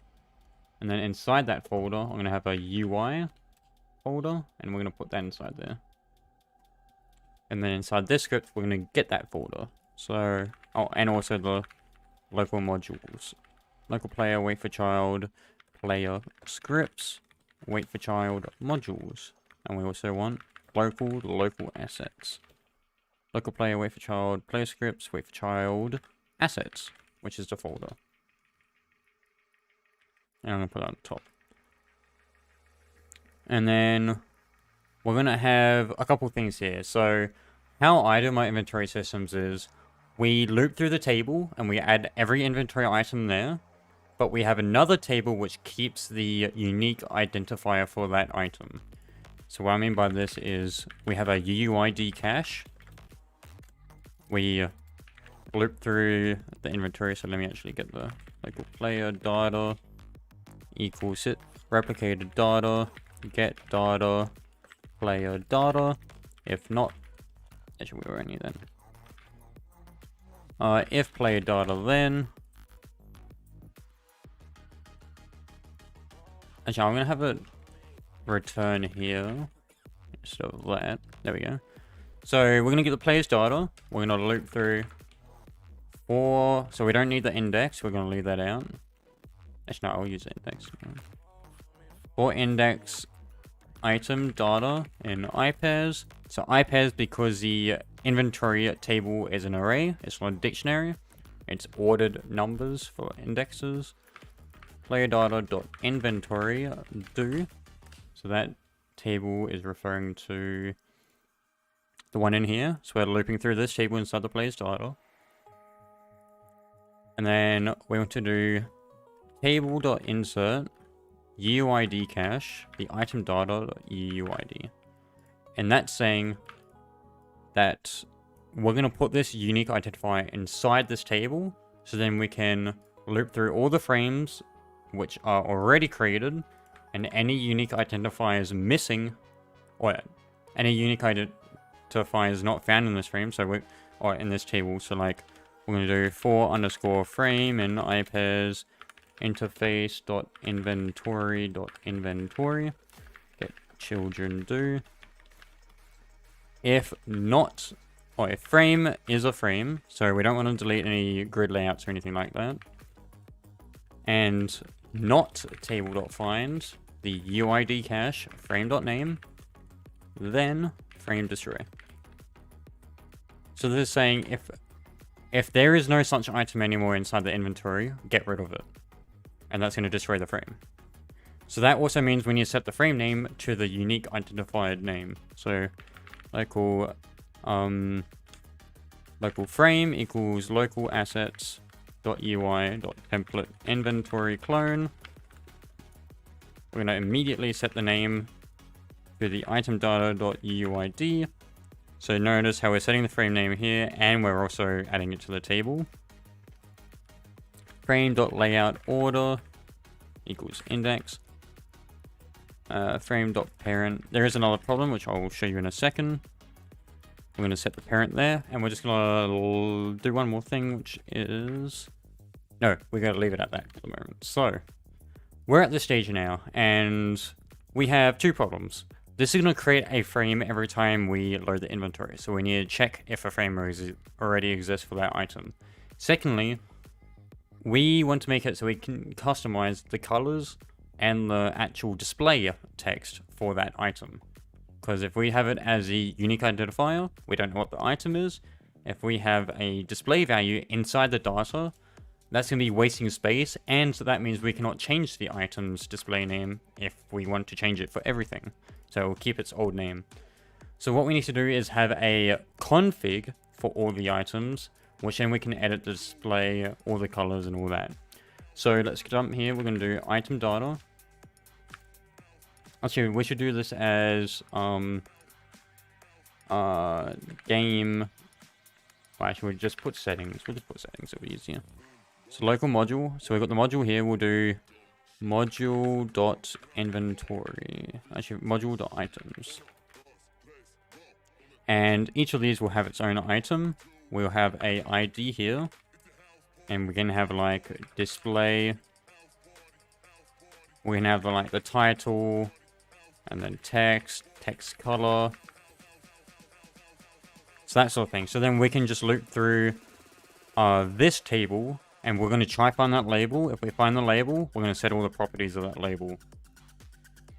[SPEAKER 1] And then inside that folder, I'm going to have a UI folder, and we're going to put that inside there. And then inside this script, we're going to get that folder. So, oh, and also the local modules. Local player, wait for child, player scripts, wait for child modules. And we also want local assets. Local player, wait for child, player scripts, wait for child, assets, which is the folder. And I'm going to put that on top. And then we're going to have a couple things here. So how I do my inventory systems is we loop through the table and we add every inventory item there. But we have another table which keeps the unique identifier for that item. So what I mean by this is we have a UUID cache. We loop through the inventory. So let me actually get the local player data equals it replicated data get data player data. If not, actually we already then. If player data then. Actually, I'm gonna have a return here instead of that. There we go. So we're gonna get the player's data. We're gonna loop through for. So we don't need the index. We're gonna leave that out. Actually, no, I'll use the index. For index item data in iPairs. So iPairs because the inventory table is an array. It's not a dictionary. It's ordered numbers for indexes. Player data.inventory do. So that table is referring to the one in here. So we're looping through this table inside the player's data. And then we want to do table.insert UUID cache, the item data.UUID. And that's saying that we're going to put this unique identifier inside this table. So then we can loop through all the frames which are already created, and any unique identifiers missing, or any unique identifiers not found in this frame, so or in this table. So like we're going to do for_frame in iPairs interface.inventory.inventory get children do. If not, or if frame is a frame, so we don't want to delete any grid layouts or anything like that, and not table.find the UID cache frame.name, then frame destroy. So this is saying if there is no such item anymore inside the inventory, get rid of it. And that's going to destroy the frame. So that also means we need to set the frame name to the unique identified name. So local frame equals local assets .ui.template inventory clone. We're going to immediately set the name to the item data.uuid. So notice how we're setting the frame name here, and we're also adding it to the table. Frame.layout order equals index. Frame.parent. There is another problem which I will show you in a second. I'm going to set the parent there, and we're just going to do one more thing, which is... No, we're going to leave it at that for the moment. So, we're at this stage now, and we have two problems. This is going to create a frame every time we load the inventory, so we need to check if a frame already exists for that item. Secondly, we want to make it so we can customize the colors and the actual display text for that item. Because if we have it as a unique identifier, we don't know what the item is. If we have a display value inside the data, that's going to be wasting space, and so that means we cannot change the item's display name if we want to change it for everything. So we'll keep its old name. So what we need to do is have a config for all the items, which then we can edit the display, all the colors and all that. So let's jump here. We're going to do item data. Actually, we should do this as game. Well, actually, we'll just put settings. We'll just put settings. It'll be easier. So local module. So we've got the module here. We'll do module.inventory. Actually, module.items. And each of these will have its own item. We'll have a ID here. And we can have like display. We can have like the title. And then text color. So that sort of thing. So then we can just loop through this table, and we're going to try find that label. If we find the label, we're going to set all the properties of that label.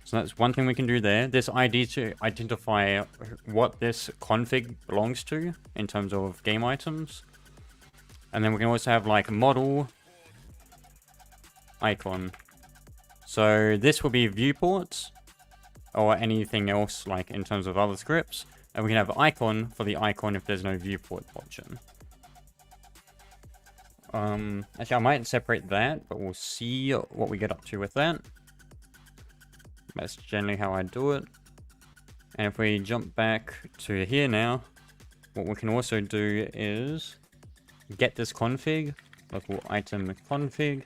[SPEAKER 1] So that's one thing we can do there. This ID to identify what this config belongs to in terms of game items. And then we can also have like model icon. So this will be viewports or anything else like in terms of other scripts. And we can have icon for the icon if there's no viewport option. Actually, I might separate that, but we'll see what we get up to with that. That's generally how I do it. And if we jump back to here now, what we can also do is get this config, local item config,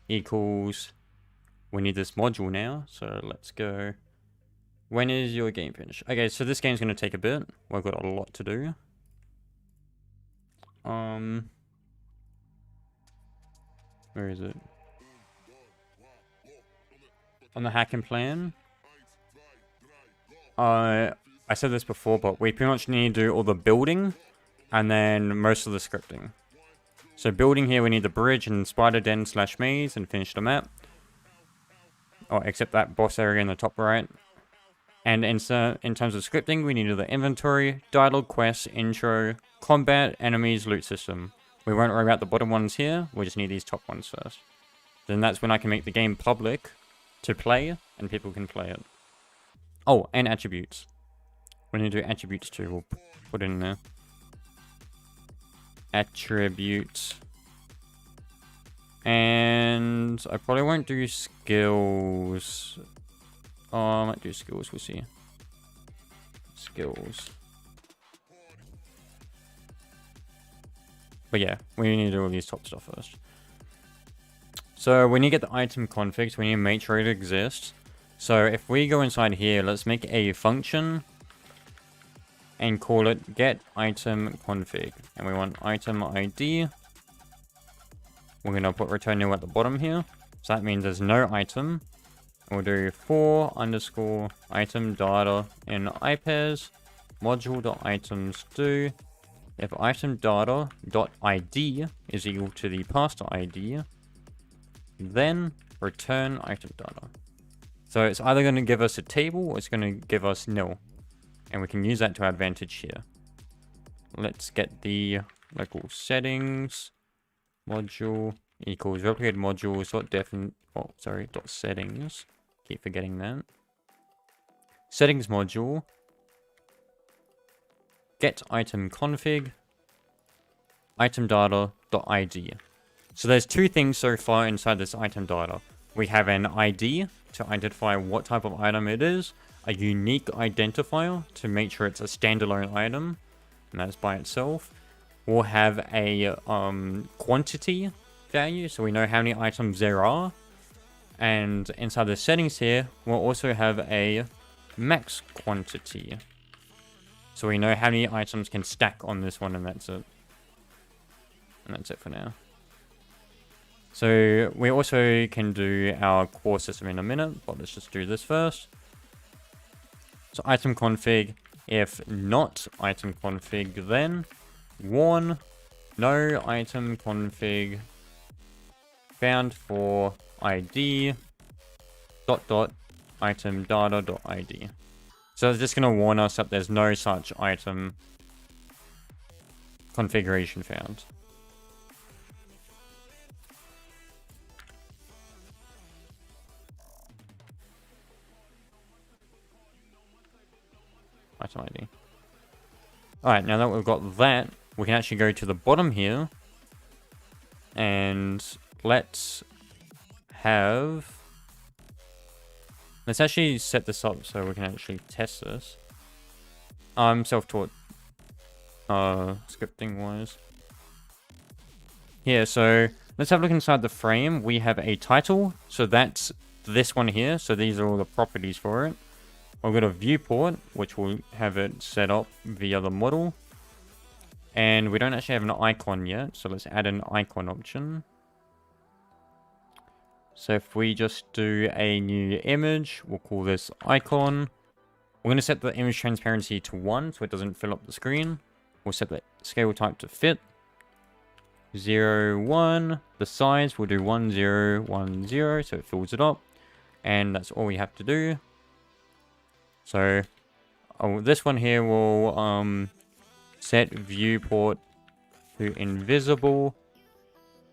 [SPEAKER 1] equals, we need this module now, so let's go. When is your game finished? Okay, so this game's going to take a bit. We've got a lot to do. Where is it? On the HacknPlan. I said this before, but we pretty much need to do all the building and then most of the scripting. So building here, we need the bridge and spider den / maze and finish the map. Oh, except that boss area in the top right. And in terms of scripting, we need the inventory, dialogue, quests, intro, combat, enemies, loot system. We won't worry about the bottom ones here. We just need these top ones first. Then that's when I can make the game public to play, and people can play it. Oh, and attributes. We need to do attributes too. We'll put it in there. Attributes. And I probably won't do skills. Oh, I might do skills. We'll see. Skills. But yeah, we need to do all these top stuff first. So we need to get the item config, so we need to make sure it exists. So if we go inside here, let's make a function and call it get item config. And we want item ID. We're going to put return nil at the bottom here. So that means there's no item. We'll do for underscore item data in ipairs module.items do. If item data dot ID is equal to the past ID, then return item data. So it's either going to give us a table or it's going to give us nil. And we can use that to our advantage here. Let's get the local settings module equals replicated modules dot settings. Keep forgetting that. Settings module get item config item data dot ID. So there's two things so far inside this item data. We have an ID to identify what type of item it is, a unique identifier to make sure it's a standalone item, and that's by itself. We'll have a quantity value, so we know how many items there are. And inside the settings here, we'll also have a max quantity. So we know how many items can stack on this one, and that's it. And that's it for now. So we also can do our core system in a minute, but let's just do this first. So item config, if not item config, then warn no item config found for ID dot item data dot ID. So it's just going to warn us that there's no such item configuration found. Item ID. Alright, now that we've got that, we can actually go to the bottom here. And let's actually set this up so we can actually test this. I'm self-taught scripting wise. Here, so let's have a look inside the frame. We have a title, so that's this one here. So these are all the properties for it. We've got a viewport, which will have it set up via the model. And we don't actually have an icon yet, so let's add an icon option. So if we just do a new image, we'll call this icon. We're going to set the image transparency to 1 so it doesn't fill up the screen. We'll set the scale type to fit. 0, 1. The size, we'll do 1, 0, 1, 0, so it fills it up. And that's all we have to do. So, this one here will set viewport to invisible.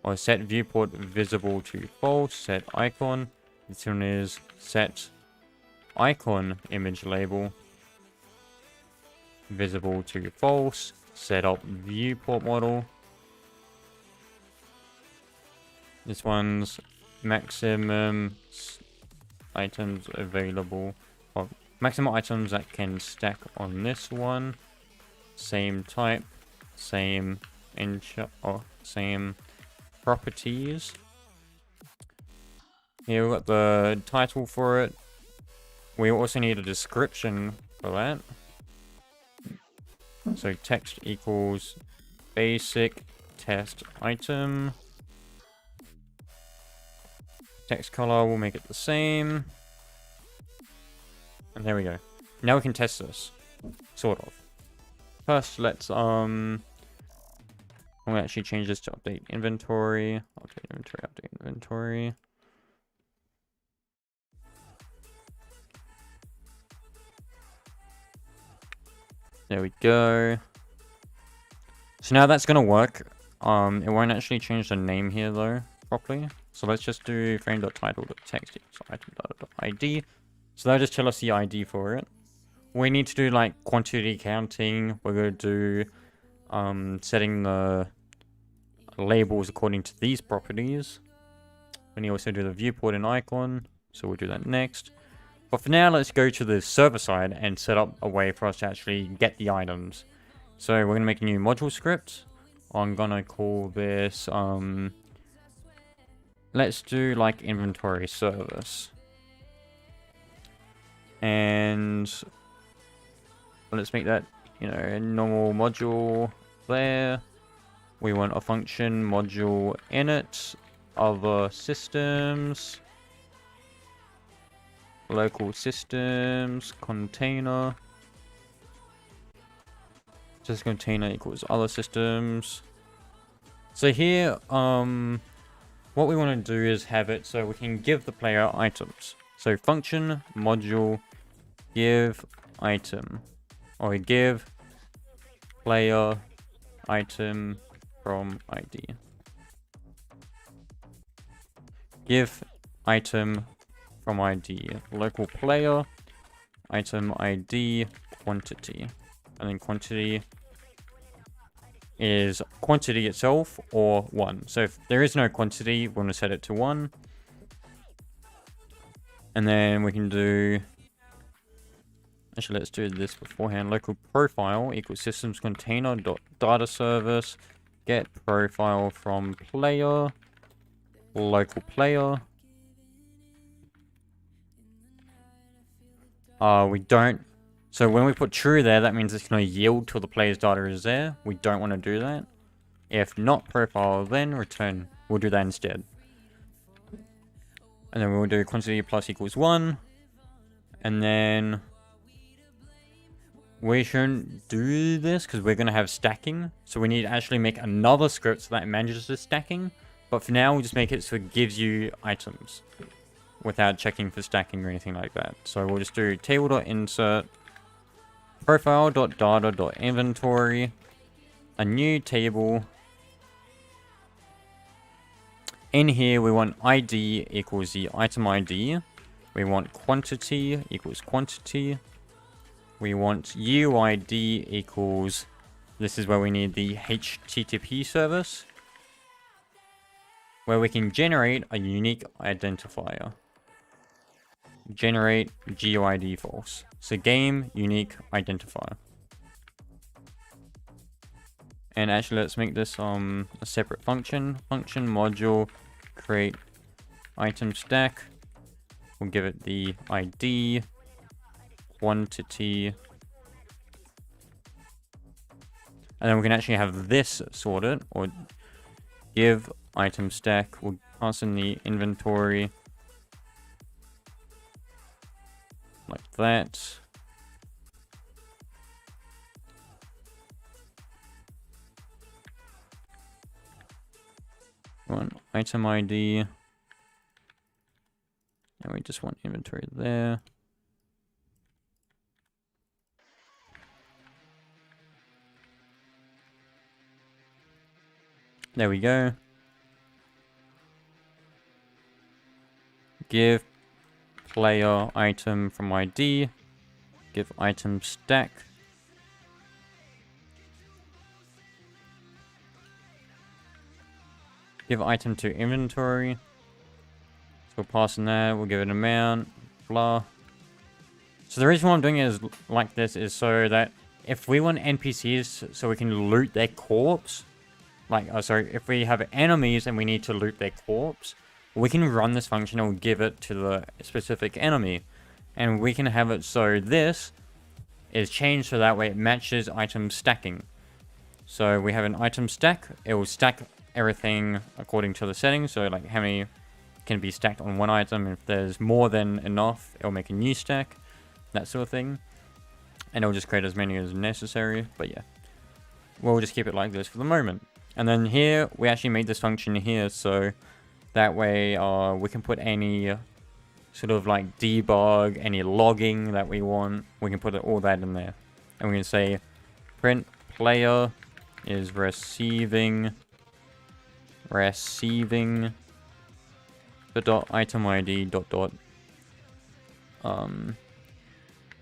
[SPEAKER 1] Or set viewport visible to false. Set icon. This one is set icon image label visible to false. Set up viewport model. This one's maximum items available, or maximum items that can stack on this one. Same type, same or same properties. Here we've got the title for it. We also need a description for that. So text equals basic test item. Text color, we'll make it the same. And there we go. Now we can test this. Sort of. First, let's, we'll actually change this to update inventory. Update inventory. There we go. So now that's gonna work. It won't actually change the name here though, properly. So let's just do frame.title.text item.id. So that'll just tell us the ID for it. We need to do like quantity counting. We're going to do setting the labels according to these properties. We need to also do the viewport and icon. So we'll do that next. But for now, let's go to the server side and set up a way for us to actually get the items. So we're going to make a new module script. I'm going to call this, let's do like inventory service. And let's make that, you know, a normal module there. We want a function module init, other systems, local systems, container. Just container equals other systems. So here, what we want to do is have it so we can give the player items. So function module give item, or give player item from ID. Give item from ID, local player item ID quantity, and then quantity is quantity itself or 1. So if there is no quantity, we're going to set it to 1. And then we can do, actually let's do this beforehand. Local profile equals systems container dot data service get profile from player local player. We don't. So when we put true there, that means it's going to yield till the player's data is there. We don't want to do that. If not profile, then return. We'll do that instead. And then we'll do quantity plus equals 1. And then we shouldn't do this because we're going to have stacking. So we need to actually make another script so that it manages the stacking. But for now, we'll just make it so it gives you items without checking for stacking or anything like that. So we'll just do table.insert profile.data.inventory, a new table. In here, we want ID equals the item ID. We want quantity equals quantity. We want UID equals, this is where we need the HTTP service, where we can generate a unique identifier. Generate GUID false. So game unique identifier. And actually let's make this a separate function. Function module create item stack. We'll give it the ID, quantity. And then we can actually have this sorted, or give item stack. We'll pass in the inventory. Like that. item ID. And we just want inventory there. There we go. Give player item from ID. Give item stack. Give item to inventory. So we'll pass in that. We'll give it an amount. Blah. So the reason why I'm doing it is like this is so that if we want NPCs so we can loot their corpse, like, sorry, if we have enemies and we need to loot their corpse, we can run this function and we'll give it to the specific enemy. And we can have it so this is changed so that way it matches item stacking. So we have an item stack. It will stack everything according to the settings. So like how many can be stacked on one item. If there's more than enough, it'll make a new stack. That sort of thing. And it'll just create as many as necessary. But yeah, we'll just keep it like this for the moment. And then here, we actually made this function here. So that way we can put any sort of like debug, any logging that we want. We can put all that in there. And we can say print player is receiving the dot item ID dot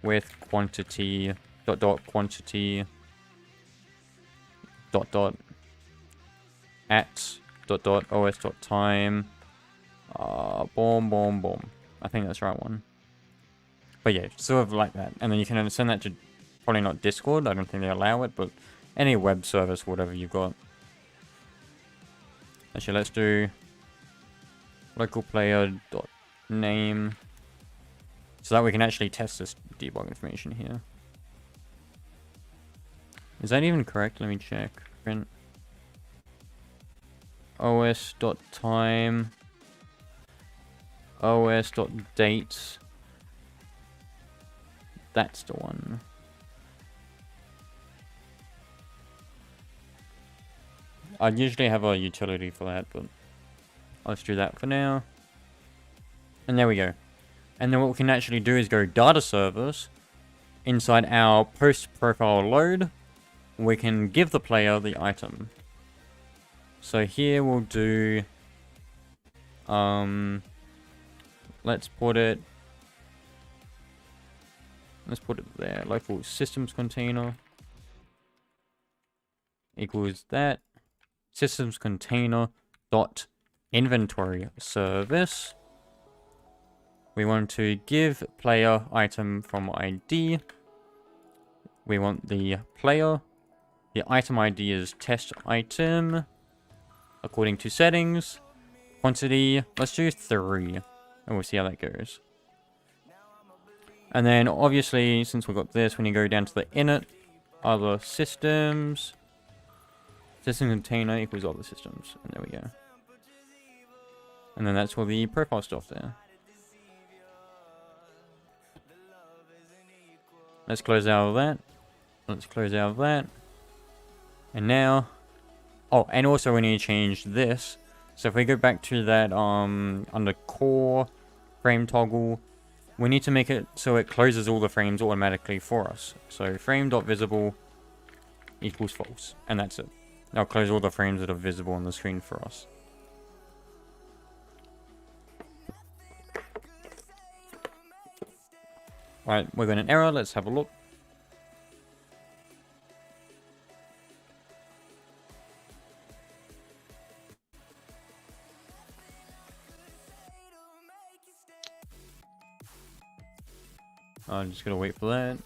[SPEAKER 1] with quantity dot quantity dot at dot os dot time boom. I think that's the right one. But yeah, sort of like that. And then you can send that to probably not Discord. I don't think they allow it, but any web service, whatever you've got. Actually, let's do local player dot name so that we can actually test this debug information here. Is that even correct? Let me check. Print os.time os.date. That's the one. I'd usually have a utility for that, but let's do that for now. And there we go. And then what we can actually do is go data service. Inside our post profile load, we can give the player the item. So here we'll do, let's put it there. Local systems container equals that. Systems container dot inventory service. We want to give player item from ID. We want the player. The item ID is test item. According to settings. Quantity, let's do 3. And we'll see how that goes. And then obviously, since we've got this, when you go down to the init, other systems. System container equals other systems. And there we go. And then that's all the profile stuff there. Let's close out of that. Let's close out of that. And now... Oh, and also we need to change this. So if we go back to that under core frame toggle, we need to make it so it closes all the frames automatically for us. So frame.visible equals false. And that's it. That'll close all the frames that are visible on the screen for us. Right, we're got an error. Let's have a look. I'm just gonna wait for that.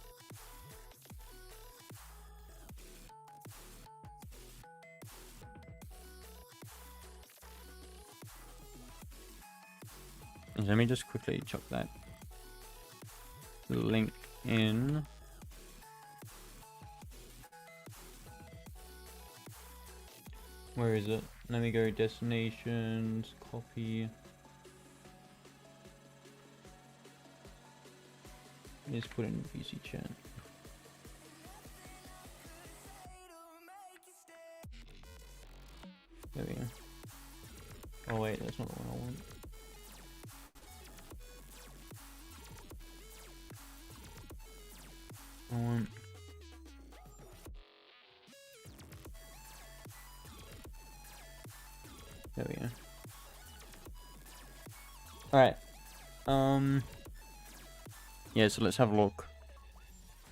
[SPEAKER 1] And let me just quickly chuck that link in. Where is it? Let me go destinations, copy. Just put it in the VC chat. There we go. Oh wait, that's not the one I want. There we go. Alright. Yeah, so let's have a look.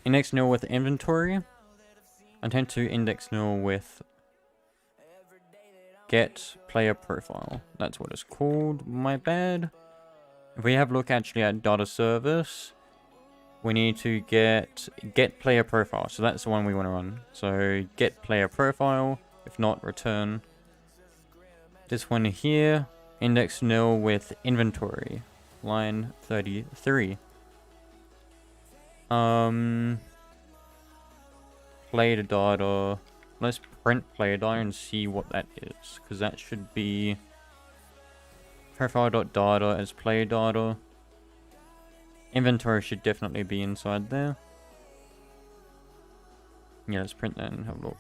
[SPEAKER 1] Index nil with inventory. I tend to index nil with get player profile. That's what it's called. My bad. If we have a look actually at data service, we need to get player profile. So that's the one we want to run. So get player profile. If not, return. This one here, index nil with inventory. Line 33. Player data. Let's print player data and see what that is. Because that should be profile.data as player data. Inventory should definitely be inside there. Yeah, let's print that and have a look.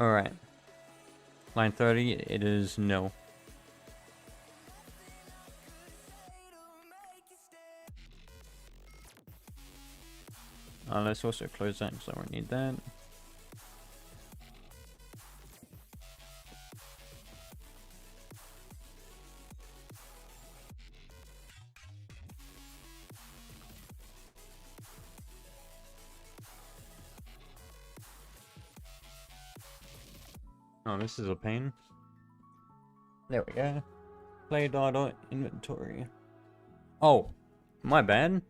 [SPEAKER 1] Alright. Line 30, it is no. Let's also close that because I won't need that. Oh, this is a pain. There we go. Play data inventory. Oh, my bad.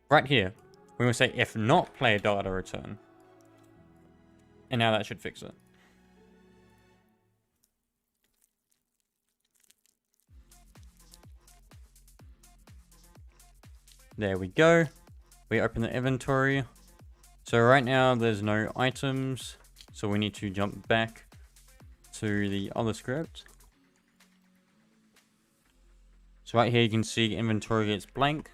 [SPEAKER 1] Right here. We will say if not play data return. And now that should fix it. There we go. We open the inventory. So right now there's no items. So we need to jump back to the other script. So right here you can see inventory gets blank.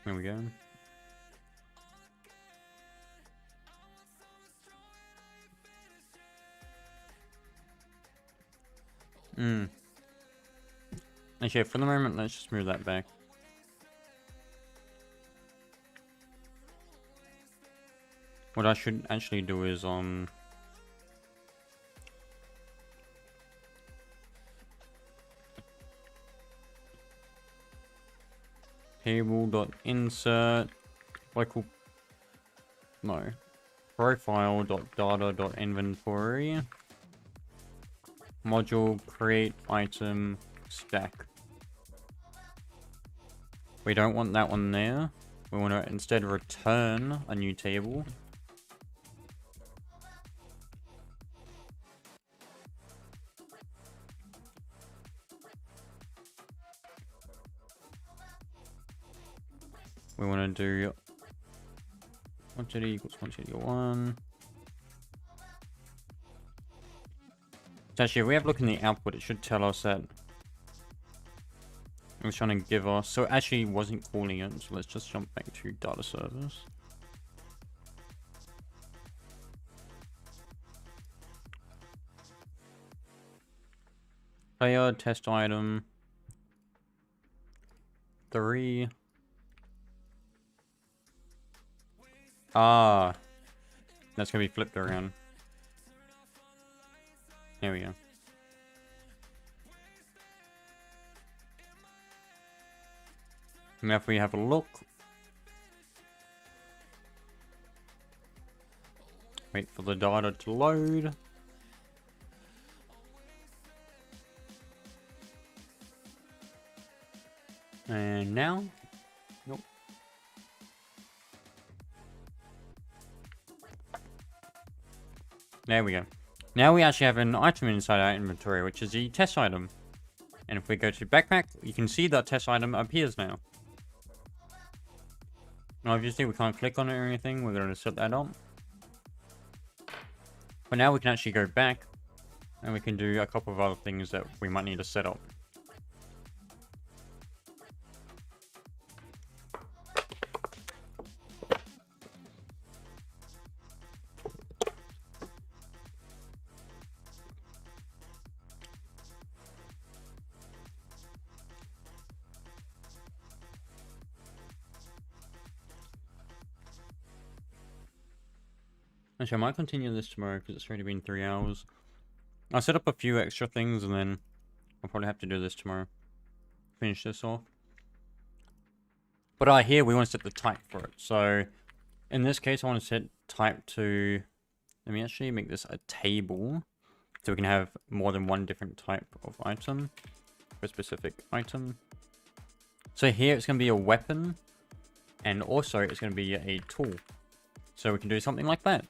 [SPEAKER 1] There we go. Okay, for the moment, let's just move that back. What I should actually do is, table.insert local profile.data.inventory module create item stack. We don't want that one there. We want to instead return a new table. We want to do quantity equals quantity 1. So actually, if we have a look in the output, it should tell us that it was trying to give us. So it actually wasn't calling it. So let's just jump back to data service. Player test item 3. Ah, that's gonna be flipped around. There we go. Now if we have a look. Wait for the data to load. And now? Nope. There we go. Now we actually have an item inside our inventory, which is the test item. And if we go to backpack, you can see that test item appears now. Now, obviously, we can't click on it or anything. We're going to set that up. But now we can actually go back and we can do a couple of other things that we might need to set up. Actually, I might continue this tomorrow because it's already been 3 hours. I'll set up a few extra things and then I'll probably have to do this tomorrow. Finish this off. But here we want to set the type for it. So in this case, I want to set type to... Let me actually make this a table. So we can have more than one different type of item for a specific item. So here it's going to be a weapon. And also it's going to be a tool. So we can do something like that.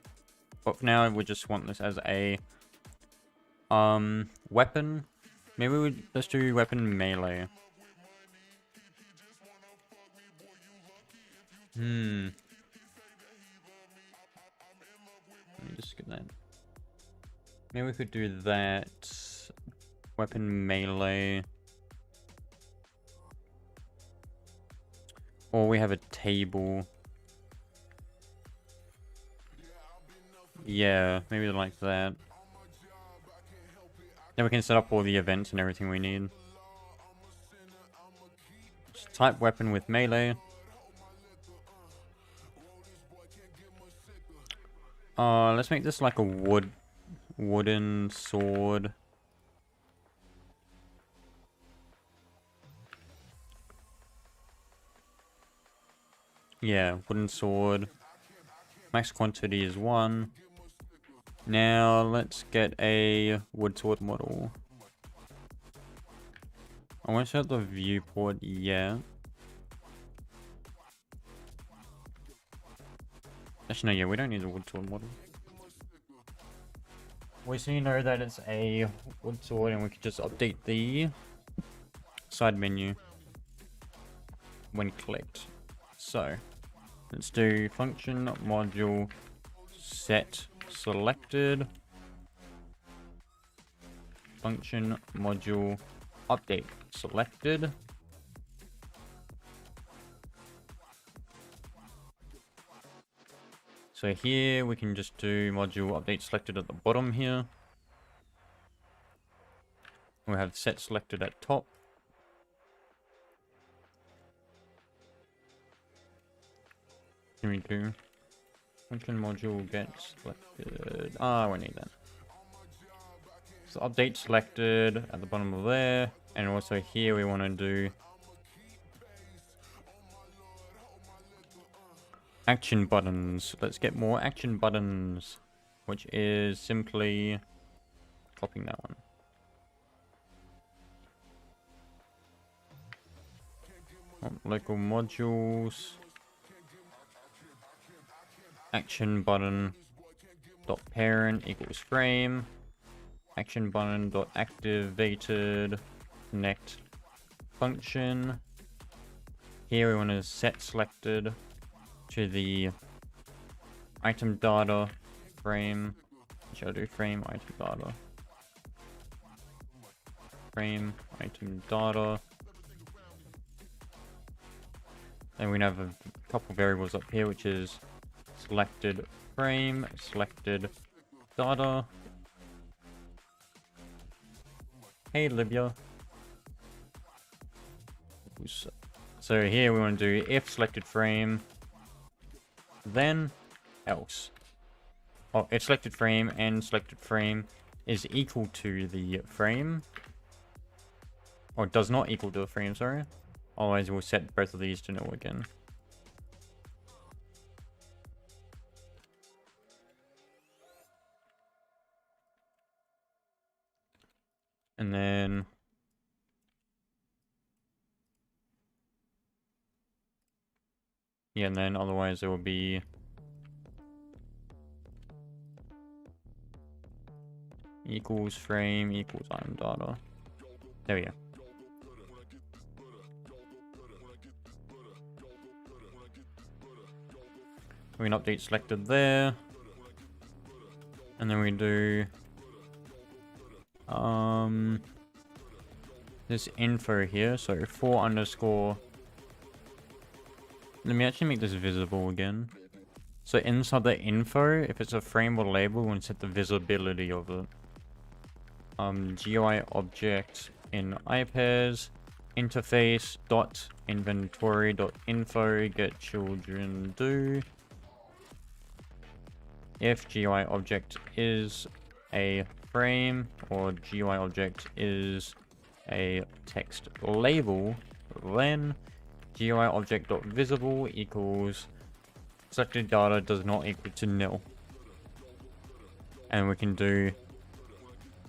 [SPEAKER 1] But for now, we just want this as a weapon. Maybe let's do weapon melee. Let me just get that. Maybe we could do that. Weapon melee. Or we have a table. Yeah, maybe like that. Then we can set up all the events and everything we need. Just type weapon with melee. Let's make this like a wooden sword. Yeah, wooden sword. Max quantity is 1. Now let's get a wood sword model. I won't set the viewport yet. Actually, no, yeah, we don't need a wood sword model. We see know that it's a wood sword, and we can just update the side menu when clicked. So let's do function module set selected function module update selected. So here we can just do module update selected at the bottom here. We have set selected at top. Here we do function module get selected. I won't need that. So update selected at the bottom of there, and also here we want to do action buttons. Let's get more action buttons, which is simply copying that one. Local modules. Action button dot parent equals frame. Action button dot activated connect function. Here we want to set selected to the item data frame. Shall I do frame item data? Frame item data. And we have a couple variables up here, which is selected frame, selected data. Hey Libya. So here we want to do if selected frame, then else. Oh, if selected frame and selected frame is equal to the frame, or does not equal to the frame, sorry. Otherwise we'll set both of these to null again. And then yeah, and then otherwise it will be equals frame equals item data. There we go. We can update selected there. And then we do this info here. So 4 underscore. Let me actually make this visible again. So inside the info, if it's a frame or label, we want to set the visibility of it. GUI object in ipairs interface dot inventory dot info get children do. If GUI object is a frame or GUI object is a text label, then GUI object dot visible equals selected data does not equal to nil. And we can do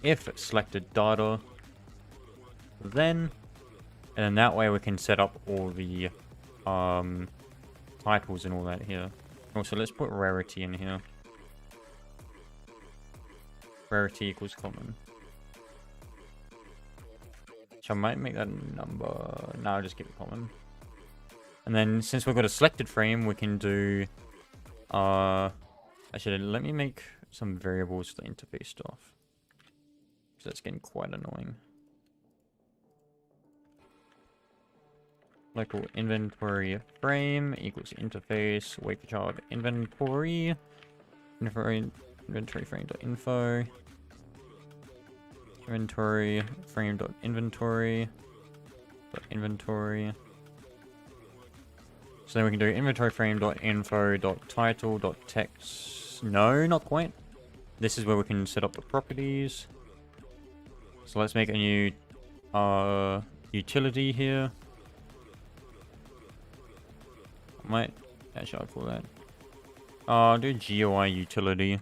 [SPEAKER 1] if selected data, then, and then that way we can set up all the titles and all that here. Also, let's put rarity in here. Rarity equals common. Which I might make that a number. No, I'll just keep it common. And then since we've got a selected frame, we can do actually let me make some variables for the interface stuff. Because that's getting quite annoying. Local inventory frame equals interface wait for child inventory inventory frame dot info inventory frame dot inventory dot inventory. So then we can do inventory frame dot info dot title dot text. No, not quite. This is where we can set up the properties. So let's make a new utility here. Might actually I'll call that. I'll do GUI utility.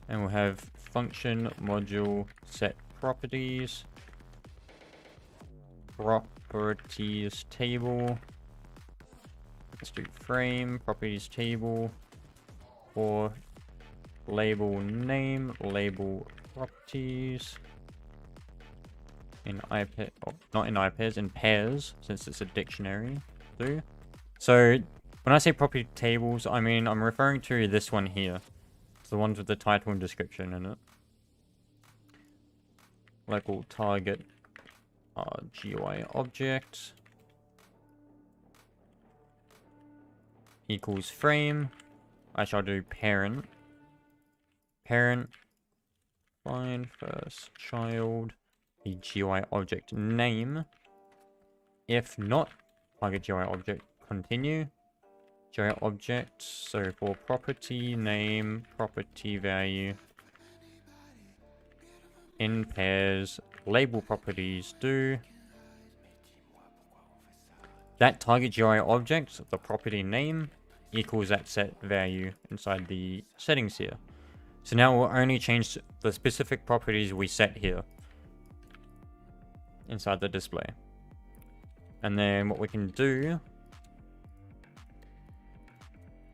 [SPEAKER 1] And we'll have function module set properties. Properties table. Let's do frame properties table for label name, label properties. In iPair, oh, not in iPairs, in pairs, since it's a dictionary. So when I say property tables, I mean I'm referring to this one here. It's the ones with the title and description in it. Local target GUI object equals frame. I shall do parent. Parent find first child the GUI object name. If not, target GUI object continue. GUI object, so for property name, property value, in pairs, label properties do. That target GUI object, the property name, equals that set value inside the settings here. So now we'll only change the specific properties we set here inside the display. And then what we can do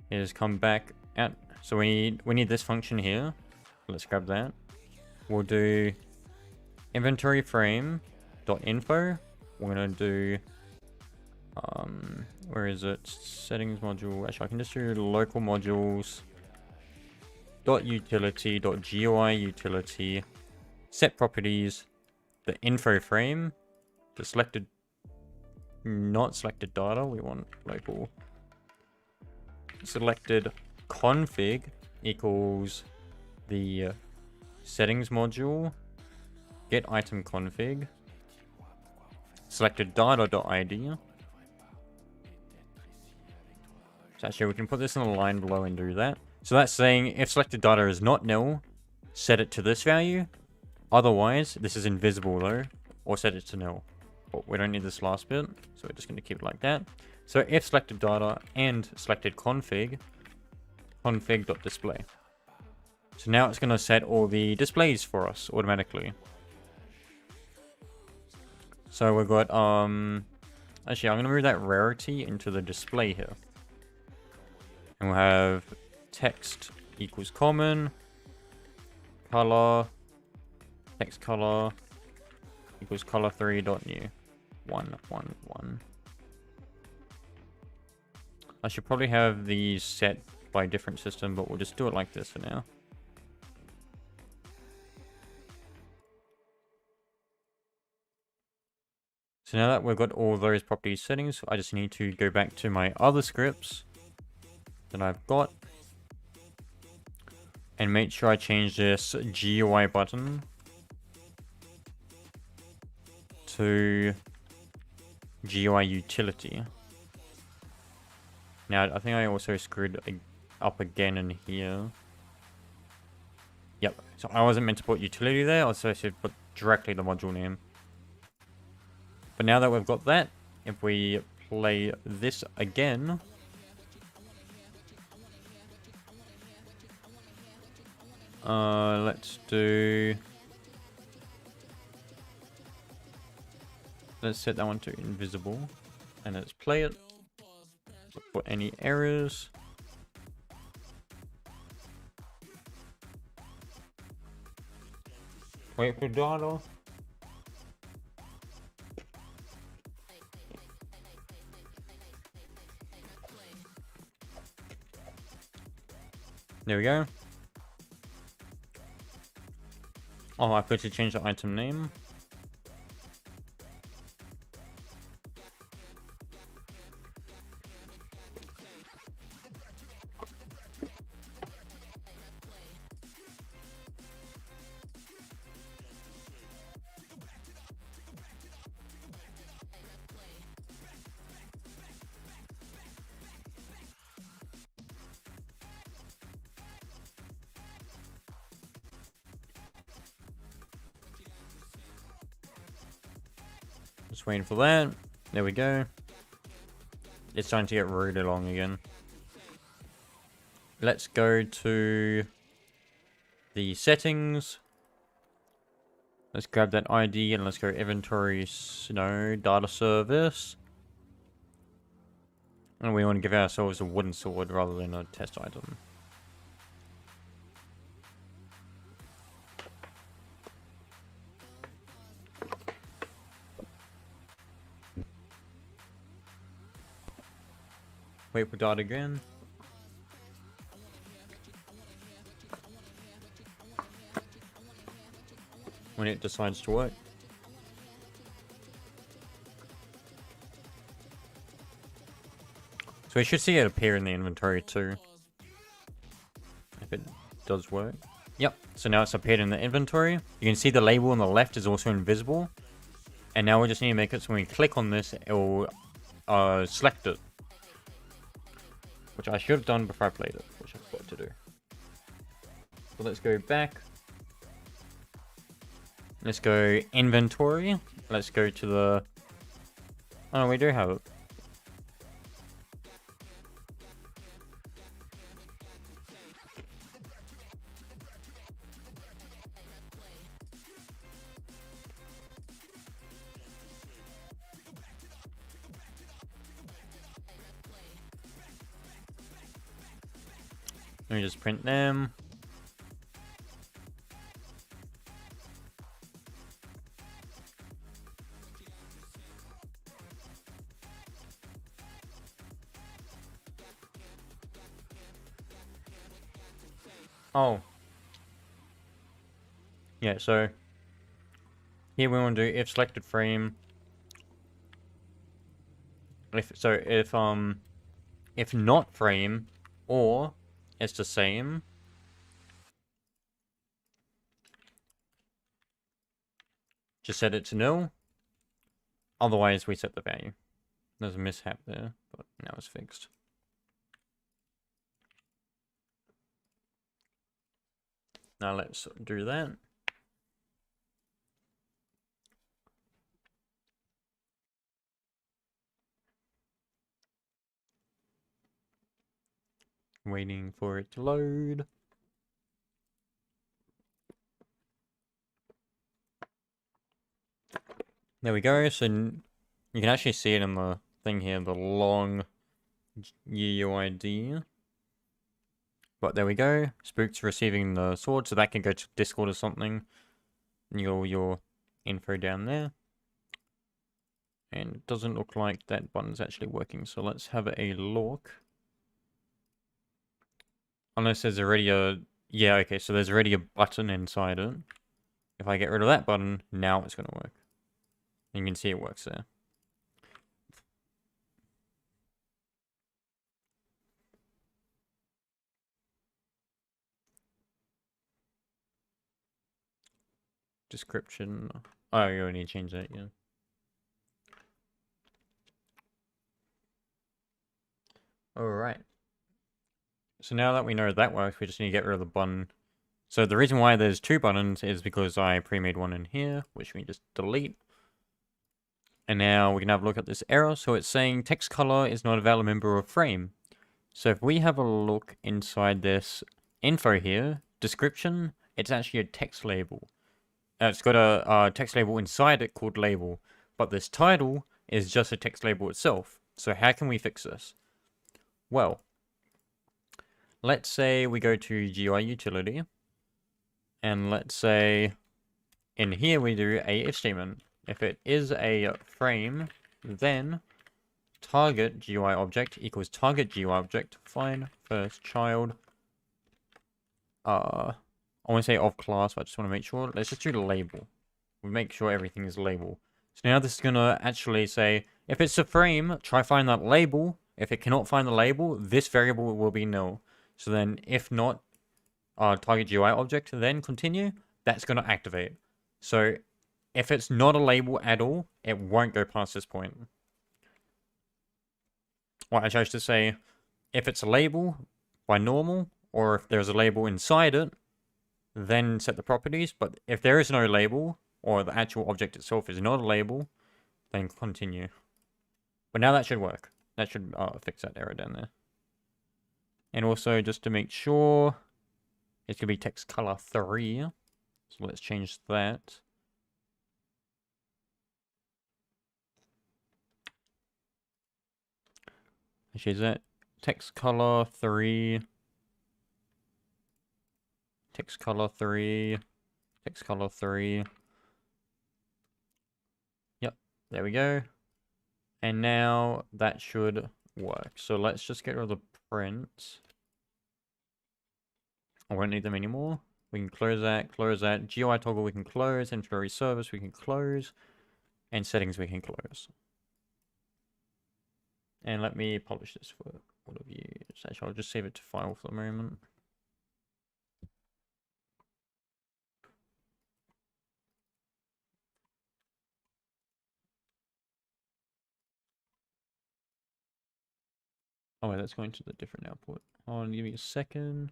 [SPEAKER 1] is come back out. So we need this function here. Let's grab that. We'll do inventory frame dot info. We're gonna do where is it? Settings module. Actually, I can just do local modules dot utility dot GUI utility set properties. The info frame, the selected, not selected data, we want local selected config equals the settings module get item config selected data.id. So actually we can put this in the line below and do that. So that's saying if selected data is not nil, set it to this value. Otherwise, this is invisible though, or set it to nil. But we don't need this last bit, so we're just going to keep it like that. So if selected data and selected config, config.display. So now it's going to set all the displays for us automatically. So we've got, actually I'm going to move that rarity into the display here. And we'll have text equals common, color, text color equals color3.new 111. I should probably have these set by a different system, but we'll just do it like this for now. So now that we've got all those property settings, I just need to go back to my other scripts that I've got and make sure I change this GUI button to GUI utility. Now, I think I also screwed up again in here. Yep, so I wasn't meant to put utility there, I was supposed to put directly the module name. But now that we've got that, if we play this again, let's set that one to invisible, and let's play it. For any errors. Wait for data. There we go. Oh, I forgot to change the item name. Just waiting for that. There we go. It's starting to get really long again. Let's go to the settings. Let's grab that ID and let's go inventory, data service. And we want to give ourselves a wooden sword rather than a test item. Wait for data again. When it decides to work. So we should see it appear in the inventory too. If it does work. Yep, so now it's appeared in the inventory. You can see the label on the left is also invisible. And now we just need to make it so when we click on this, it will select it. Which I should have done before I played it, which I forgot to do. So let's go back. Let's go inventory. Let's go to the... Oh, we do have it. Let me just print them. Oh. Yeah, so here we want to do if selected frame. If not frame or it's the same. Just set it to nil. Otherwise, we set the value. There's a mishap there, but now it's fixed. Now let's do that. Waiting for it to load. There we go. So you can actually see it in the thing here, the long UUID. But there we go. Spook's receiving the sword, so that can go to Discord or something. And your info down there. And it doesn't look like that button's actually working, so let's have a look. Unless there's already a... Yeah, okay, so there's already a button inside it. If I get rid of that button, now it's going to work. And you can see it works there. Description. Oh, you already changed that, yeah. Alright. So now that we know that works, we just need to get rid of the button. So the reason why there's two buttons is because I pre-made one in here, which we just delete. And now we can have a look at this error. So it's saying text color is not a valid member of frame. So if we have a look inside this info here, description, it's actually a text label. It's got a text label inside it called label, but this title is just a text label itself. So how can we fix this? Well, let's say we go to GUI utility, and let's say in here we do a if statement. If it is a frame, then target GUI object equals target GUI object, find first child. I want to say of class, but I just want to make sure. Let's just do the label. We make sure everything is label. So now this is going to actually say, if it's a frame, try find that label. If it cannot find the label, this variable will be null. So then if not target GUI object, then continue, that's going to activate. So if it's not a label at all, it won't go past this point. Well, I chose to say, if it's a label by normal, or if there's a label inside it, then set the properties. But if there is no label, or the actual object itself is not a label, then continue. But now that should work. That should fix that error down there. And also, just to make sure, it's going to be text color 3. So let's change that. Actually, is that text color 3? Text color 3. Text color 3. Yep, there we go. And now that should work. So let's just get rid of the print. I won't need them anymore. We can close that, close that. GUI toggle we can close, inventory service we can close, and settings we can close. And let me publish this for all of you. Actually, I'll just save it to file for the moment. Oh wait, that's going to the different output. Hold on, give me a second.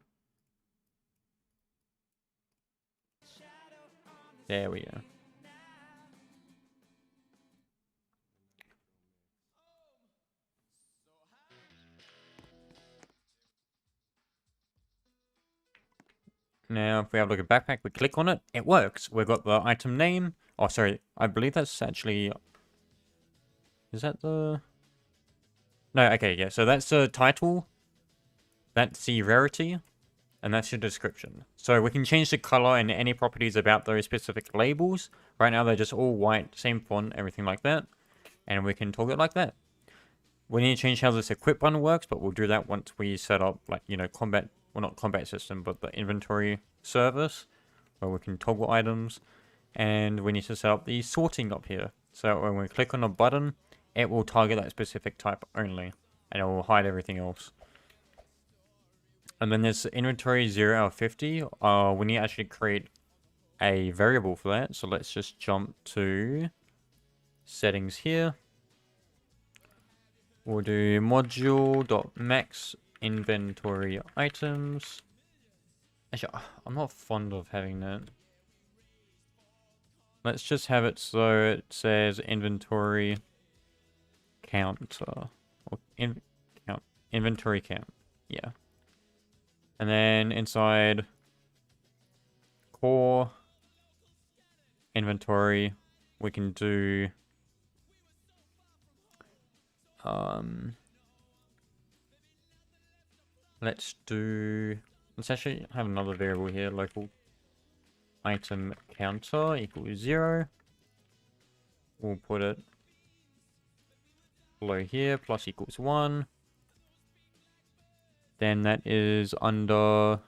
[SPEAKER 1] There we go. Now, if we have a look at backpack, we click on it, it works. We've got the item name. Oh, sorry, I believe that's actually... Is that the... No, okay, yeah, so that's the title. That's the rarity. And that's your description. So we can change the color and any properties about those specific labels. Right now, they're just all white, same font, everything like that. And we can toggle it like that. We need to change how this equip button works, but we'll do that once we set up, like, you know, combat... Well, not combat system, but the inventory service, where we can toggle items. And we need to set up the sorting up here. So when we click on a button, it will target that specific type only. And it will hide everything else. And then there's inventory 0 out of 50. We need to actually create a variable for that. So let's just jump to settings here. We'll do module.max inventory items. Actually, I'm not fond of having that. Let's just have it so it says inventory counter. Or inventory count. Yeah. And then inside core inventory, we can do let's actually have another variable here, local item counter equals 0. We'll put it below here, plus equals 1. then that is under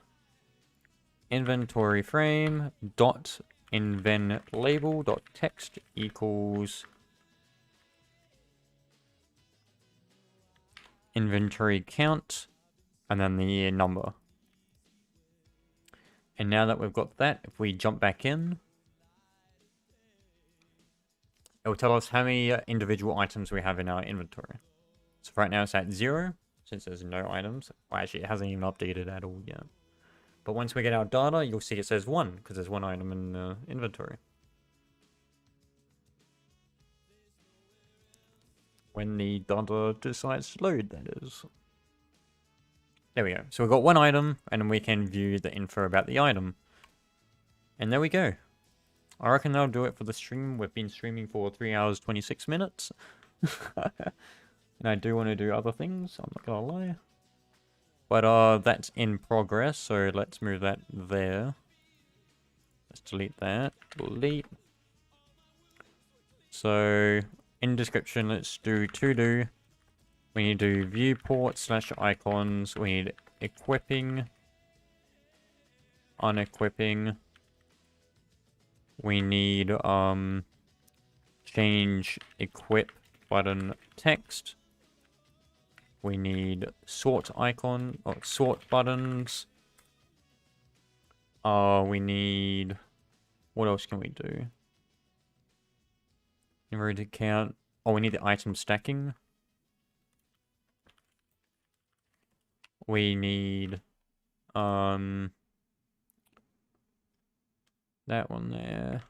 [SPEAKER 1] inventory frame dot inven label dot text equals inventory count and then the number. And now that we've got that, if we jump back in, it will tell us how many individual items we have in our inventory. So right now it's at 0, since there's no items. Well, actually, it hasn't even updated at all yet. But once we get our data, you'll see it says 1, because there's 1 item in the inventory. When the data decides to load, that is. There we go. So we've got 1 item, and then we can view the info about the item. And there we go. I reckon that'll do it for the stream. We've been streaming for 3 hours, 26 minutes. And I do want to do other things, I'm not gonna lie. But that's in progress, so let's move that there. Let's delete that. Delete. So, in description, let's do to do. We need to do viewport slash icons. We need equipping. Unequipping. We need change equip button text. We need sort icon or sort buttons. We need, what else can we do? Inverted count. Oh, we need the item stacking. We need that one there.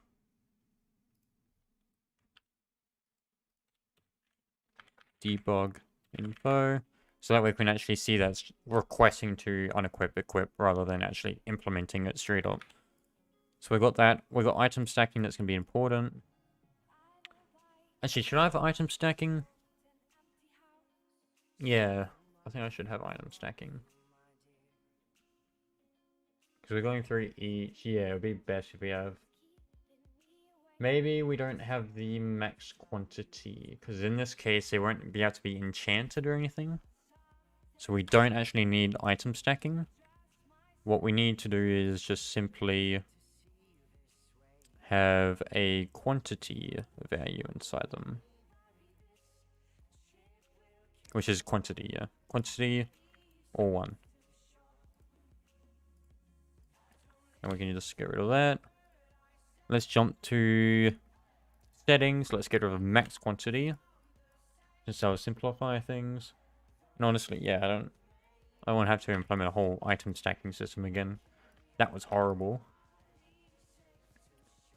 [SPEAKER 1] Debug info. So that way we can actually see that's requesting to unequip, equip, rather than actually implementing it straight up. So we've got that. We've got item stacking that's going to be important. Actually, should I have item stacking? Yeah, I think I should have item stacking. Because we're going through each. Yeah, it would be best if we have... Maybe we don't have the max quantity. Because in this case, they won't be able to be enchanted or anything. So we don't actually need item stacking. What we need to do is just simply have a quantity value inside them. Which is quantity, yeah. Quantity or 1. And we can just get rid of that. Let's jump to settings. Let's get rid of max quantity. Just so I'll simplify things. And honestly, yeah, I won't have to implement a whole item stacking system again. That was horrible.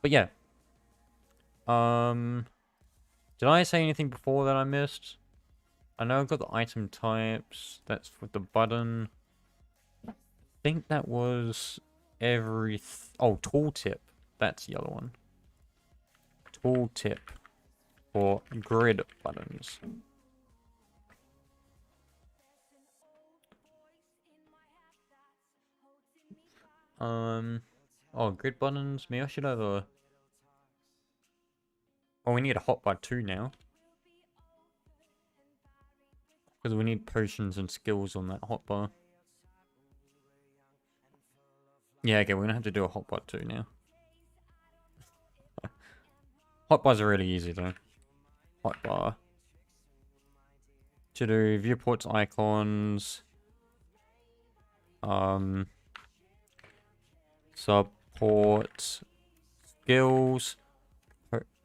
[SPEAKER 1] But yeah. Did I say anything before that I missed? I know I've got the item types. That's with the button. I think that was oh, tooltip. That's the other one. Tooltip for grid buttons. Oh, grid buttons. Maybe I should have a... Oh, we need a hotbar too now. Because we need potions and skills on that hotbar. Yeah, okay, we're gonna have to do a hotbar too now. Hotbars are really easy though. Hotbar. To do viewports, icons. Support skills.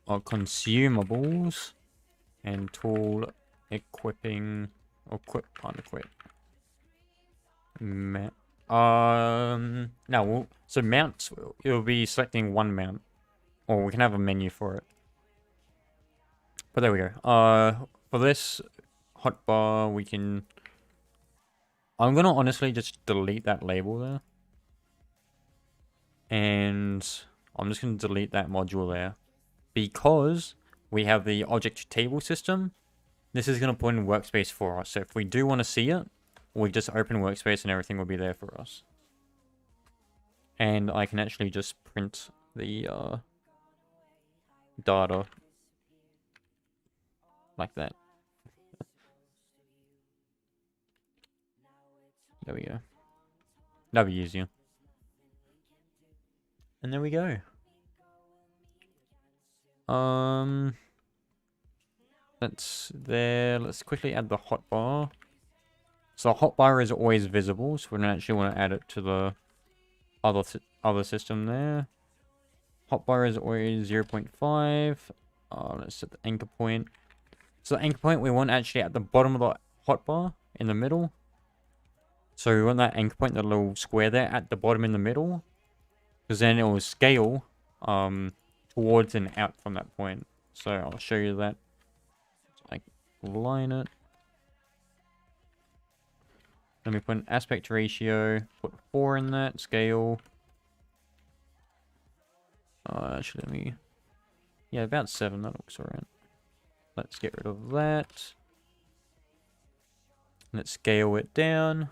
[SPEAKER 1] Consumables. And tool equipping. Equip, unequip. No, so mounts, it'll be selecting one mount. Or we can have a menu for it. But there we go. For this hotbar, we can... I'm gonna honestly just delete that label there. And I'm just gonna delete that module there. Because we have the object table system, this is gonna put in workspace for us. So if we do want to see it, we just open workspace and everything will be there for us. And I can actually just print the data like that. There we go. That'll be easier. And there we go. Let's quickly add the hotbar. So the hotbar is always visible, so we don't actually want to add it to the other system there. Hotbar is always 0.5. Let's set the anchor point. So the anchor point we want actually at the bottom of the hotbar in the middle. So we want that anchor point, the little square there at the bottom in the middle, because then it will scale towards and out from that point. So I'll show you that. So I line it. Let me put an aspect ratio, put 4 in that, scale. Actually, let me... Yeah, about 7, that looks alright. Let's get rid of that. Let's scale it down.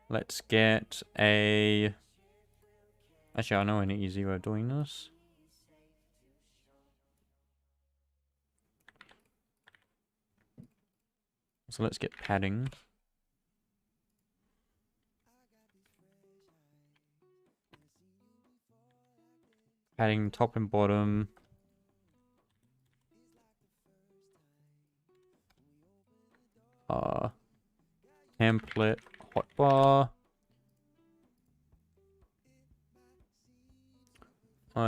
[SPEAKER 1] Let's get a... Actually, I know an easy way of doing this. So let's get padding. Padding top and bottom. Template hotbar.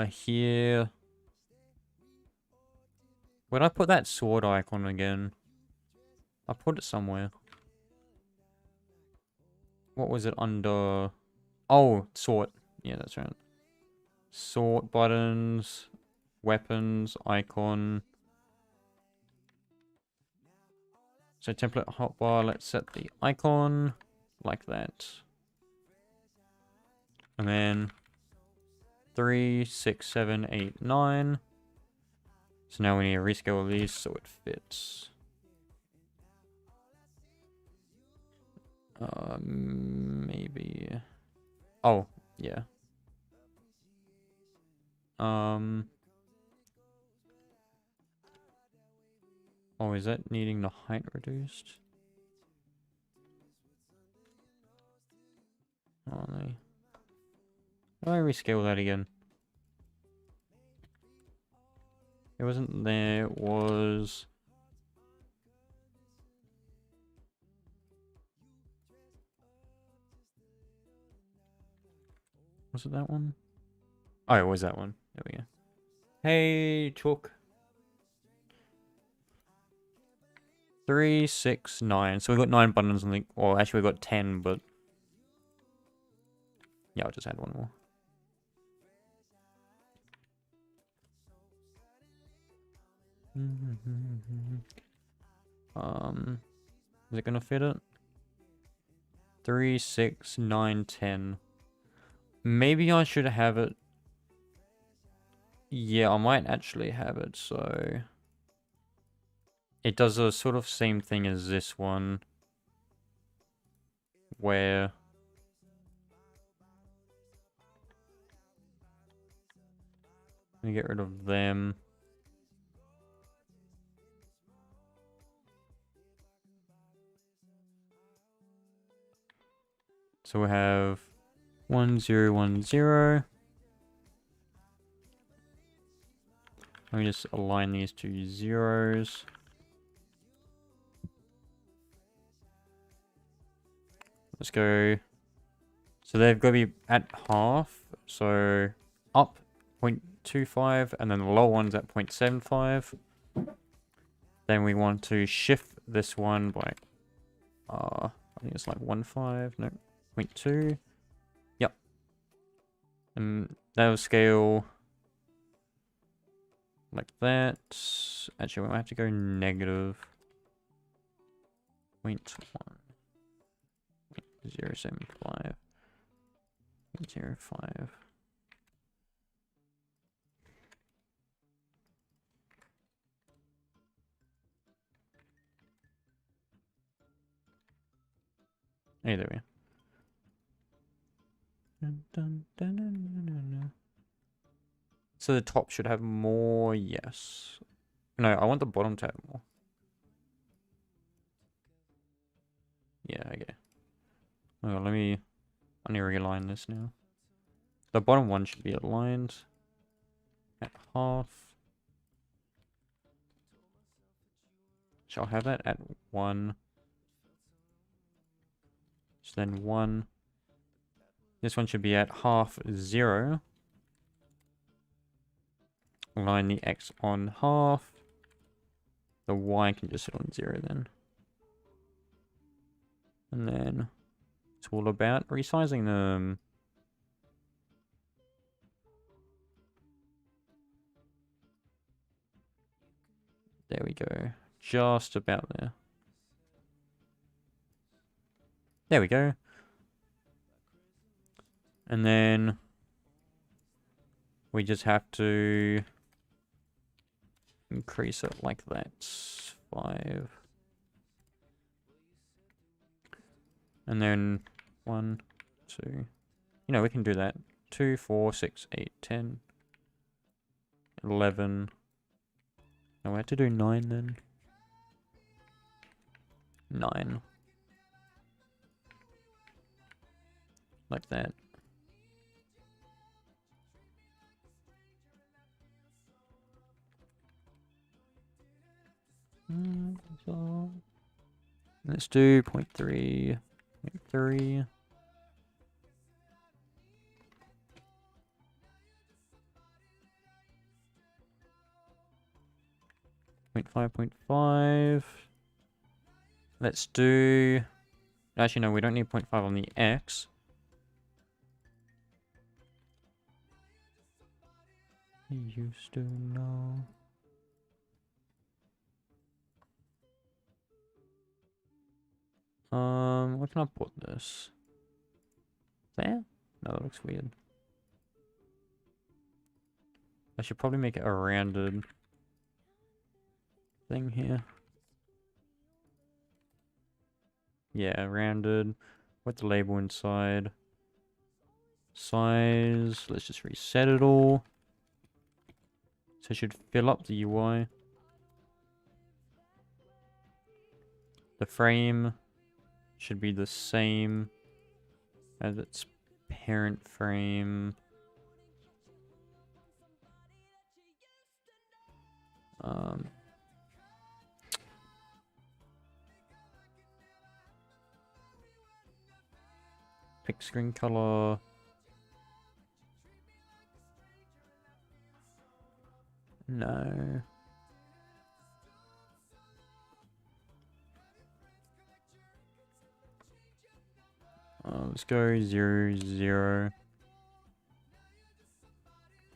[SPEAKER 1] Here. Where'd I put that sword icon again? I put it somewhere. What was it under? Oh, sort. Yeah, that's right. Sort buttons, weapons, icon. So template hotbar, let's set the icon like that. And then 3, 6, 7, 8, 9. So now we need to rescale these so it fits. Maybe. Oh, yeah. Oh, is that needing the height reduced? Oh, no. How do I rescale that again? It wasn't there, it was... Was it that one? Oh, it was that one. There we go. Hey, Chalk. 3, 6, 9. So we got 9 buttons on the... Well, actually we got 10, but... Yeah, I'll just add one more. Is it gonna fit it? 3, 6, 9, 10. Maybe I should have it. Yeah, I might actually have it, so... It does a sort of same thing as this one. Where... Let me get rid of them. So we have 1, 0, 1, 0. Let me just align these to zeros. Let's go. So they've got to be at half. So up 0.25 and then the low one's at 0.75. Then we want to shift this one by, I think it's like 1.5, no, 0.2. Yep. And that'll scale like that. Actually, we might have to go negative 0.1. 0.075. 0.05. Hey, there we go. Dun, dun, dun, dun, dun, dun, dun. So the top should have more, yes. No, I want the bottom to have more. Yeah, okay. Oh, I need to realign this now. The bottom one should be aligned at half. So I'll have that at 1. So then 1. This one should be at half 0. Align the X on half. The Y can just sit on 0 then. And then it's all about resizing them. There we go. Just about there. There we go. And then we just have to increase it like that. 5. And then 1, 2. You know, we can do that. 2, 4, 6, 8, 10, 11. No, we have to do 9 then. 9. Like that. Let's do 0.3. 0.3. 0.5, 0.5. Let's do... Actually, no, we don't need 0.5 on the X. Used to know. Where can I put this? There? No, that looks weird. I should probably make it a rounded thing here. Yeah, rounded. With the label inside. Size. Let's just reset it all. So it should fill up the UI. The frame should be the same as its parent frame. Pick screen color. No. Let's go 0, 0.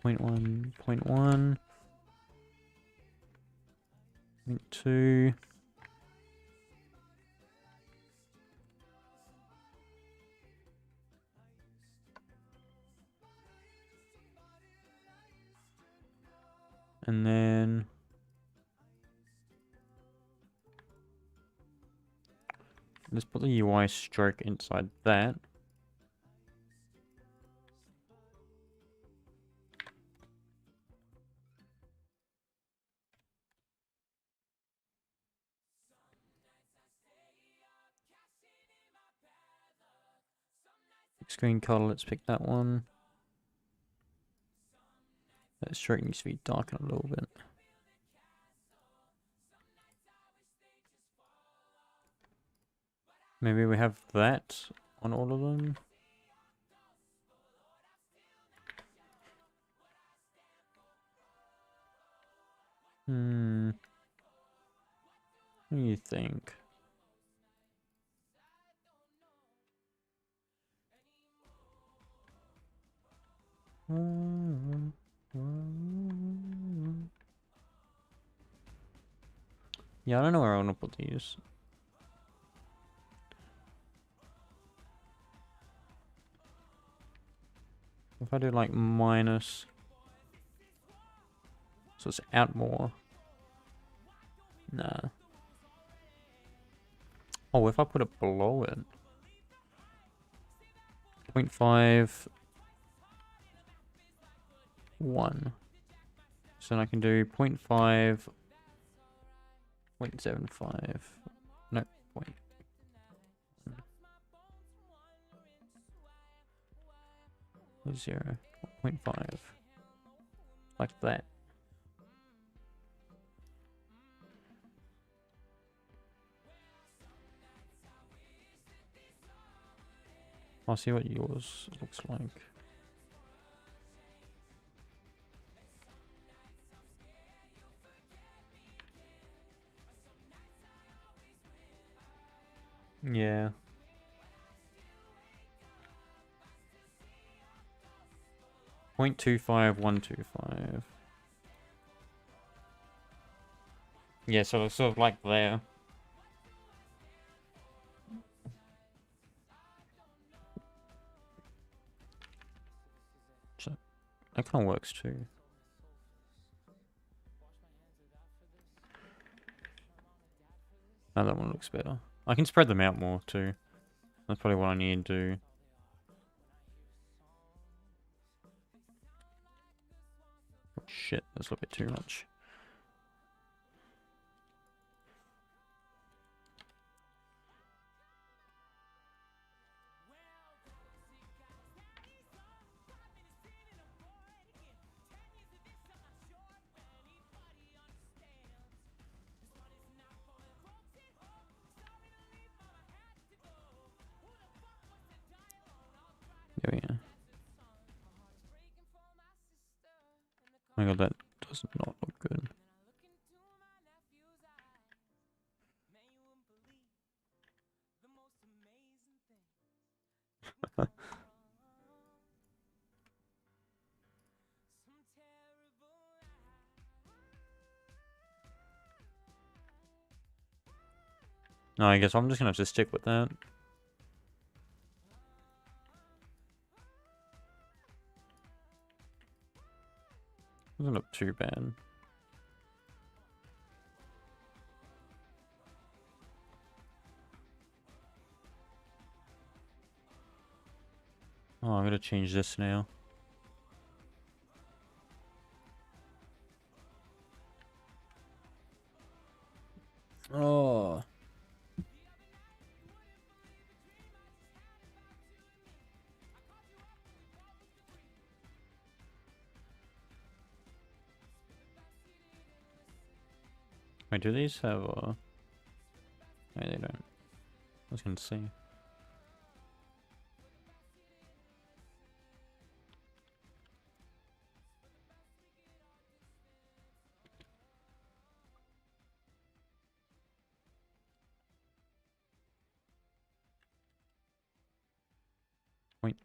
[SPEAKER 1] 0.1, 0.1. 0.2. And then let's put the UI stroke inside that. Screen color, let's pick that one. That stroke needs to be darkened a little bit. Maybe we have that on all of them. What do you think? Yeah, I don't know where I want to put these. If I do like minus, so it's out more. Nah. Oh, if I put it below it. 0.5, 1. So then I can do 0.5, 0.75. No, point. 0.5. Like that. I'll see what yours looks like. Yeah. .25125. Yeah, so it's sort of like there. So that kind of works too. Now that one looks better. I can spread them out more too. That's probably what I need to do. Oh, shit, that's a little bit too much. There we go. Oh my god, that does not look good. No, I guess I'm just gonna have to stick with that. Doesn't look too bad. Oh, I'm gonna change this now. Oh. Wait, do these have no, they don't. I was gonna say.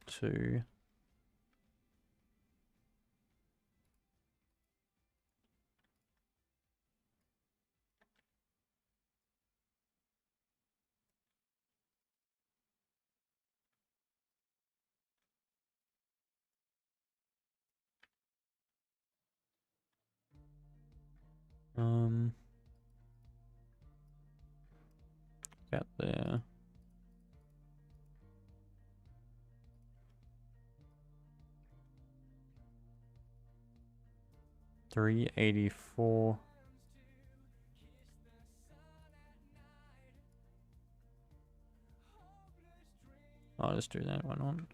[SPEAKER 1] .2. Got there. 384. I'll just do that one on.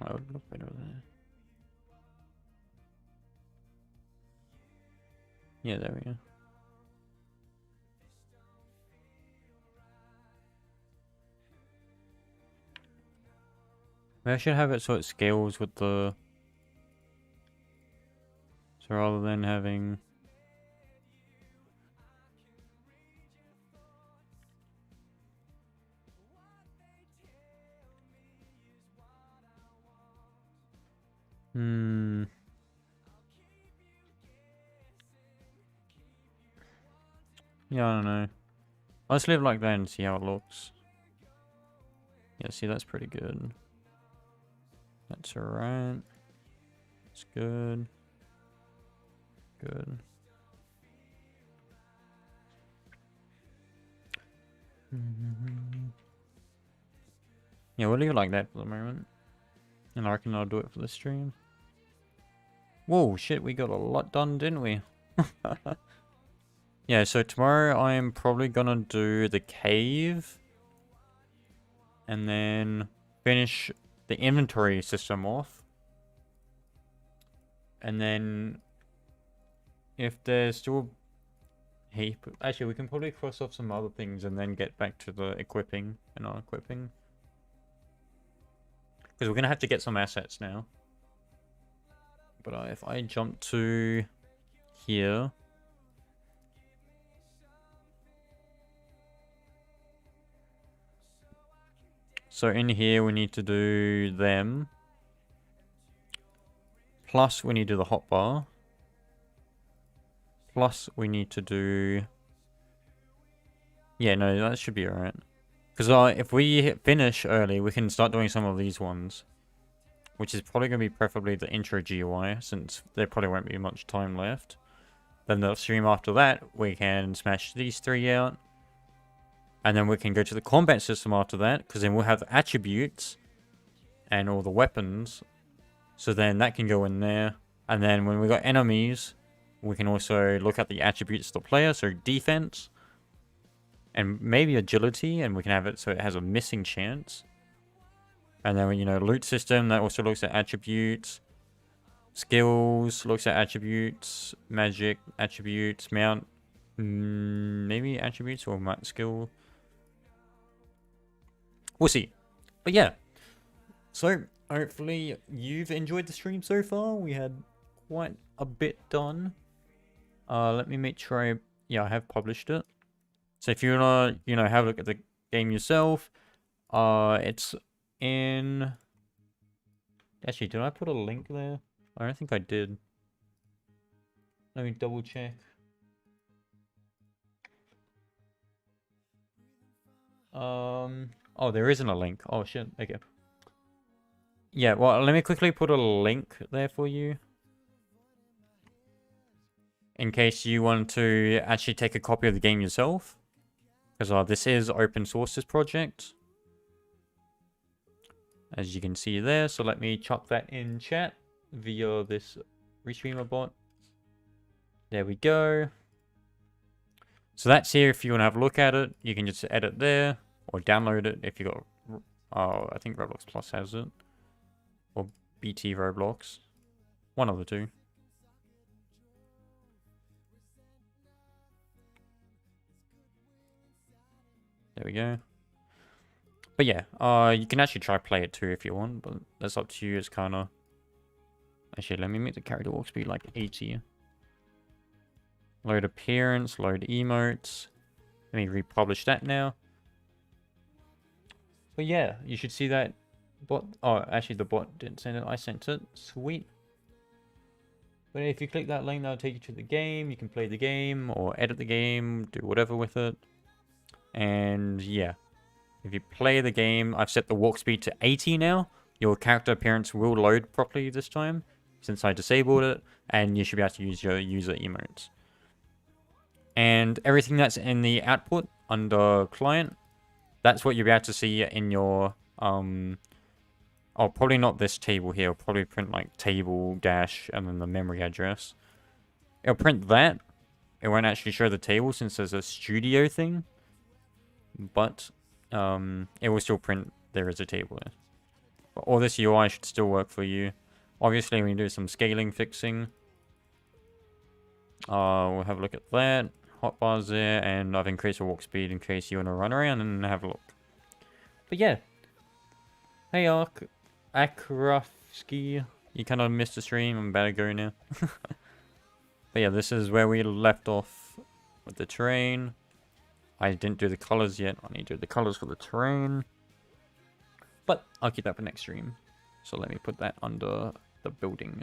[SPEAKER 1] I would look better there. Yeah, there we go. Maybe I should have it so it scales with the... So rather than having... Yeah, I don't know. I'll just leave it like that and see how it looks. Yeah, see, that's pretty good. That's alright. It's good. Good. Yeah, we'll leave it like that for the moment. And I reckon I'll do it for the stream. Whoa, shit, we got a lot done, didn't we? Yeah, so tomorrow I'm probably gonna do the cave. And then finish the inventory system off. And then if there's still a heap... Actually, we can probably cross off some other things and then get back to the equipping and unequipping. Because we're going to have to get some assets now. But if I jump to here... So in here we need to do them. Plus we need to do the hotbar. Plus we need to do... Yeah, no, that should be alright. Because if we finish early, we can start doing some of these ones. Which is probably going to be preferably the intro GUI, since there probably won't be much time left. Then the stream after that, we can smash these 3 out. And then we can go to the combat system after that, because then we'll have the attributes and all the weapons. So then that can go in there. And then when we got enemies, we can also look at the attributes of the player, so defense. And maybe agility, and we can have it so it has a missing chance. And then, you know, loot system, that also looks at attributes. Skills, looks at attributes. Magic, attributes. Mount, maybe attributes or skill. We'll see. But yeah. So, hopefully you've enjoyed the stream so far. We had quite a bit done. Let me make sure I have published it. So if you wanna, you know, have a look at the game yourself, it's in... Actually, did I put a link there? I don't think I did. Let me double check. Oh, there isn't a link. Oh shit. Okay. Yeah, well, let me quickly put a link there for you. In case you want to actually take a copy of the game yourself. Because this is open source, this project. As you can see there. So let me chuck that in chat via this restreamer bot. There we go. So that's here if you want to have a look at it. You can just edit there. Or download it if you got... Oh, I think Roblox Plus has it. Or BT Roblox. One of the two. There we go. But yeah, you can actually try play it too if you want, but that's up to you. It's kind of... Actually, let me make the character walk speed like 80. Load appearance, load emotes. Let me republish that now. But yeah, you should see that bot. Oh, actually the bot didn't send it. I sent it. Sweet. But if you click that link, that'll take you to the game. You can play the game or edit the game, do whatever with it. And yeah, if you play the game, I've set the walk speed to 80 now. Your character appearance will load properly this time, since I disabled it, and you should be able to use your user emotes. And everything that's in the output under client, that's what you'll be able to see in your, oh, probably not this table here. It'll probably print like table dash and then the memory address. It'll print that. It won't actually show the table since there's a studio thing. But it will still print there is a table there. But all this UI should still work for you. Obviously, we can do some scaling fixing. We'll have a look at that. Hotbars there, and I've increased the walk speed in case you want to run around and have a look. But yeah. Hey Akrafsky, you kind of missed the stream. I'm about to go now. But yeah, this is where we left off with the terrain. I didn't do the colors yet. I need to do the colors for the terrain. But I'll keep that for next stream. So let me put that under the building.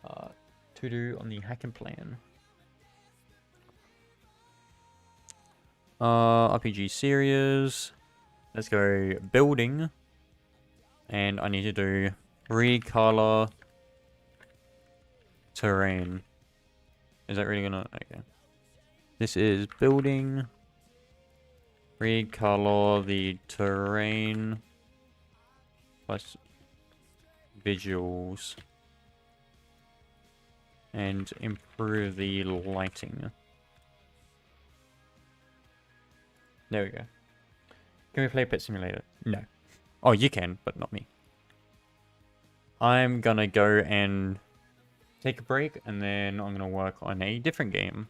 [SPEAKER 1] To do on the HacknPlan. RPG series. Let's go building. And I need to do recolor terrain. Is that really gonna... Okay. This is building. Recolor the terrain. Plus visuals. And improve the lighting. There we go. Can we play Pet Simulator? No. Oh, you can, but not me. I'm gonna go and take a break, and then I'm gonna work on a different game.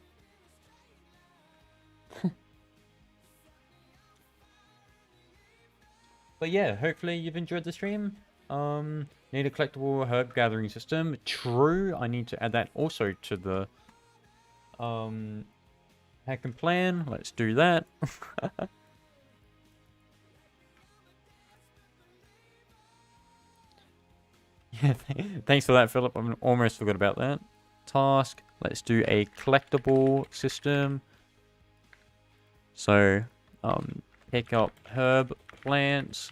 [SPEAKER 1] But yeah, hopefully you've enjoyed the stream. Need a collectible herb gathering system. True, I need to add that also to the HacknPlan. Let's do that. Yeah, thanks for that, Philip. I almost forgot about that. Task. Let's do a collectible system. So, pick up herb plants.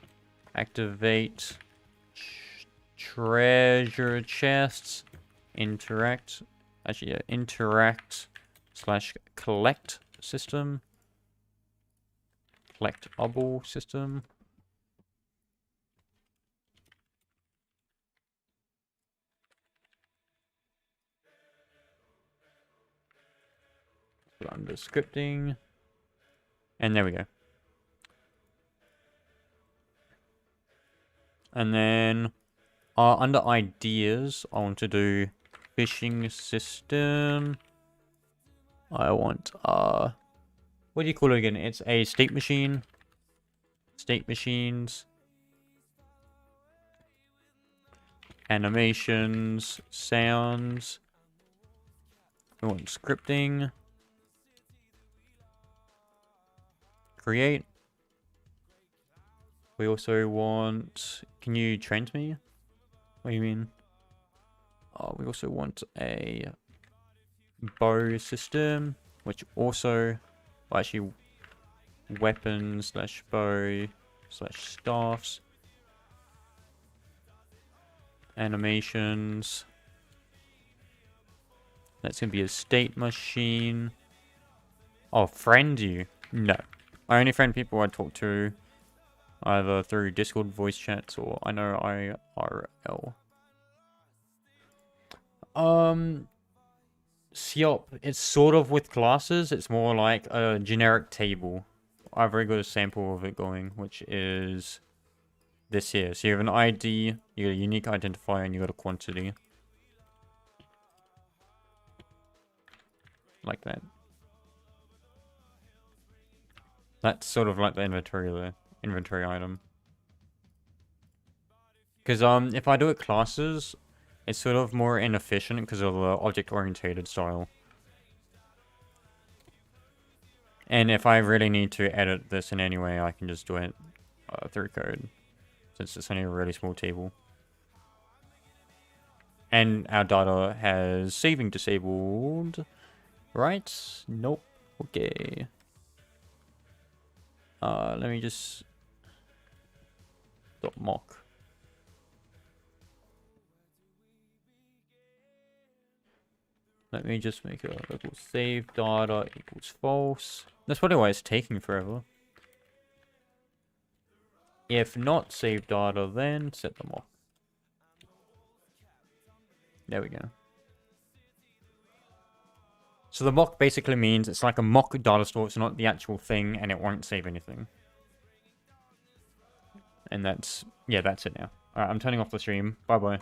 [SPEAKER 1] Activate treasure chests. Interact. Actually, yeah, interact / collect system. Collectible system. Under scripting. And there we go. And then under ideas, I want to do fishing system. I want what do you call it again? It's a state machine. State machines. Animations, sounds. We want scripting. Create. We also want... Can you train me? What do you mean? We also want a bow system, which also... Well, actually, weapons / bow / staffs. Animations. That's going to be a state machine. Oh, friend you? No. I only friend people I talk to either through Discord voice chats or I know IRL. Siop, it's sort of with classes. It's more like a generic table. I've already got a sample of it going, which is this here. So you have an ID, you got a unique identifier, and you got a quantity. Like that. That's sort of like the inventory there. Inventory item. Because if I do it classes, it's sort of more inefficient because of the object-oriented style. And if I really need to edit this in any way, I can just do it through code. Since it's only a really small table. And our data has saving disabled. Right? Nope. Okay. Let me just... .mock. Let me just make it equals save data equals false. That's probably why it's taking forever. If not save data, then set them off. There we go. So the mock basically means it's like a mock data store. It's not the actual thing, and it won't save anything. And that's... Yeah, that's it now. Alright, I'm turning off the stream. Bye-bye.